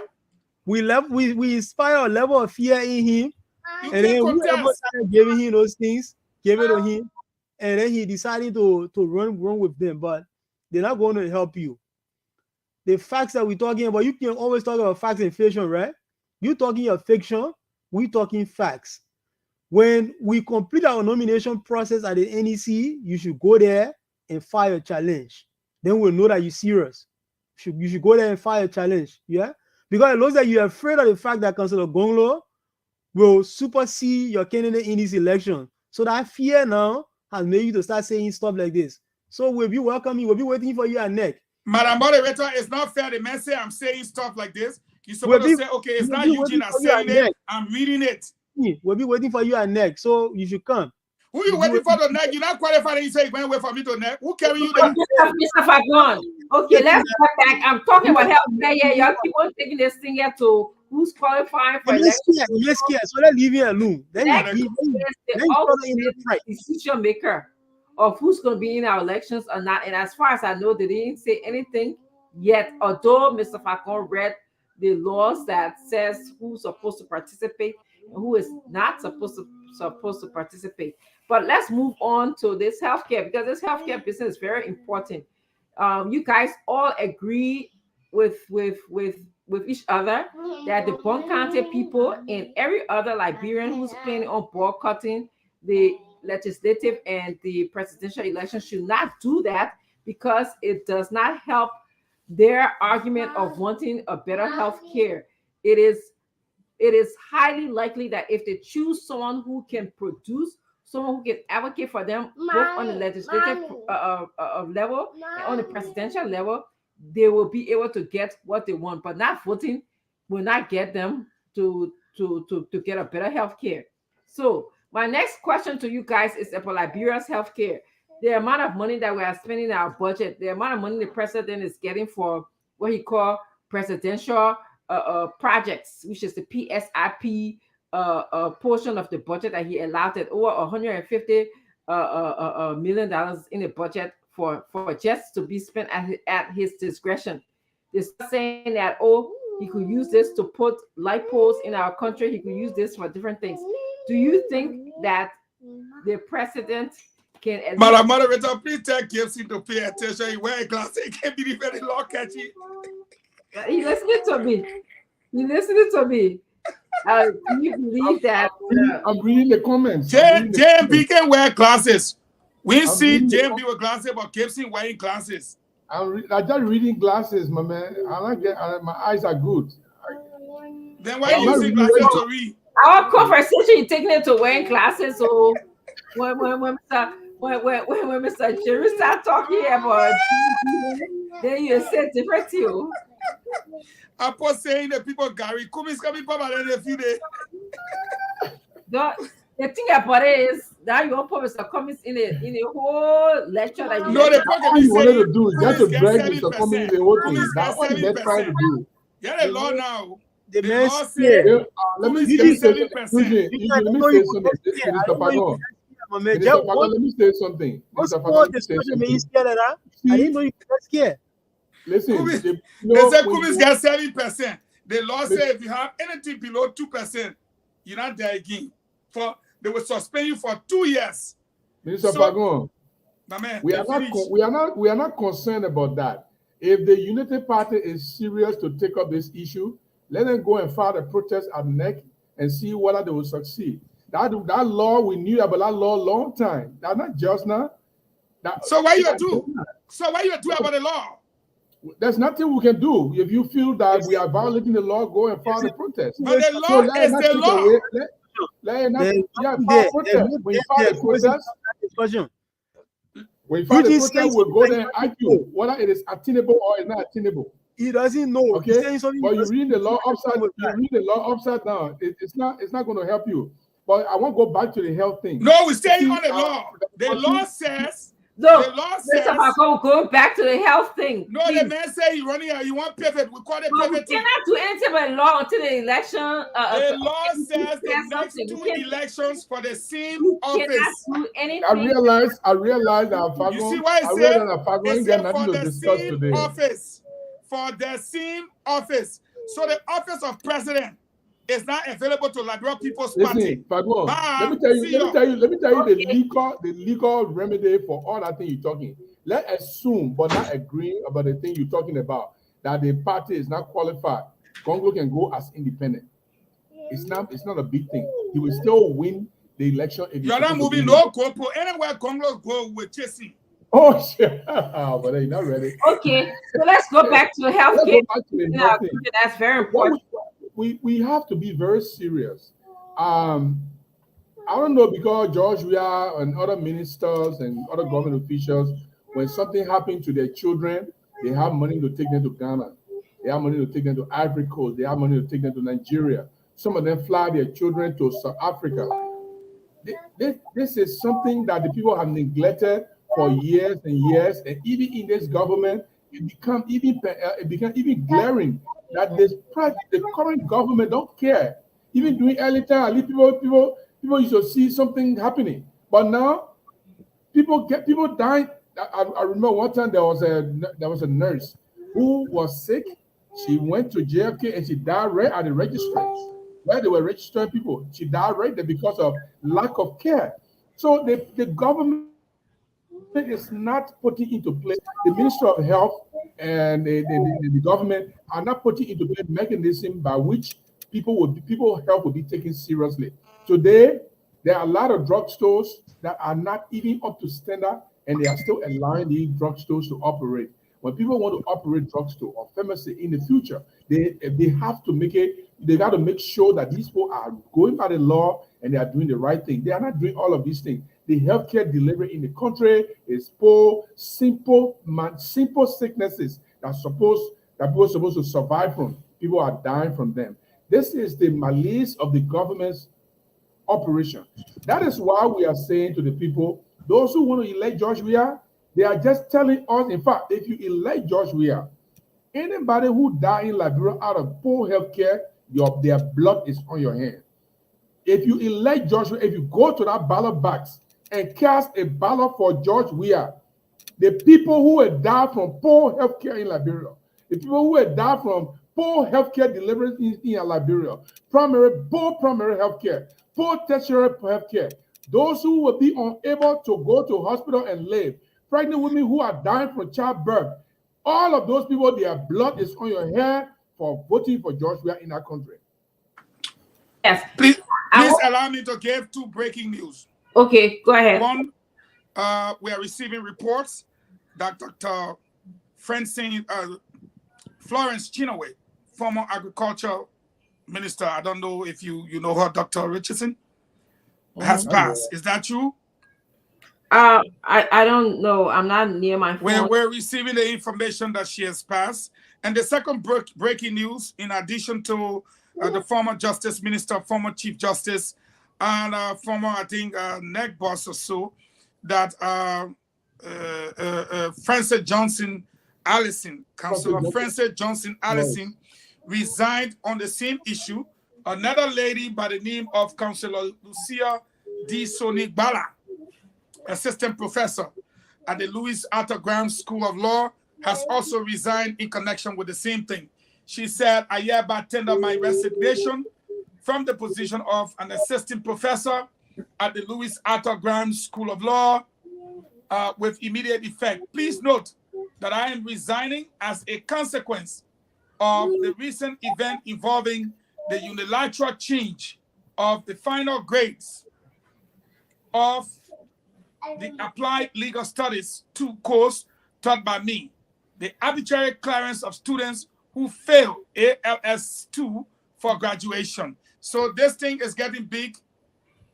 We inspire a level of fear in him, and then whoever started giving him those things, gave it to him, and then he decided to run with them. But they're not going to help you. The facts that we're talking about, you can always talk about facts and fiction, right? You talking your fiction, we talking facts. When we complete our nomination process at the NEC, you should go there and file a challenge. Then we'll know that you're serious. You should go there and file a challenge, yeah? Because it looks like you're afraid of the fact that Councillor Gonglo will supersede your candidate in this election. So that fear now has made you to start saying stuff like this. So we'll be welcoming, we'll be waiting for you at neck. Madam Moderator, it's not fair. The man say I'm saying stuff like this. You're supposed to say, okay, it's not Eugene that's saying it. I'm reading it. We'll be waiting for you at neck, so you should come. Who you waiting for the neck? You're not qualified and you say you're going to wait for me to neck. Who carry you there? Mr. Falcon. Okay, let's go back. I'm talking about healthcare. Yeah, y'all keep on taking this thing here to who's qualifying for election. Let's so let's leave it alone. Then the decision maker of who's going to be in our elections or not. And as far as I know, they didn't say anything yet, although Mr. Falcon read the laws that says who's supposed to participate and who is not supposed to participate. But let's move on to this healthcare, because this healthcare business is very important. You guys all agree with each other that the Bon County people and every other Liberian who's planning on boycotting the legislative and the presidential election should not do that, because it does not help their argument of wanting a better health care. It is highly likely that if they choose someone who can produce, someone who can advocate for them, both on the legislative level and on the presidential level, they will be able to get what they want. But not voting will not get them to get a better health care. So my next question to you guys is about Liberia's health care. The amount of money that we are spending in our budget, the amount of money the president is getting for what he called presidential projects, which is the PSIP portion of the budget that he allowed, it over $150 million in the budget for just to be spent at his discretion. They're saying that, he could use this to put light poles in our country. He could use this for different things. Do you think that the president can at Madam Moderator, please tell Gibson to pay attention. He wear glasses. He can't be very law catchy. He listening to me. He listening to me. Can you believe that? I'm reading the comments. JMB can wear glasses. We see JMB with glasses, but Gibson wearing glasses. I'm just reading glasses, my man. My eyes are good. Then why you using glasses to read? Our conversation, you taking it to wearing glasses. So when Mr. Jerry start talking about then you say different to you. I was saying that people Gary Kumi's coming from in a few days. The thing about it is that you want Mr. Cummings in a whole lecture that you no, the all you wanted to do is just to drag Mr. Cummings the whole thing. That's what they're trying to do. Get a law now. The The man law said, said Let me Kumis say get something. 7%. Let me say something. Mr. Fagon. Mr. Fagon, let me say something. what's Mr. more Fagon, let me say discussion something. means scared of that? I didn't know you were scared. Listen, Kumis- you They know, said when Kumis you- get 7%. The law said if you have anything below 2%, you're not there again. They will suspend you for 2 years. Mr. So- Fagon, My man, we they are not finish. we are not concerned about that. If the Unity Party is serious to take up this issue, let them go and file a protest at NEC and see whether they will succeed. That law, we knew about that law a long time. That's not just now. So what you do? So what you do about the law? There's nothing we can do. If you feel that we are violating the law, go and file a protest. But the So law let it is not the take law. away- let it not- There's yeah, nothing file there. a protest. There's no When you there. file a There's protest, discussion. when you file a You protest, just we'll go said- there and argue whether it is attainable or it's not attainable. He doesn't know. He's Okay, saying something. but he you doesn't read the law know. upside. You read the law upside down. It's not going to help you. But I want to go back to the health thing. No, we're staying See, on the law. The law says. No, The law Mr. says. Fagon, go back to the health thing. No, please. the man say he running out. You want pivot? We call it No, we pivoting. cannot do anything but law until the election. The law says the next something. 2 We can't- elections for the same we office. cannot do anything. I realize that You see Fagon. why I it realize said? that Fagon It ain't got said nothing for to the discuss same today. office. For the same office. So the office of president is not available to Liberal People's Party. Listen, Fagon, Bye. let me tell See you Okay. the legal remedy for all that thing you're talking. Let's assume, but not agree about the thing you're talking about, that the party is not qualified. Congo can go as independent. It's not a big thing. He will still win the election. If he's You're not supposed to moving win no it. GoPro. Anywhere Congo go, we're chasing. Oh shit! But they're not ready. Okay, so let's go back to health Let's care. go back to the Yeah, health thing. that's very What important. we have to be very serious. I don't know, because George Weah and other ministers and other government officials, when something happened to their children, they have money to take them to Ghana. They have money to take them to Ivory Coast. They have money to take them to Nigeria. Some of them fly their children to South Africa. This is something that the people have neglected for years and years, and even in this government, it become even glaring that the current government don't care. Even during early time, at least people used to see something happening, but now people dying. I remember one time there was a nurse who was sick. She went to JFK and she died right at the registry where they were registering people. She died right there because of lack of care. So the government is not putting into place, the Ministry of Health and the government are not putting into place mechanism by which people health will be taken seriously. Today, there are a lot of drugstores that are not even up to standard, and they are still allowing these drugstores to operate. When people want to operate drugstore or pharmacy in the future, they have to they got to make sure that these people are going by the law and they are doing the right thing. They are not doing all of these things. The healthcare delivery in the country is poor, simple sicknesses that people are supposed to survive from. People are dying from them. This is the malice of the government's operation. That is why we are saying to the people, those who want to elect George Weah, they are just telling us, in fact, if you elect George Weah, anybody who die in Liberia out of poor healthcare, their blood is on your hand. If you elect George Weah, if you go to that ballot box and cast a ballot for George Weah, the people who will die from poor healthcare in Liberia, the people who will die from poor healthcare delivery in Liberia, poor primary healthcare, poor tertiary healthcare, those who will be unable to go to hospital and live, pregnant women who are dying from childbirth, all of those people, their blood is on your hair for voting for George Weah in our country. Yes. Please allow me to give 2 breaking news. Okay, go ahead. One, we are receiving reports that Dr. Florence Chinaway, former agriculture minister, I don't know if you know her, Dr. Richardson, has passed. Is that true? I don't know. I'm not near my phone. We're receiving the information that she has passed. And the second breaking news, in addition to the former justice minister, former chief justice, and former, I think, neck boss or so, that Frances Johnson Allison, Councillor Frances Johnson Allison, resigned on the same issue. Another lady by the name of Councillor Lucia D. Sonigbala, assistant professor at the Louis Arthur Graham School of Law, has also resigned in connection with the same thing. She said, I hereby tender my resignation from the position of an assistant professor at the Louis Arthur Graham School of Law with immediate effect. Please note that I am resigning as a consequence of the recent event involving the unilateral change of the final grades of the Applied Legal Studies 2 course taught by me, the arbitrary clearance of students who fail ALS 2 for graduation. So this thing is getting big.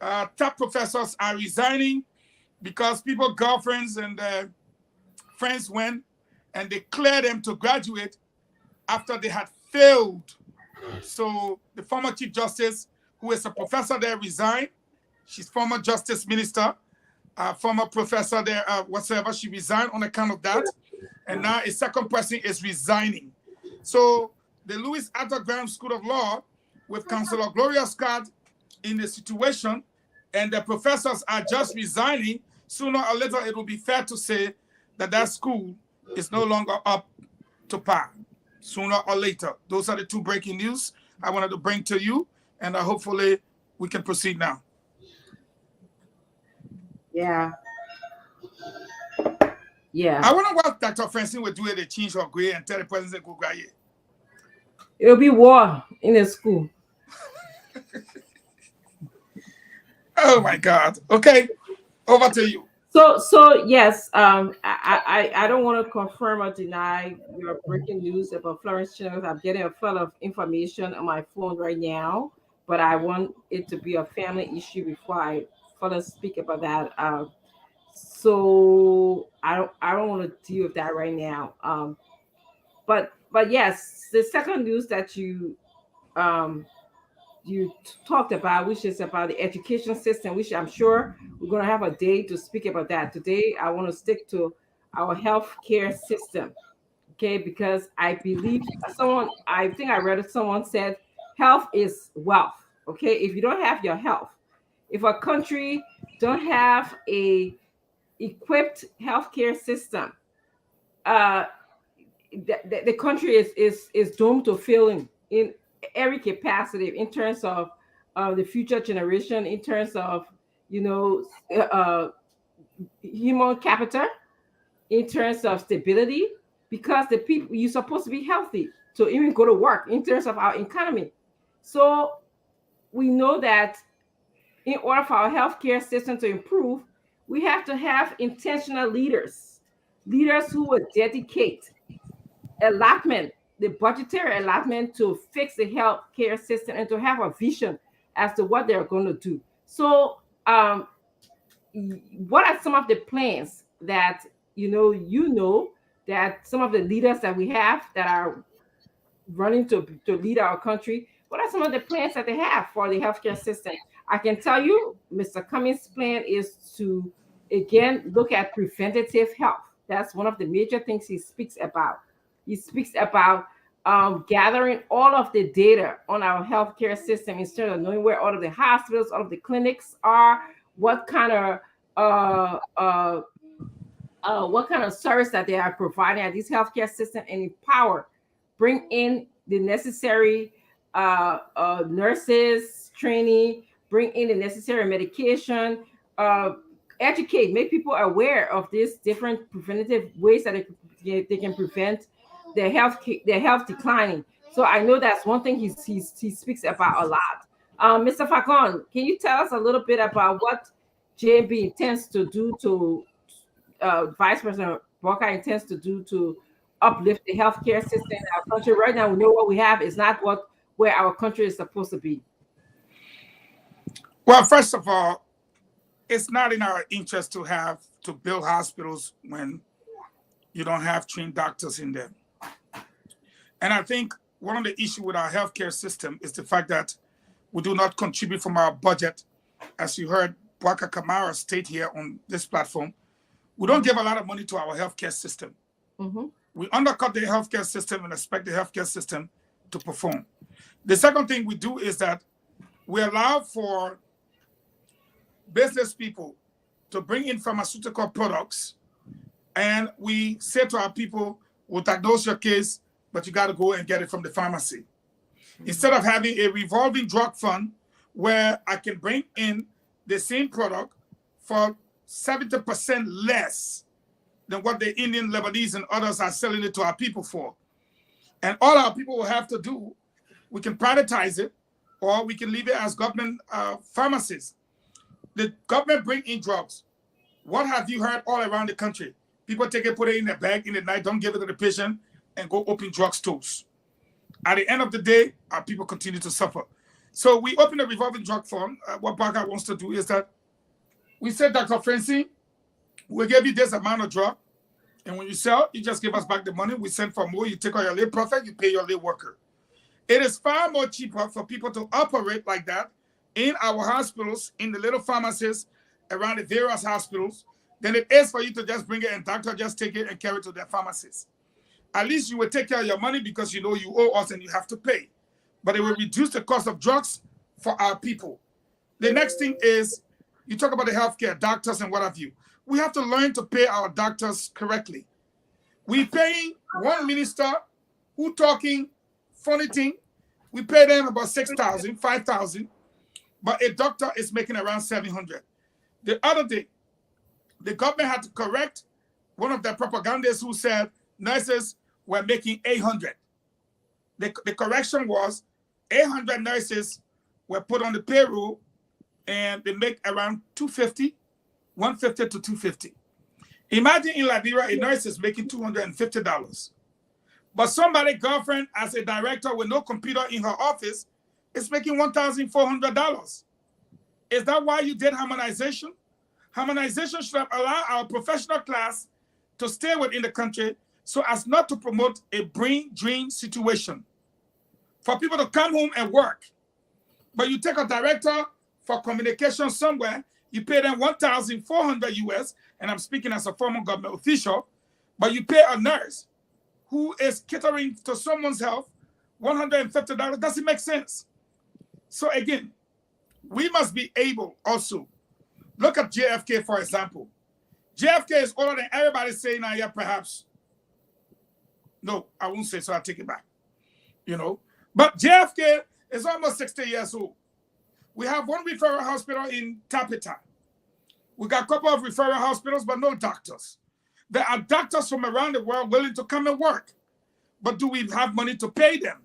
Top professors are resigning because people, girlfriends and friends went and they cleared them to graduate after they had failed. So the former chief justice, who is a professor there, resigned. She's former justice minister, former professor there, whatsoever. She resigned on account of that. And now a second person is resigning. So the Louis Arthur Graham School of Law, with Councillor Gloria Scott in the situation, and the professors are just resigning, sooner or later it will be fair to say that that school is no longer up to par. Sooner or later. Those are the 2 breaking news I wanted to bring to you, and hopefully we can proceed now. Yeah. Yeah. I wonder what Dr. Francine would do if they change her grade and tell the president to go graduate. It'll be war in the school. Oh my God. Okay, over to you. So yes, I don't want to confirm or deny your breaking news about Florence Chinaway. I'm getting a flood of information on my phone right now, but I want it to be a family issue before I further speak about that. So I don't want to deal with that right now. But yes, the second news that you talked about, which is about the education system, which I'm sure we're going to have a day to speak about that. Today, I want to stick to our healthcare system, okay? Because I believe I think I read it, someone said, health is wealth, okay? If you don't have your health, if a country don't have a equipped healthcare system, the country is doomed to failing in every capacity, in terms of the future generation, in terms of human capital, in terms of stability, because the people, you're supposed to be healthy to even go to work, in terms of our economy. So we know that in order for our healthcare system to improve, we have to have intentional leaders who will dedicate the budgetary allotment to fix the healthcare system and to have a vision as to what they're going to do. So what are some of the plans that that some of the leaders that we have that are running to lead our country, what are some of the plans that they have for the healthcare system? I can tell you, Mr. Cummings' plan is to, again, look at preventative health. That's one of the major things he speaks about. He speaks about gathering all of the data on our healthcare system, instead of knowing where all of the hospitals, all of the clinics are, what kind of service that they are providing at these healthcare system, and bring in the necessary nurses training, bring in the necessary medication, educate, make people aware of these different preventative ways that they can prevent their health declining. So I know that's one thing he speaks about a lot. Mr. Facon, can you tell us a little bit about what JB intends to do to Vice President Walker intends to do to uplift the healthcare system in our country? Right now, we know what we have is not where our country is supposed to be. Well, first of all, it's not in our interest to build hospitals when you don't have trained doctors in them. And I think one of the issues with our healthcare system is the fact that we do not contribute from our budget. As you heard Boubacar Camara state here on this platform, we don't give a lot of money to our healthcare system. Mm-hmm. We undercut the healthcare system and expect the healthcare system to perform. The second thing we do is that we allow for business people to bring in pharmaceutical products, and we say to our people, we'll diagnose your case, but you got to go and get it from the pharmacy. Mm-hmm. Instead of having a revolving drug fund where I can bring in the same product for 70% less than what the Indian, Lebanese, and others are selling it to our people for. And all our people will have to do, we can privatize it, or we can leave it as government pharmacies. The government bring in drugs. What have you heard all around the country? People take it, put it in a bag in the night, don't give it to the patient, and go open drugstores. At the end of the day, our people continue to suffer. So we open a revolving drug fund. What Boubacar wants to do is that we said, Dr. Francine, we'll give you this amount of drug, and when you sell, you just give us back the money. We send for more. You take all your lay profit, you pay your lay worker. It is far more cheaper for people to operate like that in our hospitals, in the little pharmacies around the various hospitals, than it is for you to just bring it and doctor just take it and carry it to their pharmacies. At least you will take care of your money because you know you owe us and you have to pay. But it will reduce the cost of drugs for our people. The next thing is, you talk about the healthcare, doctors and what have you. We have to learn to pay our doctors correctly. We paying one minister who talking funny thing. We pay them about 6,000, 5,000, but a doctor is making around 700. The other day, the government had to correct one of their propagandists who said nurses were making 800. The correction was 800 nurses were put on the payroll and they make around 250, 150 to 250. Imagine in Liberia, a nurse is making $250. But somebody, girlfriend, as a director with no computer in her office, is making $1,400. Is that why you did harmonization? Harmonization should have allowed our professional class to stay within the country so as not to promote a brain drain situation. For people to come home and work. But you take a director for communication somewhere, you pay them $1,400 US, and I'm speaking as a former government official, but you pay a nurse who is catering to someone's health $150. Doesn't make sense. So again, we must be able also, look at JFK, for example. JFK is older than everybody saying now, yeah, perhaps. No, I won't say so, I'll take it back. You know, but JFK is almost 60 years old. We have one referral hospital in Tapita. We got a couple of referral hospitals, but no doctors. There are doctors from around the world willing to come and work. But do we have money to pay them?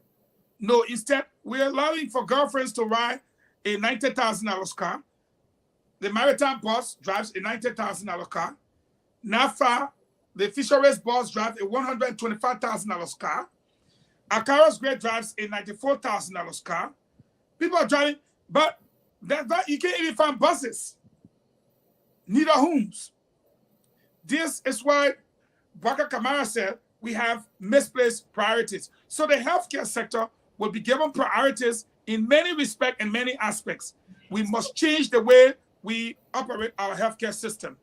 No, instead, we're allowing for girlfriends to ride a $90,000 car. The maritime bus drives a $90,000 car. NAFA, the fisheries bus drives a $125,000 car. Akaros Great drives a $94,000 car. People are driving, but you can't even find buses. Neither homes. This is why Boubacar Camara said we have misplaced priorities. So the healthcare sector will be given priorities in many respects and many aspects. We must change the way we operate our healthcare system.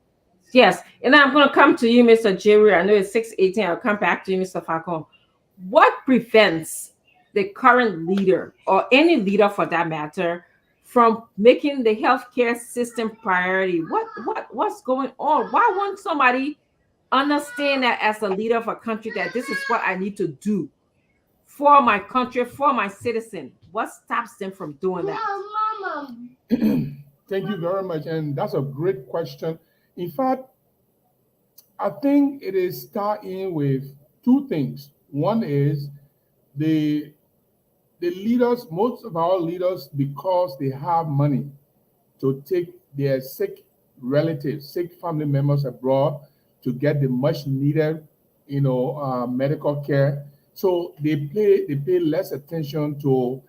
Yes, and I'm going to come to you, Mr. Jerry. I know it's 6:18. I'll come back to you, Mr. Facon. What prevents the current leader, or any leader for that matter, from making the healthcare system priority? What's going on? Why won't somebody understand that as a leader of a country that this is what I need to do for my country, for my citizen? What stops them from doing that? Thank you very much. And that's a great question. In fact, I think it is starting with two things. One is the leaders, most of our leaders, because they have money to take their sick relatives, sick family members abroad to get the much needed, medical care. So they pay less attention to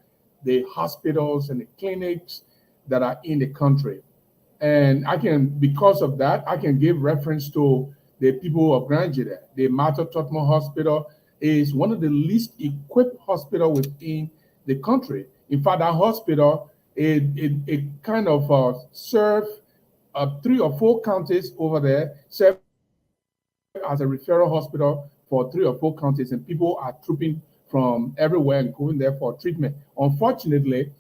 the hospitals and the clinics that are in the country. And because of that, I can give reference to the people of Grandjida. The Martha Totman Hospital is one of the least equipped hospital within the country. In fact, that hospital, it kind of serve 3 or 4 counties over there, serve as a referral hospital for 3 or 4 counties, and people are trooping from everywhere and going there for treatment. Unfortunately,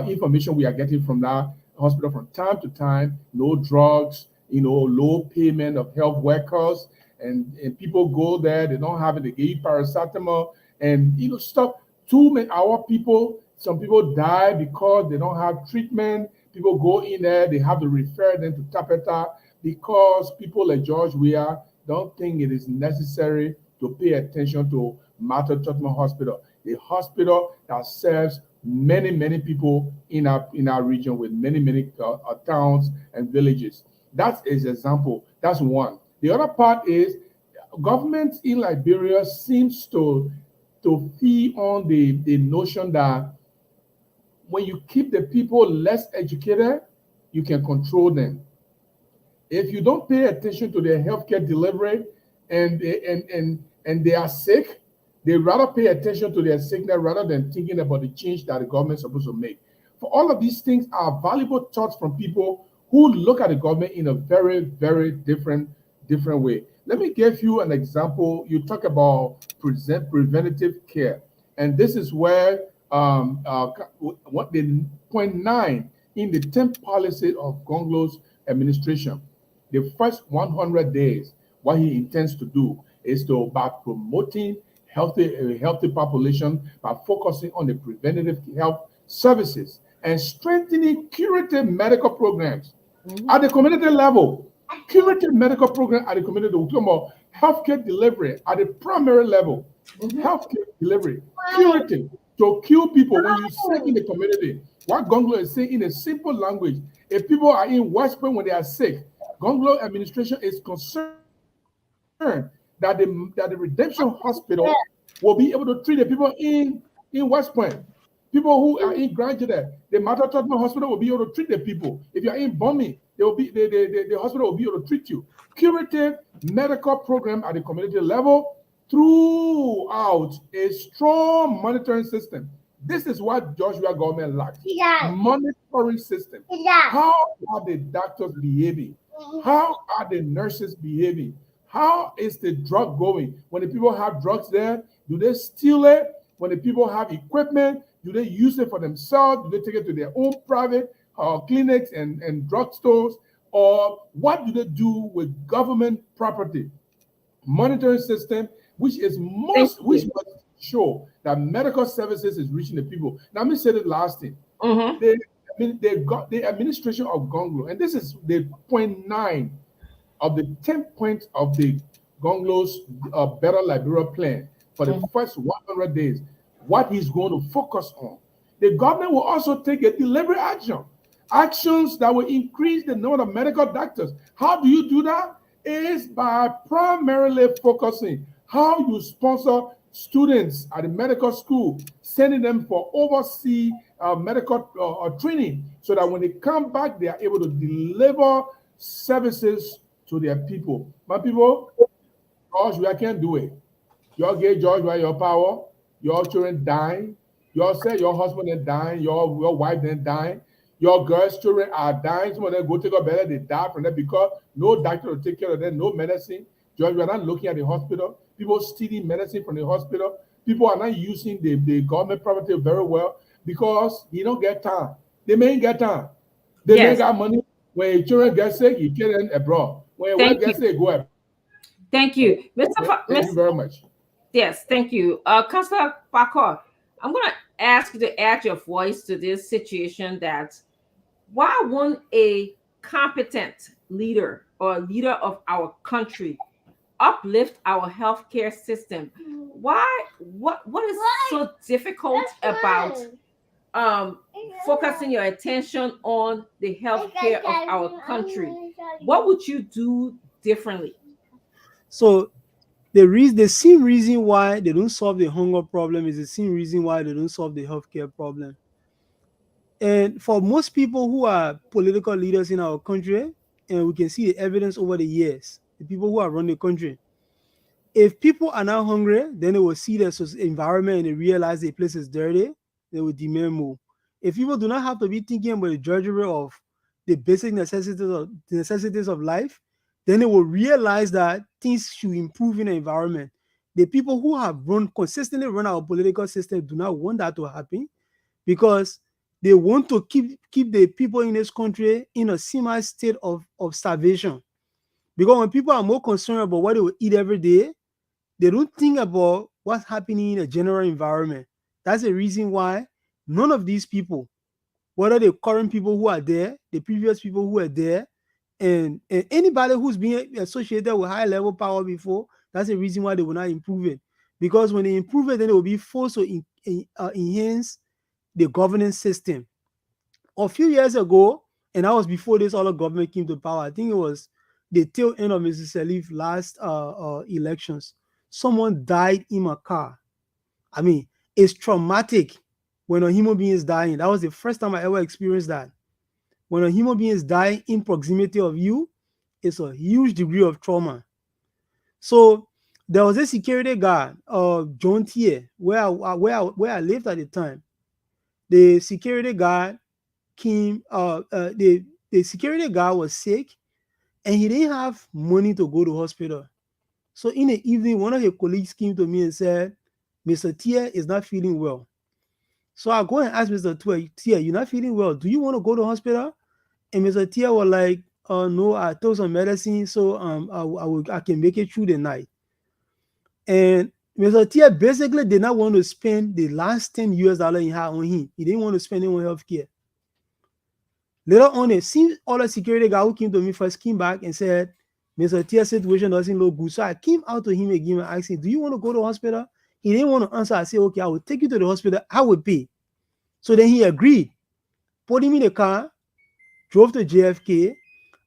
information we are getting from that hospital from time to time, no drugs, low payment of health workers, and people go there, they don't have it, they give you paracetamol, and stuff. Some people die because they don't have treatment. People go in there, they have to refer them to Tapeta because people like George Weah don't think it is necessary to pay attention to Martha Totman Hospital, the hospital that serves many, many people in our region with many towns and villages. That is example. That's one. The other part is government in Liberia seems to feed on the notion that when you keep the people less educated, you can control them. If you don't pay attention to their healthcare delivery and they are sick, they rather pay attention to their sickness rather than thinking about the change that the government is supposed to make. For all of these things are valuable thoughts from people who look at the government in a very, very different way. Let me give you an example. You talk about preventative care, and this is where what the point 9 in the 10th policy of Gonglo's administration, the first 100 days, what he intends to do is by promoting a healthy population by focusing on the preventative health services and strengthening curative medical programs at the community level. Curative medical program at the community. We're talking about healthcare delivery at the primary level. Healthcare delivery, curative, to cure people when you sick in the community. What Gonglo is saying in a simple language, if people are in West Point when they are sick, Gonglo administration is concerned that the Redemption Hospital will be able to treat the people in West Point. People who are in Grandjida, the Martha Totman Hospital will be able to treat the people. If you are in Bomi, the hospital will be able to treat you. Curative medical program at the community level throughout a strong monitoring system. This is what Joshua government lacks. Monitoring system. How are the doctors behaving? How are the nurses behaving? How is the drug going? When the people have drugs there, do they steal it? When the people have equipment, do they use it for themselves? Do they take it to their own private clinics and drugstores? Or what do they do with government property? Monitoring system, which must show that medical services is reaching the people. Now, let me say the last thing. They got the administration of Gonglo, and this is the point 9 of the 10 points of the Gonglo's Better Liberia plan for the first 100 days. What he's going to focus on. The government will also take a deliberate actions that will increase the number of medical doctors. How do you do that? Is by primarily focusing how you sponsor students at the medical school, sending them for overseas medical training, so that when they come back, they are able to deliver services to their people. My people, George, we can't do it. You get George, where your power, your children dying, your husband is dying, your wife then dying, your girls' children are dying. Some of them go take a better, they die from that because no doctor will take care of them, no medicine. George, we are not looking at the hospital. People stealing medicine from the hospital. People are not using the government property very well because you don't get time. They may get time. They may got money. When your children get sick, you get them abroad. When your wife gets sick, go abroad. Thank you. Thank you very much. Yes, thank you. Councillor Parkour, I'm going to ask you to add your voice to this situation that why won't a competent leader or leader of our country uplift our healthcare system? Why? What is so difficult about focusing your attention on the healthcare of our country? What would you do differently? So the same reason why they don't solve the hunger problem is the same reason why they don't solve the healthcare problem. And for most people who are political leaders in our country, and we can see the evidence over the years, the people who have run the country, if people are not hungry, then they will see the environment and they realize the place is dirty, they will demand more. If people do not have to be thinking about the drudgery of the basic necessities of life, then they will realize that things should improve in the environment. The people who have consistently run our political system do not want that to happen, because they want to keep the people in this country in a semi state of starvation. Because when people are more concerned about what they will eat every day, they don't think about what's happening in a general environment. That's the reason why none of these people, whether the current people who are there, the previous people who are there, and anybody who's been associated with high level power before, that's the reason why they will not improve it. Because when they improve it, then they will be forced to enhance the governance system. A few years ago, and that was before this other government came to power, I think it was the tail end of Mr. Salif's last elections, someone died in a car. I mean, it's traumatic when a human being is dying. That was the first time I ever experienced that. When a human being is dying in proximity of you, it's a huge degree of trauma. So there was a security guard, John Tier, where I lived at the time. The security guard came. The security guard was sick, and he didn't have money to go to hospital. So in the evening, one of his colleagues came to me and said, Mr. Tier is not feeling well. So I go and ask Mr. Tier, you're not feeling well. Do you want to go to hospital? And Mr. Tier was like, no, I took some medicine, so I can make it through the night. And Mr. Tier basically did not want to spend the last $10 he had on him. He didn't want to spend it on healthcare. Later on, it seems all the security guy who came to me first came back and said, Mr. Tier's situation doesn't look good. So I came out to him again and asked him, do you want to go to the hospital? He didn't want to answer. I said, okay, I will take you to the hospital. I will pay. So then he agreed. Put him in the car, drove to JFK.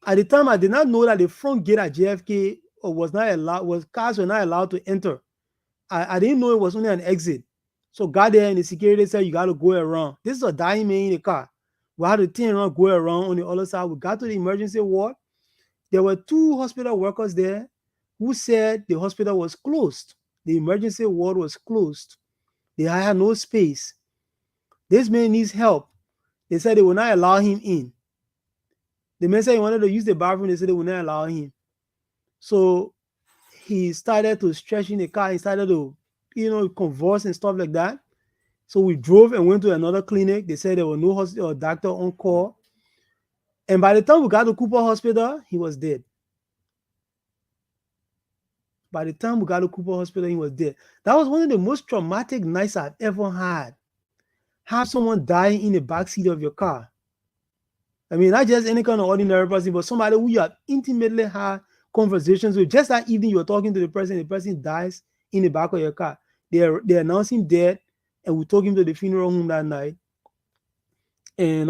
At the time, I did not know that the front gate at JFK cars were not allowed to enter. I didn't know it was only an exit. So got there and the security said, you got to go around. This is a dying man in the car. We had to turn around, go around on the other side. We got to the emergency ward. There were 2 hospital workers there who said the hospital was closed. The emergency ward was closed. They had no space. This man needs help. They said they will not allow him in. The man said he wanted to use the bathroom. They said they will not allow him. So he started to stretch in the car. He started to, convulse and stuff like that. So we drove and went to another clinic. They said there was no doctor on call. And by the time we got to Cooper Hospital, he was dead. By the time we got to Cooper Hospital, he was dead. That was one of the most traumatic nights I've ever had. Have someone dying in the backseat of your car. I mean, not just any kind of ordinary person, but somebody who you have intimately had conversations with. Just that evening, you were talking to the person dies in the back of your car. They announced him dead, and we took him to the funeral home that night. And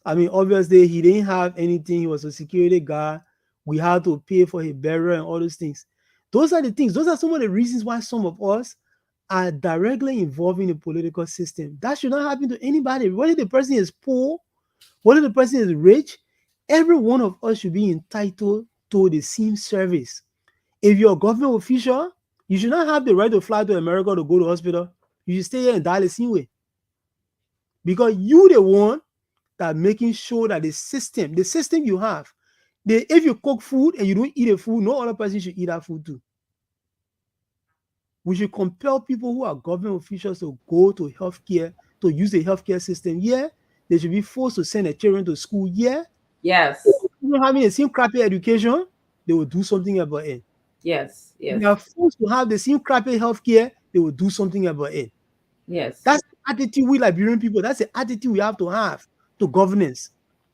obviously, he didn't have anything. He was a security guard. We had to pay for his burial and all those things. Those are the things. Those are some of the reasons why some of us are directly involved in the political system. That should not happen to anybody. Whether the person is poor, whether the person is rich, every one of us should be entitled to the same service. If you're a government official, you should not have the right to fly to America to go to hospital. You should stay here and die the same way. Because you're the one that making sure that the system you have, if you cook food and you don't eat the food, no other person should eat that food too. We should compel people who are government officials to go to healthcare, to use the healthcare system. Yeah, they should be forced to send their children to school. Yeah. Yes. If they're having the same crappy education, they will do something about it. Yes. Yes. If they are forced to have the same crappy healthcare, they will do something about it. Yes. That's the attitude we Liberian people, that's the attitude we have to governance.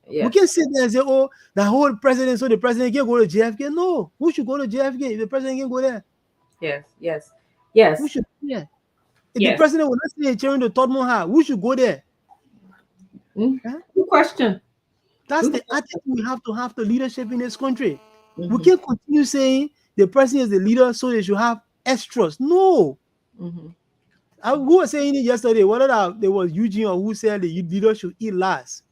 Yes. We can sit there and say, oh, the whole president, so the president can go to JFK. No, who should go to JFK if the president can go there? Yes, yes, yes, Who should go there? If the yes. president will not stay cheering the Tottenham High, who should go there? Good question. That's the attitude we have to leadership in this country. Mm-hmm. We can't continue saying the president is the leader, so they should have extras. No. Mm-hmm. Who was saying it yesterday? Whether there was Eugene or who said the leader should eat last.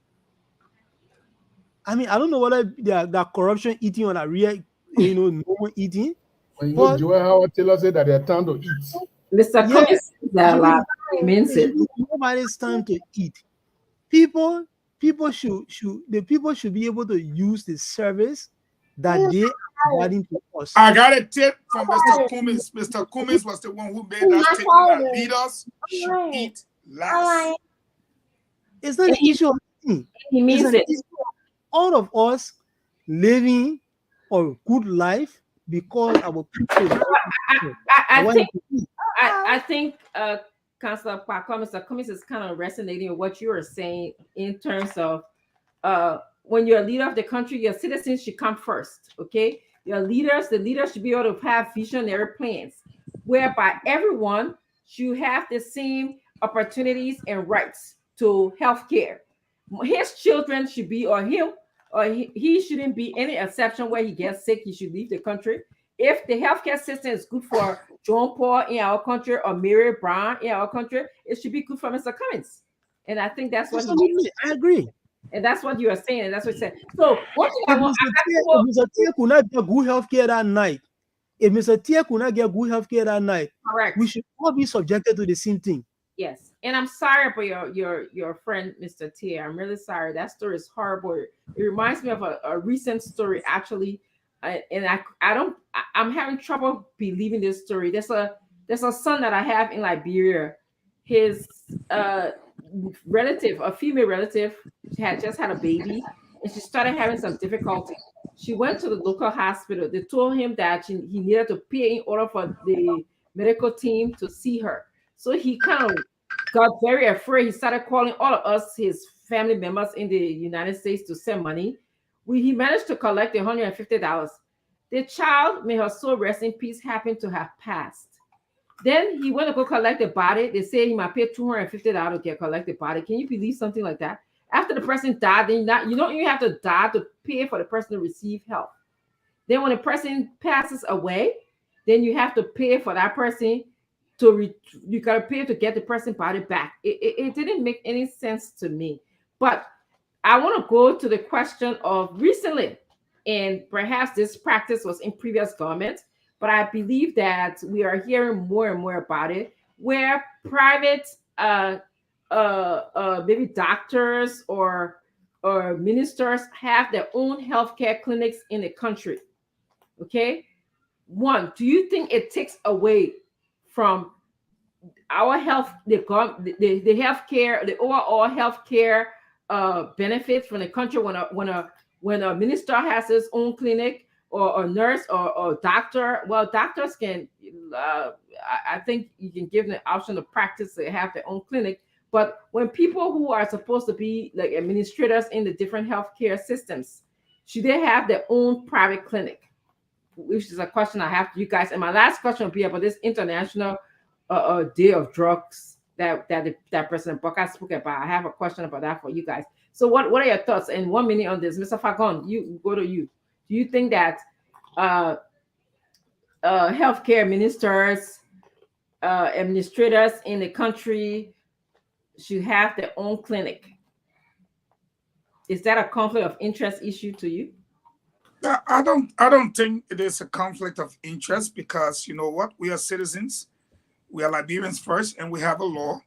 I mean, I don't know whether that corruption eating or that real, no one eating. When you know Joel Howard Taylor said that they're time to eat. Mr. Cummings says that a lot. He means it. Nobody's time to eat. People should be able to use the service that they are providing to us. I got a tip from Mr. Cummings. Mr. Cummings was the one who made that statement that leaders should eat last. It's not an issue of eating. He means it. All of us living a good life because our people. I think Councilor Parker, Mr. Cummings is kind of resonating with what you were saying in terms of when you're a leader of the country, your citizens should come first. Okay, the leaders should be able to have visionary plans whereby everyone should have the same opportunities and rights to health care. His children should be, or he shouldn't be any exception where he gets sick, he should leave the country. If the healthcare system is good for John Paul in our country or Mary Brown in our country, it should be good for Mr. Cummings. And I think that's what I agree. And that's what you are saying, and that's what you said. So what if Mr. Tia could not get good healthcare that night, correct, we should all be subjected to the same thing. Yes, and I'm sorry for your friend, Mr. Tia. I'm really sorry. That story is horrible. It reminds me of a recent story, actually, and I'm having trouble believing this story. There's a son that I have in Liberia. His relative, a female relative, had just had a baby, and she started having some difficulty. She went to the local hospital. They told him that he needed to pay in order for the medical team to see her. So he kind of got very afraid. He started calling all of us, his family members in the United States, to send money. He managed to collect $150. The child, may her soul rest in peace, happened to have passed. Then he went to go collect the body. They said he might pay $250 to collect the body. Can you believe something like that? After the person died, then you don't even have to die to pay for the person to receive help. Then when the person passes away, then you have to pay for that person you gotta pay to get the person body back. It didn't make any sense to me. But I want to go to the question of recently, and perhaps this practice was in previous governments, but I believe that we are hearing more and more about it, where private maybe doctors or ministers have their own healthcare clinics in the country. Okay, one, do you think it takes away from our health, the healthcare, the overall healthcare benefits from the country when a minister has his own clinic, or a nurse or doctor? Well, doctors can, I think you can give them the option to practice to have their own clinic. But when people who are supposed to be like administrators in the different healthcare systems, should they have their own private clinic? Which is a question I have to you guys. And my last question will be about this international day of drugs that President Bokar spoke about. I have a question about that for you guys. So what are your thoughts? And 1 minute on this, Mr. Fagon, go to you. Do you think that healthcare ministers, administrators in the country should have their own clinic? Is that a conflict of interest issue to you? I don't think it is a conflict of interest, because you know what? We are citizens. We are Liberians first, and we have a law.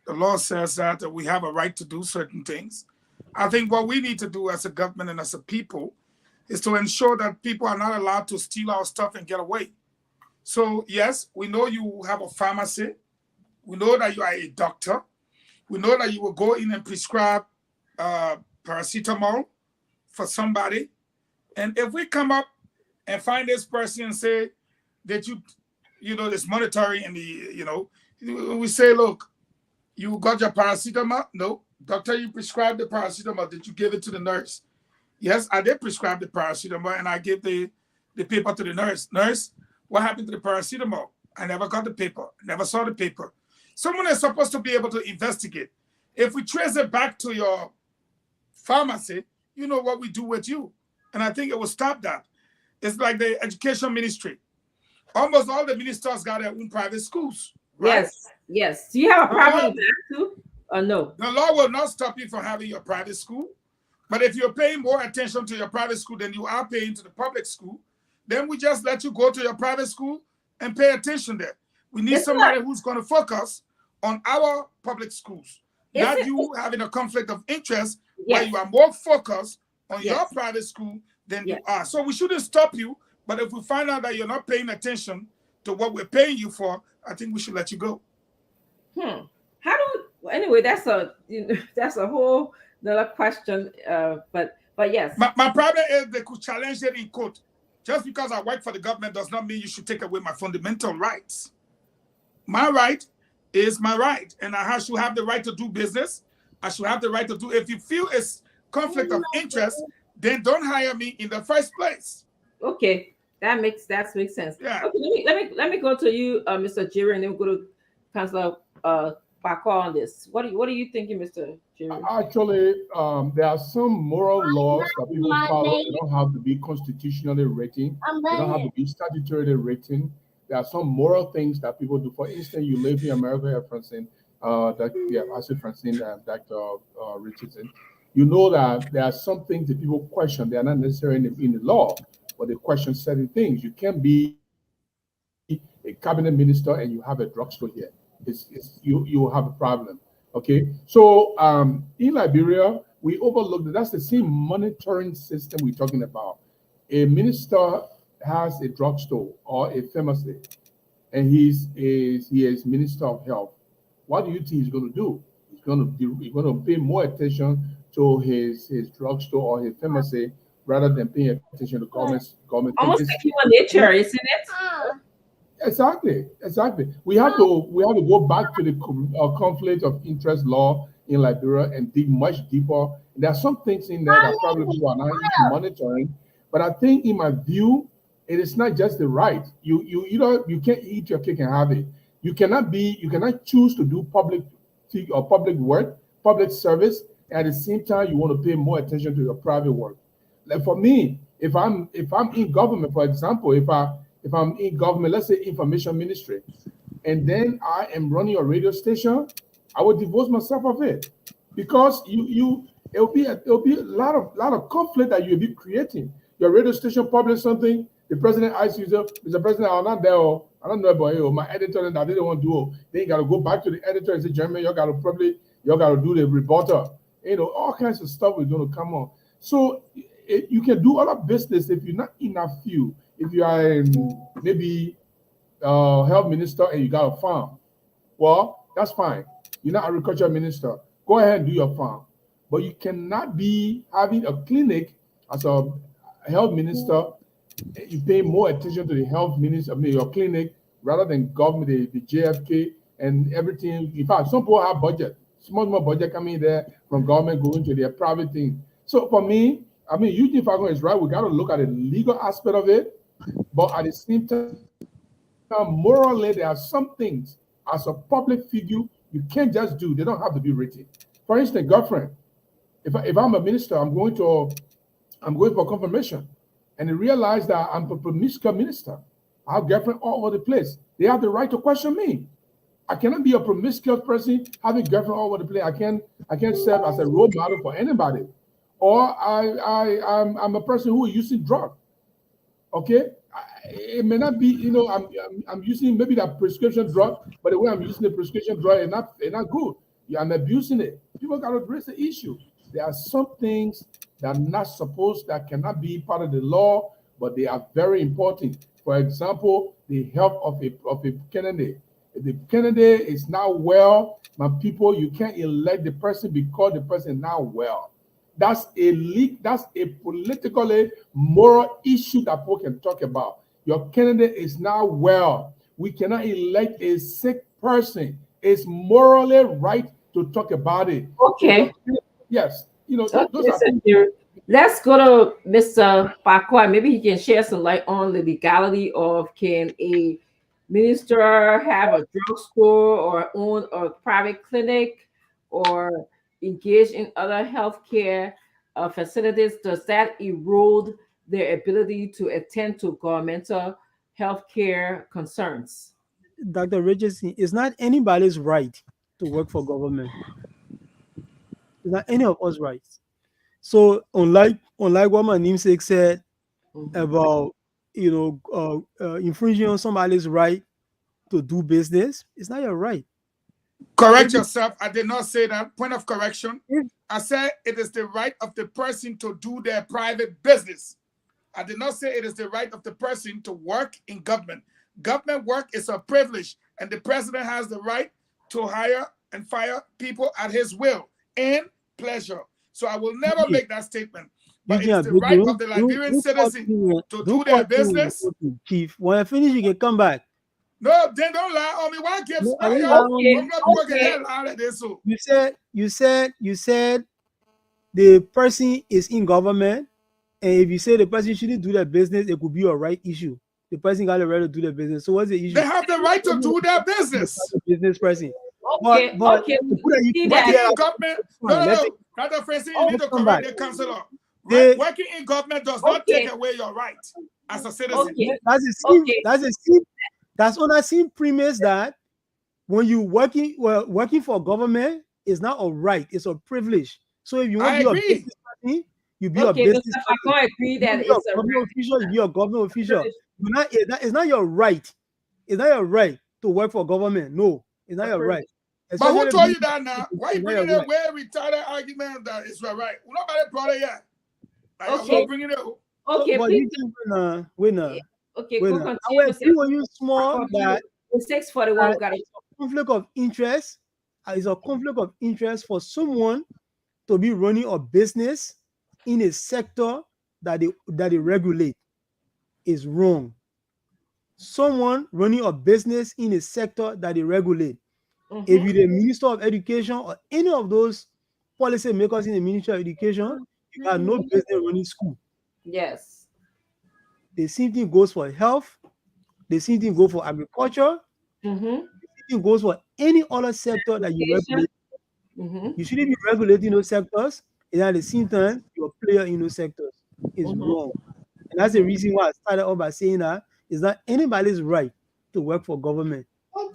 The law says that we have a right to do certain things. I think what we need to do as a government and as a people is to ensure that people are not allowed to steal our stuff and get away. So yes, we know you have a pharmacy. We know that you are a doctor. We know that you will go in and prescribe paracetamol for somebody. And if we come up and find this person and say that it's monetary, and we say, look, you got your paracetamol? No, Doctor, you prescribed the paracetamol. Did you give it to the nurse? Yes, I did prescribe the paracetamol, and I gave the paper to the nurse. Nurse, what happened to the paracetamol? I never got the paper. Never saw the paper. Someone is supposed to be able to investigate. If we trace it back to your pharmacy, you know what we do with you. And I think it will stop that. It's like the education ministry. Almost all the ministers got their own private schools. Right? Yes. Do you have a problem with that too? Or no? The law will not stop you from having your private school. But if you're paying more attention to your private school than you are paying to the public school, then we just let you go to your private school and pay attention there. We need somebody who's going to focus on our public schools, not you having a conflict of interest where you are more focused on your private school than you are. So we shouldn't stop you, but if we find out that you're not paying attention to what we're paying you for, I think we should let you go. Anyway, that's a whole another question. But yes. My problem is they could challenge it in court. Just because I work for the government does not mean you should take away my fundamental rights. My right is my right, and I should have the right to do business. I should have the right to do. If you feel it's conflict of interest, then don't hire me in the first place. Okay, that makes sense. Yeah. Okay, let me go to you, Mr. Jerry, and then we'll go to Councilor Bako on this. What are you thinking, Mr. Jerry? Actually, there are some moral laws that people follow. They don't have to be constitutionally written. They don't have to be statutorily written. There are some moral things that people do. For instance, you live in America, Francine, I said Francine and Dr. Richardson. You know that there are some things that people question. They are not necessarily in the law, but they question certain things. You can't be a cabinet minister and you have a drugstore here. You have a problem. Okay, so in Liberia, we overlooked that's the same monitoring system we're talking about. A minister has a drugstore or a pharmacy, and he is Minister of Health. What do you think he's going to do? He's going to pay more attention to his drugstore or his pharmacy rather than paying attention to government. Almost like human nature, isn't it? Exactly. We have to go back to the conflict of interest law in Liberia and dig much deeper. There are some things in there that probably people are not monitoring, but I think, in my view, it is not just the right. You can't eat your cake and have it. You cannot choose to do public work, public service, and at the same time you want to pay more attention to your private work. Like for me, if I'm in government, for example, if I'm in government, let's say information ministry, and then I am running a radio station, I would divorce myself of it, because it'll be a lot of conflict that you'll be creating. Your radio station publish something, the president asks you, Mr. President, I'm not there, I don't know about you, my editor and I didn't want to do. Then you got to go back to the editor and say, Jeremy, you got to do the rebuttal. All kinds of stuff is going to come on. So you can do other business if you're not in a few. If you are maybe health minister and you got a farm, well, that's fine. You're not agriculture minister. Go ahead and do your farm. But you cannot be having a clinic as a health minister. You pay more attention to the health minister, your clinic, rather than government, the JFK and everything. In fact, some people have budget, small budget coming there from government going to their private thing. So for me, Eugene Falcon is right. We got to look at the legal aspect of it. But at the same time, morally, there are some things as a public figure you can't just do. They don't have to be written. For instance, girlfriend. If I'm a minister, I'm going for confirmation, and they realize that I'm a promiscuous minister. I have girlfriend all over the place. They have the right to question me. I cannot be a promiscuous person having girlfriend all over the place. I can't serve as a role model for anybody. Or I'm a person who is using drugs. Okay, it may not be, I'm using maybe that prescription drug, but the way I'm using the prescription drug is not good. Yeah, I'm abusing it. People got to address the issue. There are some things that are not supposed, that cannot be part of the law, but they are very important. For example, the health of a candidate. If the candidate is not well, my people, you can't elect the person because the person is not well. That's a politically moral issue that people can talk about. Your candidate is not well. We cannot elect a sick person. It's morally right to talk about it. Okay. Yes, those Okay, are so let's go to Mr. Farquhar. Maybe he can share some light on the legality of, can a minister have a drugstore or own a private clinic or engage in other healthcare facilities? Does that erode their ability to attend to governmental healthcare concerns? Dr. Richardson, it's not anybody's right to work for government. It's not any of us rights. So unlike what my namesake said about infringing on somebody's right to do business, it's not your right. Correct yourself. I did not say that. Point of correction. I said it is the right of the person to do their private business. I did not say it is the right of the person to work in government. Government work is a privilege, and the president has the right to hire and fire people at his will and pleasure. So I will never make that statement. But it's the right of the Liberian citizen to do their business. Chief, when I finish, you can come back. No, then don't lie on me. Why give You said the person is in government, and if you say the person shouldn't do their business, it could be a right issue. The person got the right to do their business. So what's the issue? They have the right to do their business. Business person. Okay, Working in government, Dr. Francine, you need to correct the councillor. Right? Working in government does not take away your right as a citizen. That's on a same premise that when you working for government, it's not a right, it's a privilege. So if you want to be a business person, you be a business person. I can't agree that it's a government official, you be a government official. It's not your right. It's not your right to work for government. No, it's not your right. But who told you that now? Why are you bringing a way retarded argument that it's your right? Nobody brought it yet. Okay. Bringing it. Okay, please. Okay, go continue. When you small that 641 got a conflict of interest is a conflict of interest for someone to be running a business in a sector that they regulate is wrong. Someone running a business in a sector that they regulate. If you're the Minister of Education or any of those policy makers in the Ministry of Education, you have no business running school. Yes. The same thing goes for health. The same thing goes for agriculture. The same thing goes for any other sector that you regulate. You shouldn't be regulating those sectors, and at the same time, you're a player in those sectors. It's wrong. And that's the reason why I started off by saying that it's not anybody's right to work for government.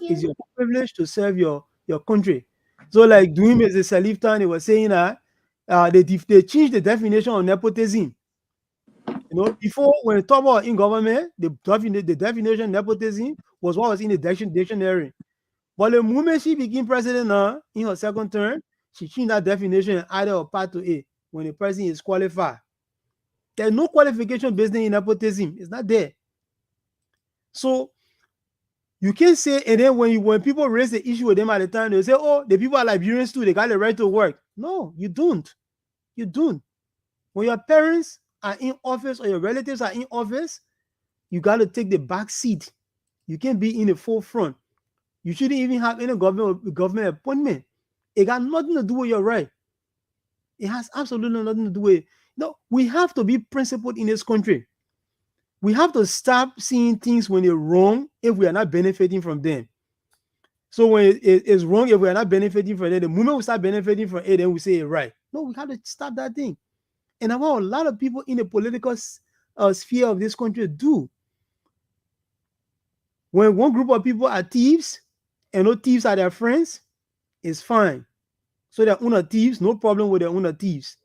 It's your privilege to serve your country. So like doing as a Saliftan, they were saying that they changed the definition of nepotism. Before when we talk about in government, the definition of nepotism was what was in the dictionary. But the moment she became president now, in her second term, she changed that definition and added a part to it when the person is qualified. There's no qualification based in nepotism. It's not there. So you can't say, and then when people raise the issue with them at the time, they say, oh, the people are Liberians too, they got the right to work. No, you don't. You don't. When your parents are in office or your relatives are in office, you got to take the back seat. You can't be in the forefront. You shouldn't even have any government appointment. It got nothing to do with your right. It has absolutely nothing to do with it. No, we have to be principled in this country. We have to stop seeing things when they're wrong if we are not benefiting from them. So when it's wrong if we are not benefiting from it, the moment we start benefiting from it, then we say it's right. No, we have to stop that thing. And I want a lot of people in the political sphere of this country do. When one group of people are thieves and no thieves are their friends, it's fine. So their owner thieves, no problem with their owner thieves.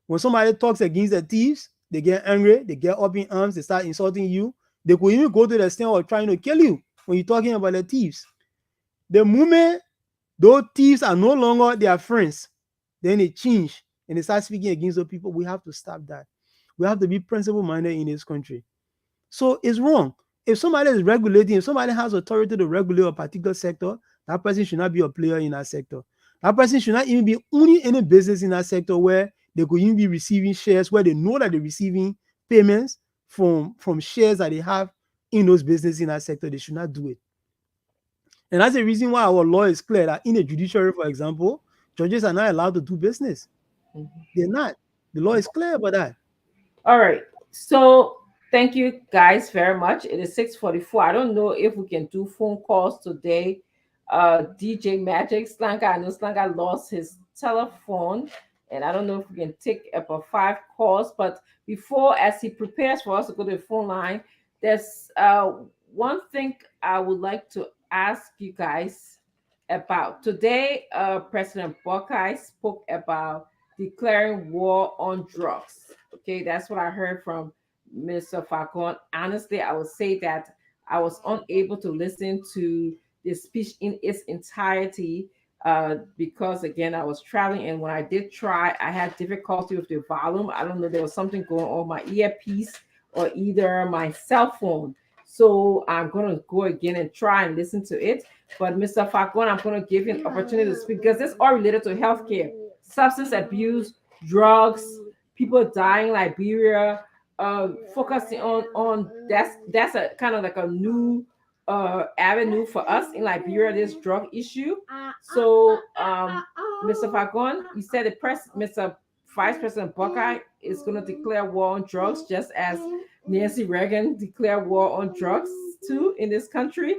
When somebody talks against the thieves, they get angry, they get up in arms, they start insulting you. They could even go to the extent of trying to kill you when you're talking about the thieves. The moment those thieves are no longer their friends, then they change and they start speaking against the people. We have to stop that. We have to be principle-minded in this country. So it's wrong. If somebody is regulating, if somebody has authority to regulate a particular sector, that person should not be a player in that sector. That person should not even be owning any business in that sector where they could even be receiving shares, where they know that they're receiving payments from shares that they have in those businesses in that sector. They should not do it. And that's the reason why our law is clear that in a judiciary, for example, judges are not allowed to do business. They're not. The law is clear about that. All right. So thank you guys very much. It is 6:44. I don't know if we can do phone calls today. DJ Magic Slanka, I know Slanka lost his telephone, and I don't know if we can take about 5 calls. But before, as he prepares for us to go to the phone line, there's one thing I would like to ask you guys about. Today, President Buckeye spoke about declaring war on drugs. Okay, that's what I heard from Mr. Falcon. Honestly, I would say that I was unable to listen to the speech in its entirety because, again, I was traveling, and when I did try, I had difficulty with the volume. I don't know, there was something going on my earpiece or either my cell phone. So I'm going to go again and try and listen to it. But Mr. Falcon, I'm going to give you an opportunity to speak because it's all related to healthcare, substance abuse, drugs, people dying in Liberia, focusing on that's a kind of like a new avenue for us in Liberia, this drug issue. So Mr. Falcon, you said Mr. Vice President Buckeye is going to declare war on drugs, just as Nancy Reagan declared war on drugs too in this country.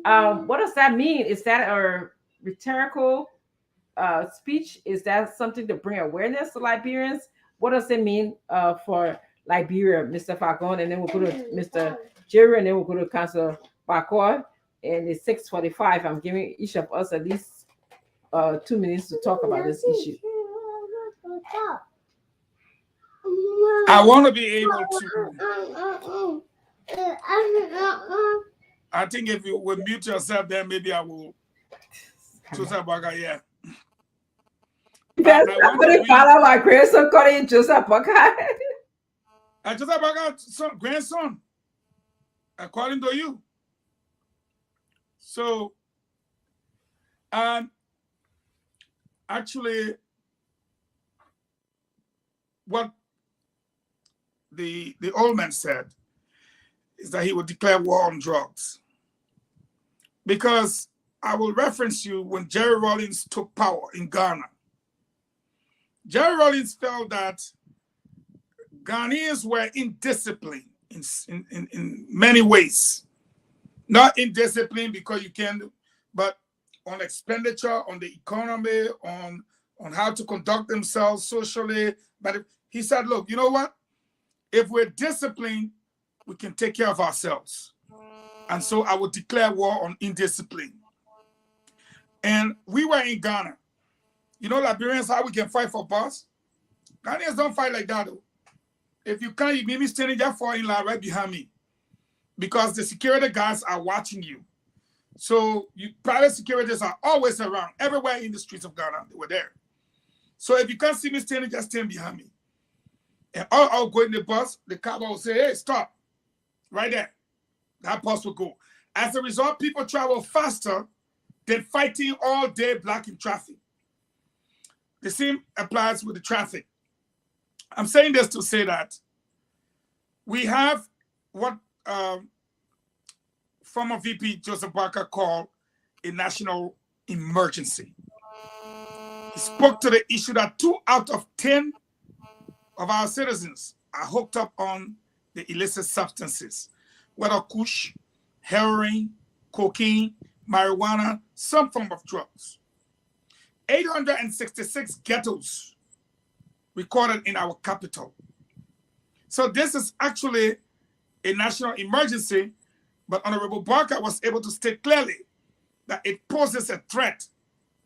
What does that mean? Is that a rhetorical speech? Is that something to bring awareness to Liberians? What does it mean for Liberia, Mr. Falcon? And then we'll go to Mr. Jerry, and then we'll go to Councilor Bakor. And it's 6:45. I'm giving each of us at least 2 minutes to talk about this issue. I want to be able to. I think if you will mute yourself, then maybe I will. Joseph Buckeye, yeah. That's somebody follow my grandson calling Joseph Buckeye. Joseph Buckeye's grandson, according to you. So, actually, what the old man said is that he would declare war on drugs. Because I will reference you when Jerry Rawlings took power in Ghana. Jerry Rawlings felt that Ghanaians were indisciplined in many ways. Not indisciplined because you can, but on expenditure, on the economy, on how to conduct themselves socially. But he said, look, you know what? If we're disciplined, we can take care of ourselves. And so I would declare war on indiscipline. And we were in Ghana. You know, Liberians, how we can fight for boss? Ghanaians don't fight like that, though. If you can't, you may be standing there for in line right behind me. Because the security guards are watching you. So private securities are always around. Everywhere in the streets of Ghana, they were there. So if you can't see me standing, just stand behind me. And I'll go in the bus, the cop will say, hey, stop. Right there. That bus will go. As a result, people travel faster than fighting all day blocking traffic. The same applies with the traffic. I'm saying this to say that we have what former VP Joseph Barker called a national emergency. He spoke to the issue that 2 out of 10 of our citizens are hooked up on the illicit substances, whether kush, heroin, cocaine, marijuana, some form of drugs. 866 ghettos recorded in our capital. So this is actually a national emergency, but Honorable Barker was able to state clearly that it poses a threat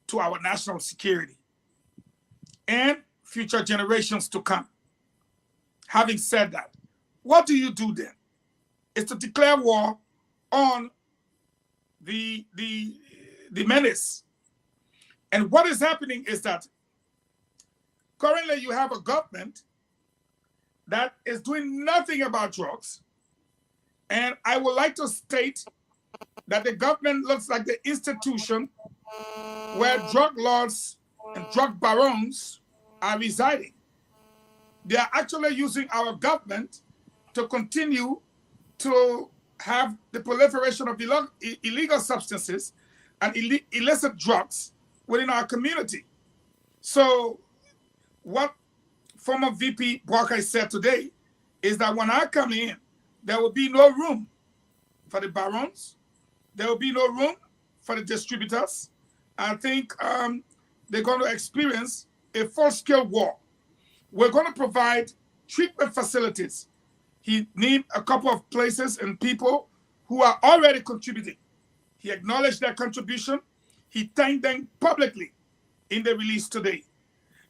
to our national security and future generations to come. Having said that, what do you do then? It's to declare war on the menace. And what is happening is that currently you have a government that is doing nothing about drugs. And I would like to state that the government looks like the institution where drug lords and drug barons are residing. They are actually using our government to continue to have the proliferation of illegal substances and illicit drugs within our community. So what former VP Barker said today is that when I come in, there will be no room for the barons. There will be no room for the distributors. I think they're going to experience a full-scale war. We're going to provide treatment facilities. He named a couple of places and people who are already contributing. He acknowledged their contribution. He thanked them publicly in the release today.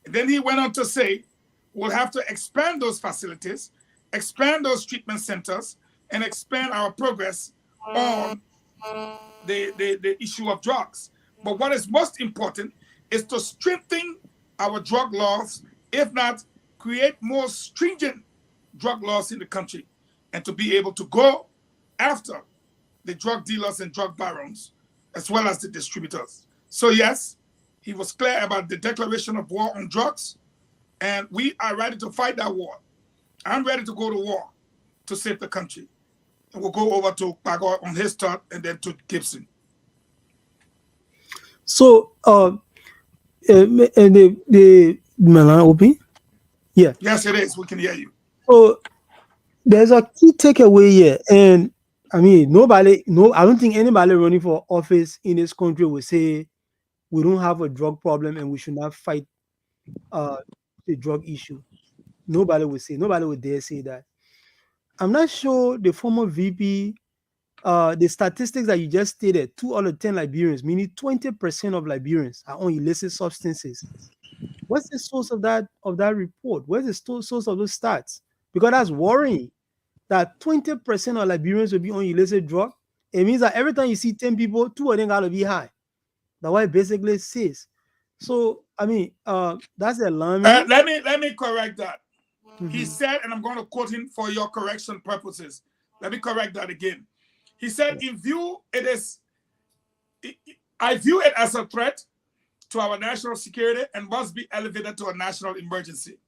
And then he went on to say, we'll have to expand those facilities, expand those treatment centers, and expand our progress on the issue of drugs. But what is most important is to strengthen our drug laws, if not create more stringent drug laws in the country, and to be able to go after the drug dealers and drug barons, as well as the distributors. So yes, he was clear about the declaration of war on drugs, and we are ready to fight that war. I'm ready to go to war to save the country. And we'll go over to Bagor on his thought, and then to Gibson. So, the Milan open? Yeah. Yes, it is. We can hear you. So there's a key takeaway here, and I mean, I don't think anybody running for office in this country will say we don't have a drug problem and we should not fight the drug issue. Nobody would dare say that. I'm not sure the former VP, the statistics that you just stated, 2 out of 10 Liberians, meaning 20% of Liberians are on illicit substances. What's the source of that report? Where's the source of those stats? Because that's worrying that 20% of Liberians will be on illicit drug. It means that every time you see 10 people, 2 of them gotta be high. That's what it basically says. So I mean, that's alarming. Let me correct that. Mm-hmm. He said, and I'm going to quote him for your correction purposes. Let me correct that again. He said, I view it as a threat to our national security and must be elevated to a national emergency.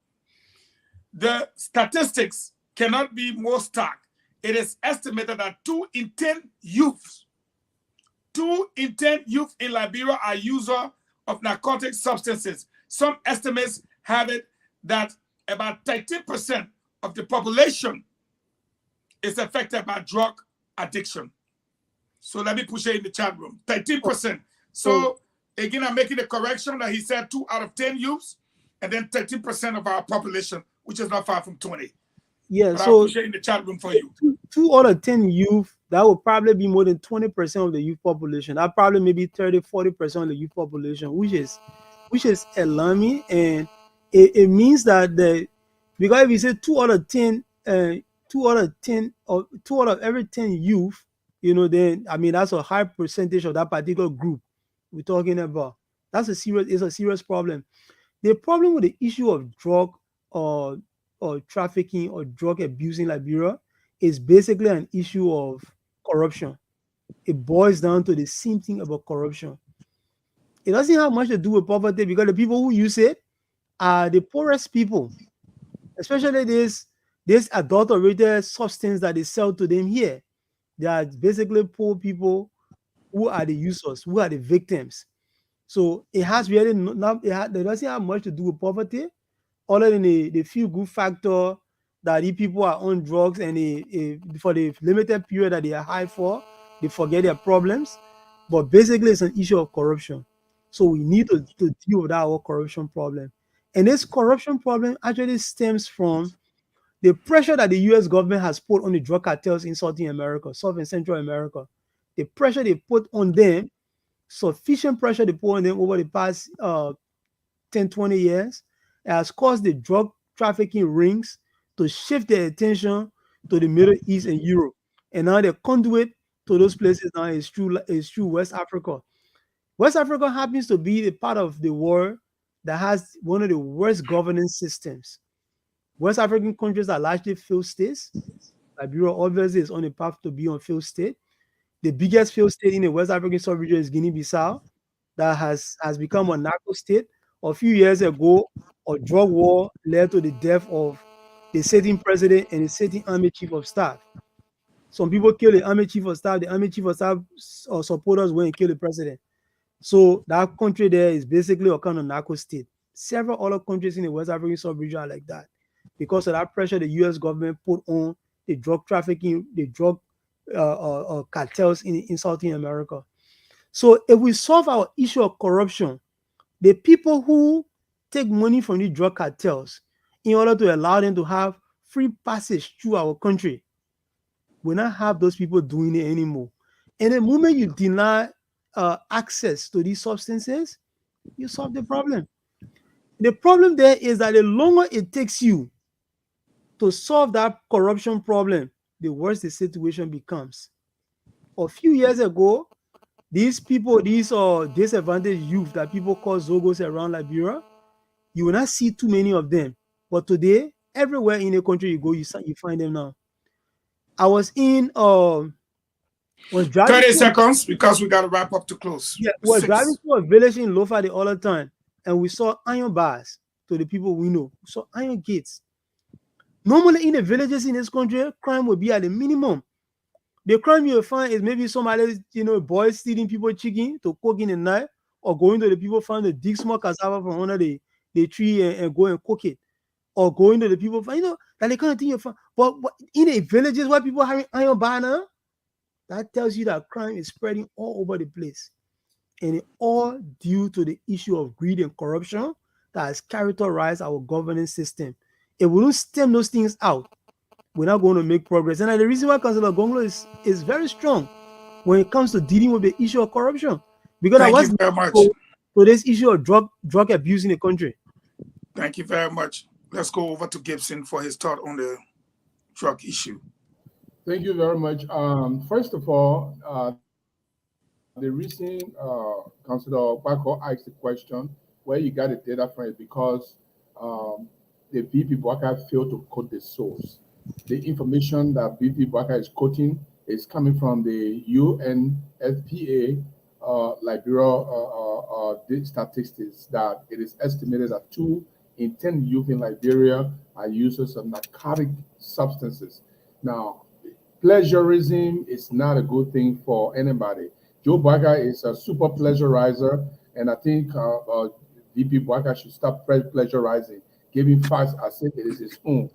The statistics cannot be more stark. It is estimated that 2 in 10 youths in Liberia are users of narcotic substances. Some estimates have it that about 13% of the population is affected by drug addiction. So let me push it in the chat room. 13%. So again, I'm making a correction that he said 2 out of 10 youths, and then 13% of our population, which is not far from 20. Yeah, but so I'll push it in the chat room for you. 2 out of 10 youth, that would probably be more than 20% of the youth population. That probably maybe 30-40% of the youth population, which is alarming. And it means that because if you say 2 out of 10, 2 out of every 10 youth, then I mean that's a high percentage of that particular group we're talking about. It's a serious problem. The problem with the issue of drug or trafficking or drug abuse in Liberia is basically an issue of corruption. It boils down to the same thing about corruption. It doesn't have much to do with poverty, because the people who use it are the poorest people, especially this adulterated substance that they sell to them here. They are basically poor people who are the users, who are the victims. So it has really it doesn't have much to do with poverty, other than the feel-good factor that these people are on drugs, and for the limited period that they are high for, they forget their problems. But basically, it's an issue of corruption. So we need to deal with our corruption problem. And this corruption problem actually stems from the pressure that the U.S. government has put on the drug cartels in South and Central America. The pressure they put on them, sufficient pressure they put on them over the past 10, 20 years, has caused the drug trafficking rings to shift their attention to the Middle East and Europe. And now the conduit to those places now is through West Africa. West Africa happens to be the part of the world that has one of the worst governance systems. West African countries are largely failed states. Liberia obviously is on the path to be on failed state. The biggest failed state in the West African sub-region is Guinea-Bissau, that has become a narco state. A few years ago, a drug war led to the death of the sitting president and the sitting army chief of staff. Some people kill the army chief of staff. The army chief of staff supporters went and killed the president. So that country there is basically a kind of narco state. Several other countries in the West African sub-region are like that because of that pressure the U.S. government put on the drug trafficking, the drug cartels in South America. So if we solve our issue of corruption, the people who take money from the drug cartels in order to allow them to have free passage through our country, will not have those people doing it anymore. And the moment you deny access to these substances, you solve the problem. The problem there is that the longer it takes you to solve that corruption problem, the worse the situation becomes. A few years ago, these people, these disadvantaged youth that people call Zogos around Liberia, you will not see too many of them. But today, everywhere in the country you go, you find them now. I was in was driving 30 seconds because we got to wrap up to close. Yeah, we're driving to a village in Lofa the other time, and we saw iron bars to the people we know. We saw iron gates. Normally in the villages in this country, crime will be at the minimum. The crime you will find is maybe somebody, boys stealing people chicken to cook in the night, or going to the people find the dig small cassava from under the tree and go and cook it, or going to the people find, that the kind of thing you find. But in the villages where people having iron bar now, that tells you that crime is spreading all over the place. And it all due to the issue of greed and corruption that has characterized our governance system. If we don't stem those things out, we're not going to make progress. And the reason why Councillor Gonglo is very strong when it comes to dealing with the issue of corruption. Because Thank you very much. So this issue of drug abuse in the country. Thank you very much. Let's go over to Gibson for his thought on the drug issue. Thank you very much. First of all, the reason Councillor Bako asked the question where you got the data from is because the VP Bwaka failed to quote the source. The information that VP Bwaka is quoting is coming from the UNFPA Liberia statistics that it is estimated that 2 in 10 youth in Liberia are users of narcotic substances. Now, pleasurism is not a good thing for anybody. Joe Bwaka is a super pleasurizer, and I think VP Bwaka should stop pleasurizing, giving facts as if it is his own.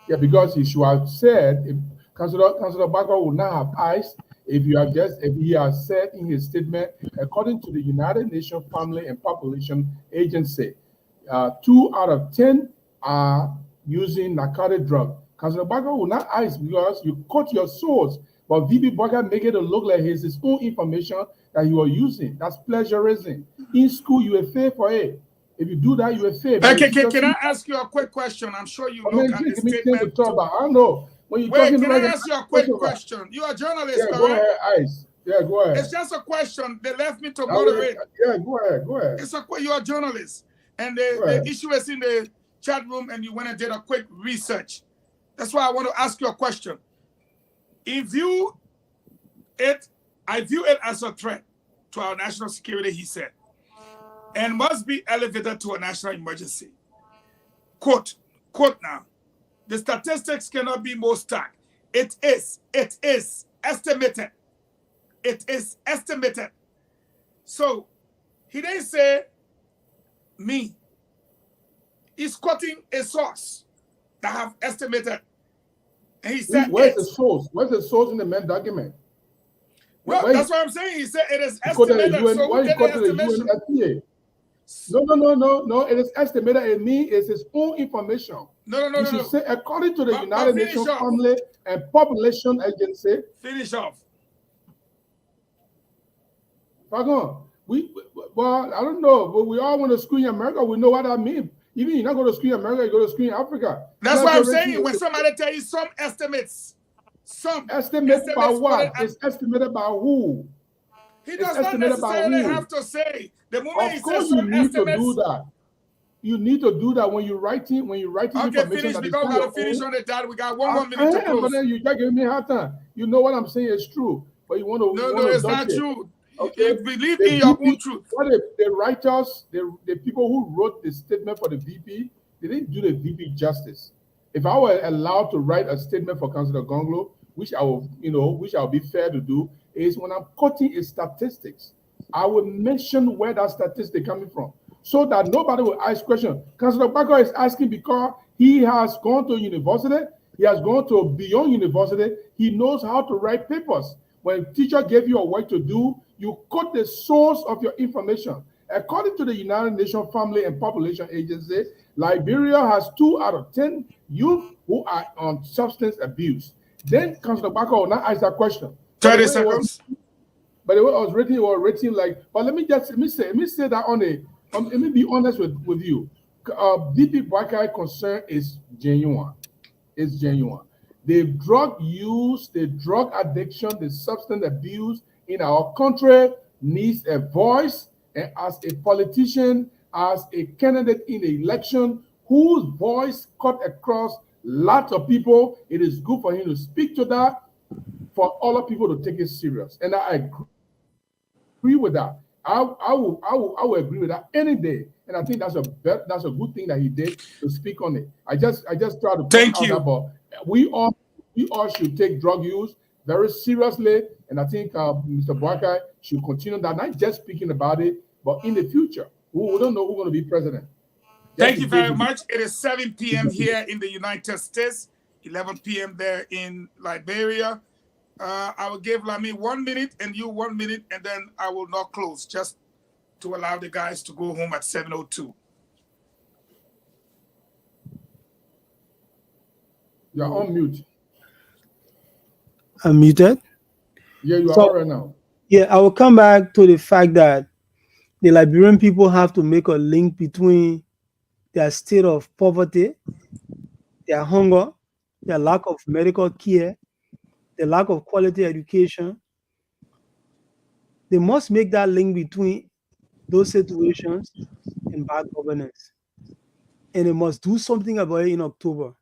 Yeah, because he should have said, if Councillor Bwaka would not have asked if he has said in his statement, according to the United Nations Family and Population Agency, 2 out of 10 are using narcotic drug. Councillor Bwaka will not ask because you quote your source, but VP Bwaka make it look like it's his own information that you are using. That's plagiarism. In school, you will fail for it. If you do that, you will fail. Can I ask you a quick question? I'm sure you look at this statement. I don't know. When you're Wait, talking can I like ask you a quick question? You are a journalist, yeah, go ahead, Ice. Yeah, go ahead. It's just a question. They left me to moderate. Yeah, go ahead. You're a journalist, and the issue is in the chat room, and you went and did a quick research. That's why I want to ask you a question. I view it as a threat to our national security, he said, and must be elevated to a national emergency. Quote now, the statistics cannot be more stark. It is estimated. It is estimated. So he didn't say me. He's quoting a source that have estimated. And he said, where's the source? Where's the source in the main document? Well, that's what I'm saying. He said it is estimated. So who did the estimation? No. It is estimated. It means it's his own information. No. should say, according to the United Nations Family and Population Agency. Finish off. Well, I don't know, but we all want to screen America. We know what that means. Even you're not going to screen America, you go to screen Africa. That's what I'm saying. When somebody tell you some estimates, estimates by what? It's estimated by who? He does not necessarily have to say. The moment he says some you need estimates, to do that. You need to do that when you're writing. Okay, finish. We got to finish on the dot. We got one minute to close. But then you just give me hard time. You know what I'm saying is true, but you want to. No, it's not true. Okay. You believe in your own truth. What the writers, the people who wrote the statement for the VP, they didn't do the VP justice. If I were allowed to write a statement for Councillor Gonglo, which I will be fair to do, is when I'm quoting his statistics. I will mention where that statistic coming from, so that nobody will ask questions. Councillor Bako is asking because he has gone to university, he has gone to beyond university, he knows how to write papers. When teacher gave you a work to do, you quote the source of your information. According to the United Nations Family and Population Agency, Liberia has 2 out of 10 youth who are on substance abuse. Then Councillor Bako will not ask that question. 30 seconds. But the way it was written like, but let me say that on a, let me be honest with you. DP Boakai concern is genuine. It's genuine. The drug use, the drug addiction, the substance abuse in our country needs a voice. And as a politician, as a candidate in the election, whose voice cut across lots of people, it is good for him to speak to that, for other people to take it serious. And I agree with that. I will agree with that any day. And I think that's a good thing that he did to speak on it. I just try to thank you. But we all should take drug use very seriously, and I think Mr. Boakai should continue that, not just speaking about it, but in the future. We don't know who's going to be president. Thank you very much. It is 7 p.m. here in the United States, 11 p.m. there in Liberia. I will give Lami 1 minute and you 1 minute, and then I will not close, just to allow the guys to go home at 7:02. You're on mute. I'm muted. Yeah, you are right now. Yeah, I will come back to the fact that the Liberian people have to make a link between their state of poverty, their hunger, their lack of medical care, the lack of quality education. They must make that link between those situations and bad governance. And they must do something about it in October.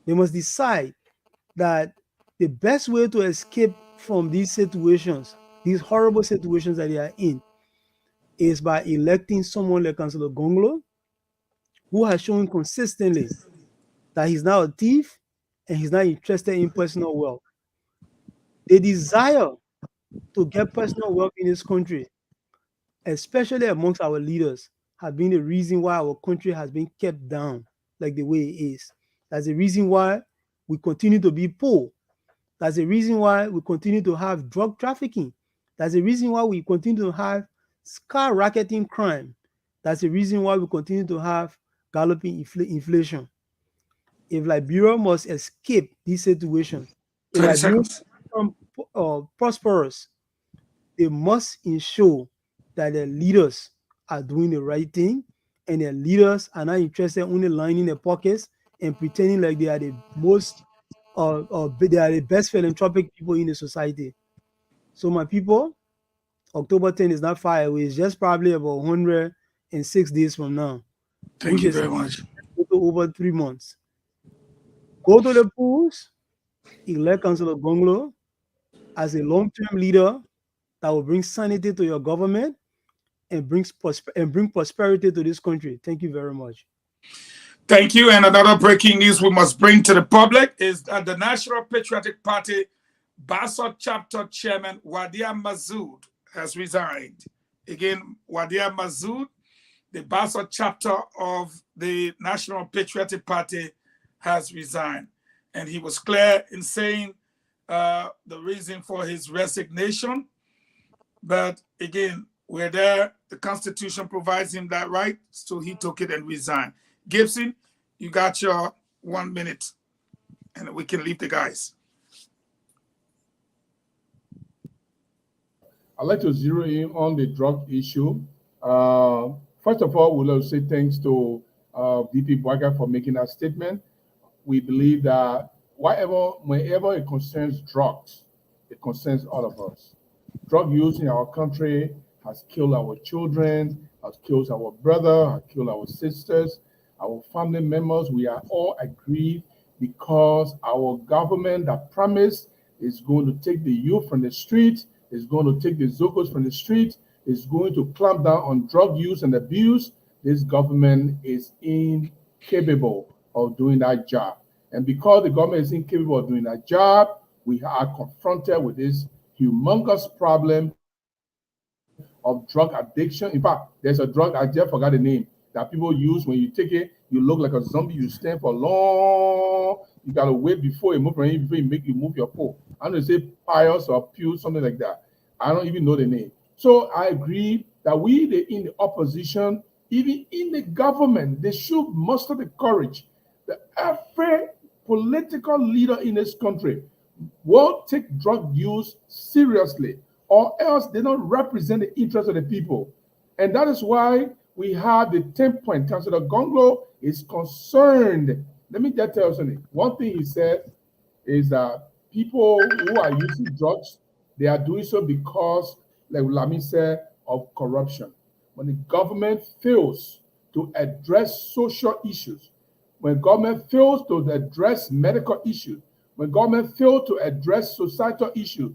They must decide that the best way to escape from these situations, these horrible situations that they are in, is by electing someone like Councillor Gonglo, who has shown consistently that he's not a thief and he's not interested in personal wealth. The desire to get personal wealth in this country, especially amongst our leaders, has been the reason why our country has been kept down like the way it is. That's the reason why we continue to be poor. That's the reason why we continue to have drug trafficking. That's the reason why we continue to have skyrocketing crime. That's the reason why we continue to have galloping inflation. If Liberia must escape this situation, if Liberia become prosperous, they must ensure that their leaders are doing the right thing, and their leaders are not interested only lining their pockets and pretending like they are the most they are the best philanthropic people in the society. So my people, October 10th is not far away. It's just probably about 106 days from now. Thank you very much. Over 3 months. Go to the polls, elect Councillor Gonglo as a long-term leader that will bring sanity to your government and bring prosperity to this country. Thank you very much. Thank you. And another breaking news we must bring to the public is that the National Patriotic Party Bassot Chapter Chairman Wadia Mazood has resigned. Again, Wadia Mazood, the Bassot chapter of the National Patriotic Party, has resigned. And he was clear in saying the reason for his resignation. But again, we're there. The Constitution provides him that right, so he took it and resigned. Gibson, you got your 1 minute, and we can leave the guys. I'd like to zero in on the drug issue. First of all, we'd like to say thanks to VP Boakai for making that statement. We believe that whenever it concerns drugs, it concerns all of us. Drug use in our country has killed our children, has killed our brother, has killed our sisters, our family members. We are all aggrieved because our government that promised is going to take the youth from the street, is going to take the Zokos from the street, is going to clamp down on drug use and abuse. This government is incapable of doing that job. And because the government is incapable of doing that job, we are confronted with this humongous problem of drug addiction. In fact, there's a drug, I just forgot the name, that people use. When you take it, you look like a zombie. You stand for long. You gotta wait before you move before you move your foot. I'm gonna say Pius or Pew, something like that. I don't even know the name. So I agree that in the opposition, even in the government, they should muster the courage that every political leader in this country will take drug use seriously, or else they don't represent the interests of the people. And that is why we have the 10-point. Councillor Gonglo is concerned. Let me just tell you something. One thing he said is that people who are using drugs, they are doing so because, like Lami said, of corruption. When the government fails to address social issues, when government fails to address medical issues, when government fails to address societal issues,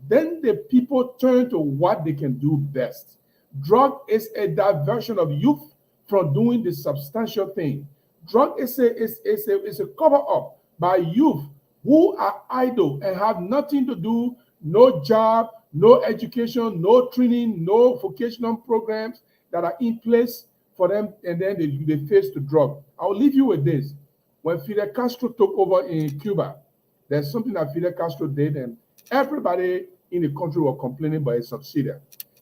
then the people turn to what they can do best. Drug is a diversion of youth from doing the substantial thing. Drug is a cover-up by youth who are idle and have nothing to do, no job, no education, no training, no vocational programs that are in place for them, and then they face the drug. I'll leave you with this. When Fidel Castro took over in Cuba, there's something that Fidel Castro did, and everybody in the country were complaining about his subsidy.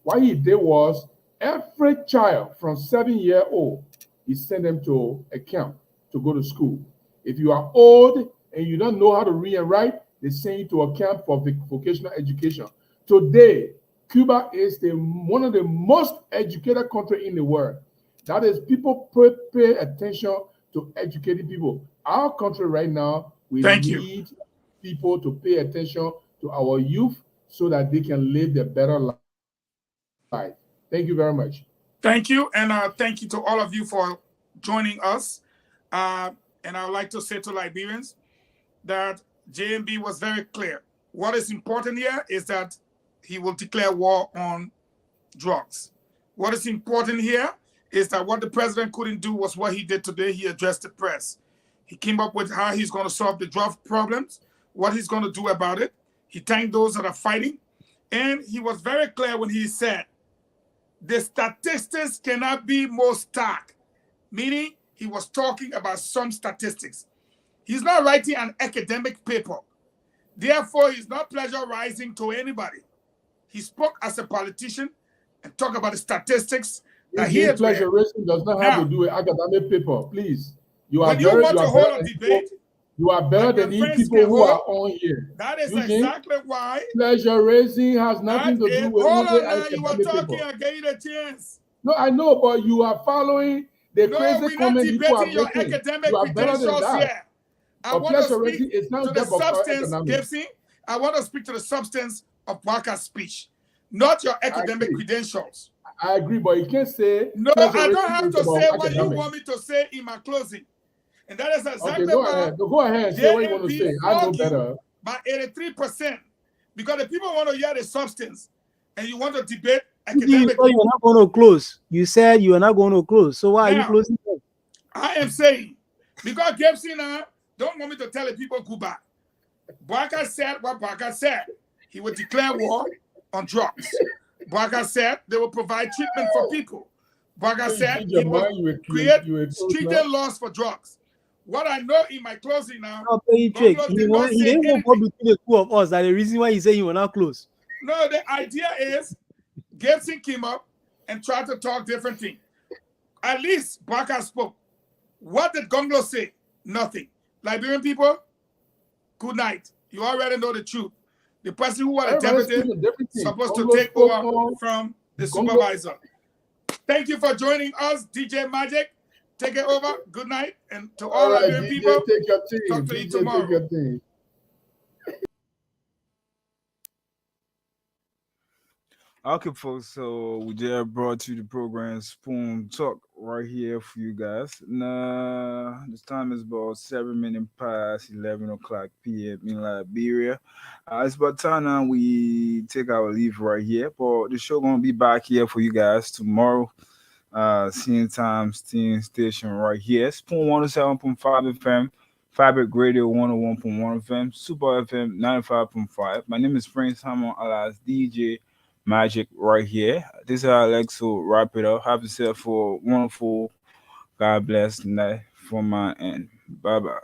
What he did was, every child from 7 years old, he sent them to a camp to go to school. If you are old and you don't know how to read and write, they send you to a camp for vocational education. Today, Cuba is one of the most educated countries in the world. That is, people pay attention to educating people. Our country right now, we need people to pay attention to our youth so that they can live their better life. Thank you very much. Thank you, and thank you to all of you for joining us. And I would like to say to Liberians that JMB was very clear. What is important here is that he will declare war on drugs. What is important here is that what the president couldn't do was what he did today. He addressed the press. He came up with how he's going to solve the drug problems, what he's going to do about it. He thanked those that are fighting. And he was very clear when he said, the statistics cannot be more stark, meaning he was talking about some statistics. He's not writing an academic paper. Therefore, he's not plagiarizing to anybody. He spoke as a politician and talked about the statistics that he had read. Plagiarism does not have to do with academic paper. Please, you are when you want to hold a debate, you are better than these people who are on here. That is exactly why. Plagiarism has nothing to do with hold on now, you were talking, I gave you the chance. No, I know, but you are following the crazy comment people are your making. Academic You are better than that. Here. I want to speak to the substance, Gibson. I want to speak to the substance of Bwaka's speech, not your academic credentials. I agree, but you can't say. No, I don't have to say what you want me to say in my closing. And that is exactly why. Go ahead and say what you want to say. I know better. By 83%. Because the people want to hear the substance and you want to debate academically. You're not going to close. You said you are not going to close. So why are you closing? I am saying, because Gibson don't want me to tell the people goodbye. Bwaka said what Bwaka said. He would declare war on drugs. Bwaka said they will provide treatment for people. Bwaka said he will create stringent laws for drugs. What I know in my closing now, he didn't go between the two of us. That's the reason why he said he will not close. No, the idea is Gibson came up and tried to talk different things. At least Bwaka spoke. What did Gonglo say? Nothing. Liberian people, good night. You already know the truth. The person who was a deputy supposed to take over from the supervisor. Thank you for joining us, DJ Magic. Take it over. Good night. And to all Liberian people, talk to you tomorrow. Okay, folks, so we just brought you the program Spoon Talk right here for you guys. Now, this time is about 7 minutes past 11 o'clock p.m. in Liberia. It's about time now we take our leave right here, but the show going to be back here for you guys tomorrow. Same time, same station right here. Spoon 107.5 FM, Fabric Radio 101.1 FM, Super FM 95.5. My name is Prince Hammond, alias DJ magic right here. This is how I like to wrap it up. Have yourself a wonderful, God bless night from my end. Bye bye.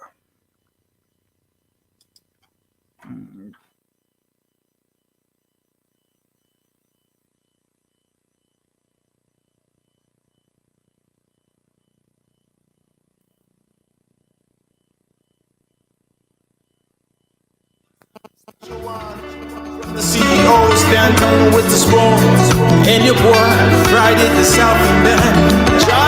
The CEO stand on with the spoon, and your boy Friday the South and then.